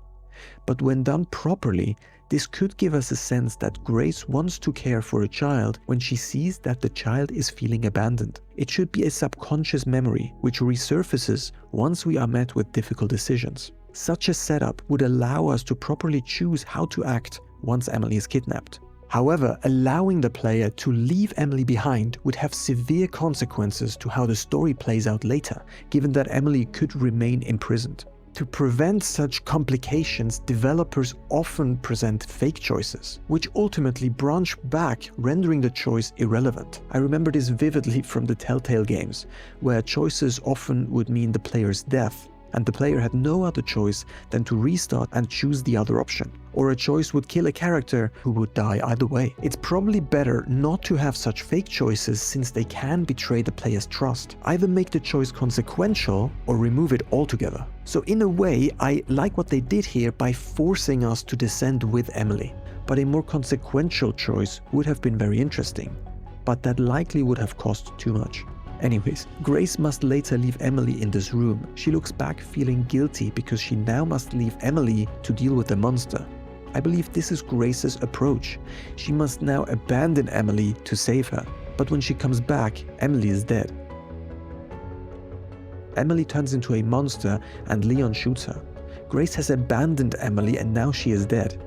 But when done properly, this could give us a sense that Grace wants to care for a child when she sees that the child is feeling abandoned. It should be a subconscious memory which resurfaces once we are met with difficult decisions. Such a setup would allow us to properly choose how to act once Emily is kidnapped. However, allowing the player to leave Emily behind would have severe consequences to how the story plays out later, given that Emily could remain imprisoned. To prevent such complications, developers often present fake choices, which ultimately branch back, rendering the choice irrelevant. I remember this vividly from the Telltale games, where choices often would mean the player's death. and the player had no other choice than to restart and choose the other option. Or a choice would kill a character who would die either way. It's probably better not to have such fake choices since they can betray the player's trust. Either make the choice consequential or remove it altogether. So in a way, I like what they did here by forcing us to descend with Emily. But a more consequential choice would have been very interesting. But that likely would have cost too much. Anyways, Grace must later leave Emily in this room. She looks back feeling guilty because she now must leave Emily to deal with the monster. I believe this is Grace's approach. She must now abandon Emily to save her. But when she comes back, Emily is dead. Emily turns into a monster and Leon shoots her. Grace has abandoned Emily and now she is dead.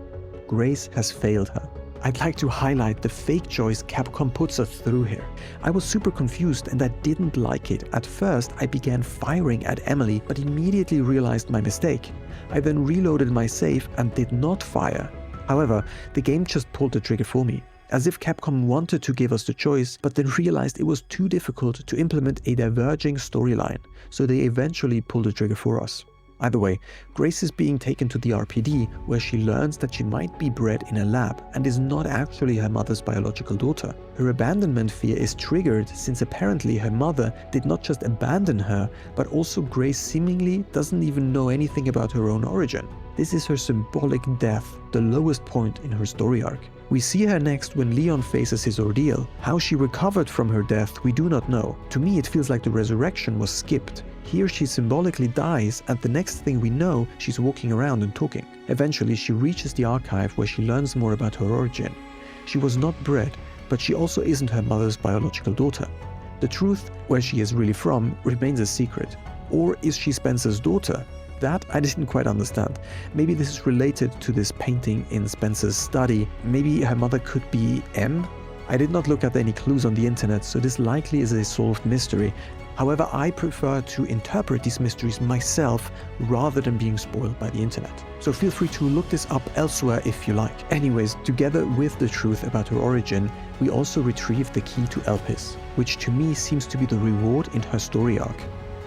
Grace has failed her. I'd like to highlight the fake choice Capcom puts us through here. I was super confused and I didn't like it. At first, I began firing at Emily, but immediately realized my mistake. I then reloaded my save and did not fire. However, the game just pulled the trigger for me, as if Capcom wanted to give us the choice, but then realized it was too difficult to implement a diverging storyline, so they eventually pulled the trigger for us. Either way, Grace is being taken to the RPD, where she learns that she might be bred in a lab and is not actually her mother's biological daughter. Her abandonment fear is triggered since apparently her mother did not just abandon her, but also Grace seemingly doesn't even know anything about her own origin. This is her symbolic death, the lowest point in her story arc. We see her next when Leon faces his ordeal. How she recovered from her death we do not know. To me it feels like the resurrection was skipped. Here she symbolically dies and the next thing we know she's walking around and talking. Eventually she reaches the archive where she learns more about her origin. She was not bred, but she also isn't her mother's biological daughter. The truth, where she is really from, remains a secret. Or is she Spencer's daughter? That I didn't quite understand. Maybe this is related to this painting in Spencer's study. Maybe her mother could be M? I did not look at any clues on the internet, so this likely is a solved mystery. However, I prefer to interpret these mysteries myself rather than being spoiled by the internet. So feel free to look this up elsewhere if you like. Anyways, together with the truth about her origin, we also retrieve the key to Elpis, which to me seems to be the reward in her story arc.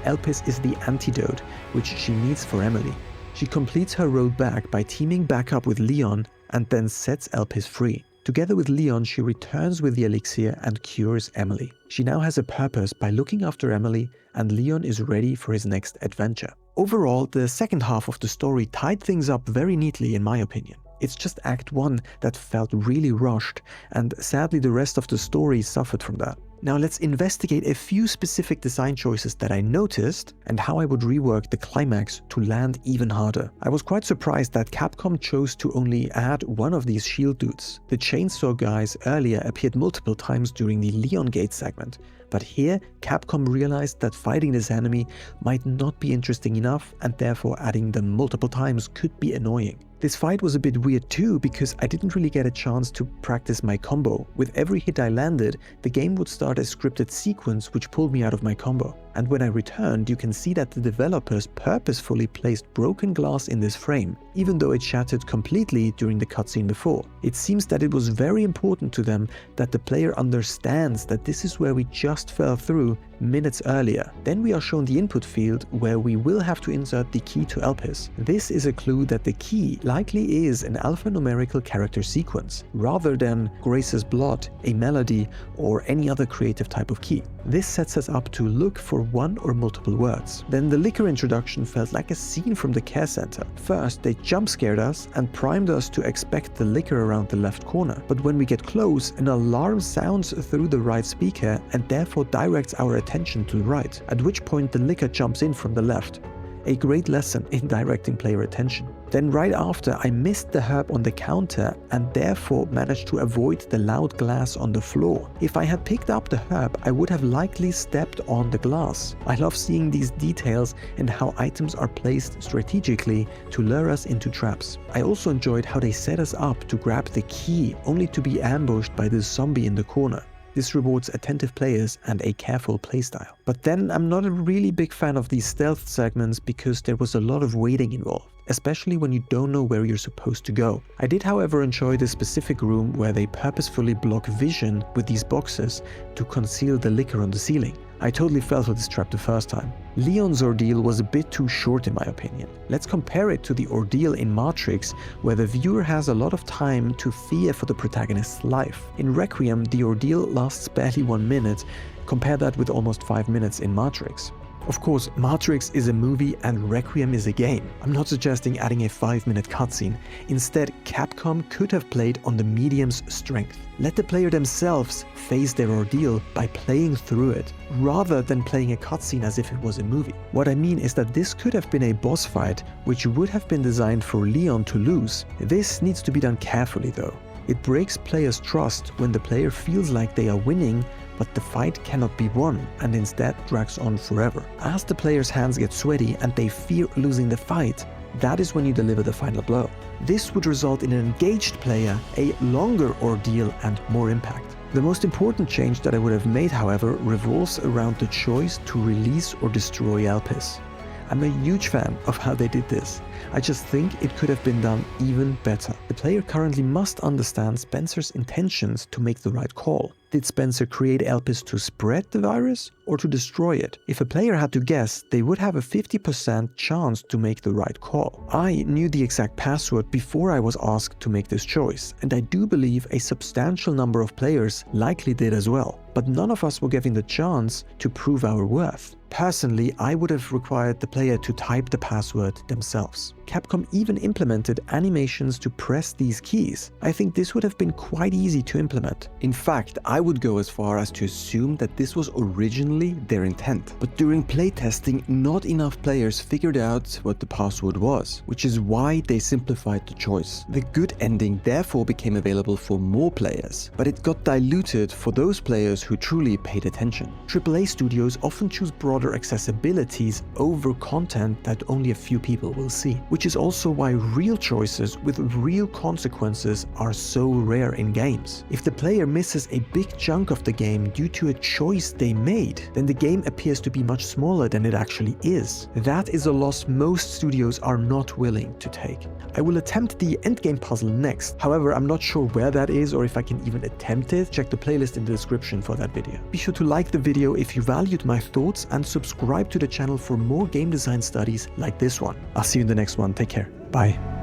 Elpis is the antidote which she needs for Emily. She completes her road back by teaming back up with Leon and then sets Elpis free. Together with Leon, she returns with the elixir and cures Emily. She now has a purpose by looking after Emily, and Leon is ready for his next adventure. Overall, the second half of the story tied things up very neatly in my opinion. It's just Act 1 that felt really rushed, and sadly the rest of the story suffered from that. Now let's investigate a few specific design choices that I noticed and how I would rework the climax to land even harder. I was quite surprised that Capcom chose to only add one of these shield dudes. The chainsaw guys earlier appeared multiple times during the Leon Gate segment, but here Capcom realized that fighting this enemy might not be interesting enough and therefore adding them multiple times could be annoying. This fight was a bit weird too because I didn't really get a chance to practice my combo. With every hit I landed, the game would start a scripted sequence which pulled me out of my combo. And when I returned, you can see that the developers purposefully placed broken glass in this frame, even though it shattered completely during the cutscene before. It seems that it was very important to them that the player understands that this is where we just fell through minutes earlier. Then we are shown the input field where we will have to insert the key to Elpis. This is a clue that the key likely is an alphanumerical character sequence, rather than Grace's blood, a melody, or any other creative type of key. This sets us up to look for one or multiple words. Then the liquor introduction felt like a scene from the care center. First, they jump scared us and primed us to expect the liquor around the left corner. But when we get close, an alarm sounds through the right speaker and therefore directs our attention to the right, at which point the liquor jumps in from the left. A great lesson in directing player attention. Then right after, I missed the herb on the counter and therefore managed to avoid the loud glass on the floor. If I had picked up the herb, I would have likely stepped on the glass. I love seeing these details and how items are placed strategically to lure us into traps. I also enjoyed how they set us up to grab the key only to be ambushed by this zombie in the corner. This rewards attentive players and a careful playstyle. But then I'm not a really big fan of these stealth segments because there was a lot of waiting involved, especially when you don't know where you're supposed to go. I did however enjoy this specific room where they purposefully block vision with these boxes to conceal the liquor on the ceiling. I totally fell for this trap the first time. Leon's ordeal was a bit too short in my opinion. Let's compare it to the ordeal in Matrix, where the viewer has a lot of time to fear for the protagonist's life. In Requiem, the ordeal lasts barely 1 minute. Compare that with almost 5 minutes in Matrix. Of course, Matrix is a movie and Requiem is a game. I'm not suggesting adding a 5-minute cutscene. Instead, Capcom could have played on the medium's strength. Let the player themselves face their ordeal by playing through it, rather than playing a cutscene as if it was a movie. What I mean is that this could have been a boss fight, which would have been designed for Leon to lose. This needs to be done carefully though. It breaks players' trust when the player feels like they are winning, but the fight cannot be won and instead drags on forever. As the player's hands get sweaty and they fear losing the fight, that is when you deliver the final blow. This would result in an engaged player, a longer ordeal and more impact. The most important change that I would have made, however, revolves around the choice to release or destroy Elpis. I'm a huge fan of how they did this. I just think it could have been done even better. The player currently must understand Spencer's intentions to make the right call. Did Spencer create Elpis to spread the virus or to destroy it? If a player had to guess, they would have a 50% chance to make the right call. I knew the exact password before I was asked to make this choice, and I do believe a substantial number of players likely did as well. But none of us were given the chance to prove our worth. Personally, I would have required the player to type the password themselves. Capcom even implemented animations to press these keys. I think this would have been quite easy to implement. In fact, I would go as far as to assume that this was originally their intent. But during playtesting, not enough players figured out what the password was, which is why they simplified the choice. The good ending therefore became available for more players, but it got diluted for those players who truly paid attention. AAA studios often choose broader accessibilities over content that only a few people will see, which is also why real choices with real consequences are so rare in games. If the player misses a big chunk of the game due to a choice they made, then the game appears to be much smaller than it actually is. That is a loss most studios are not willing to take. I will attempt the endgame puzzle next. However, I'm not sure where that is or if I can even attempt it. Check the playlist in the description for that video. Be sure to like the video if you valued my thoughts and subscribe to the channel for more game design studies like this one. I'll see you in the next one. Take care. Bye.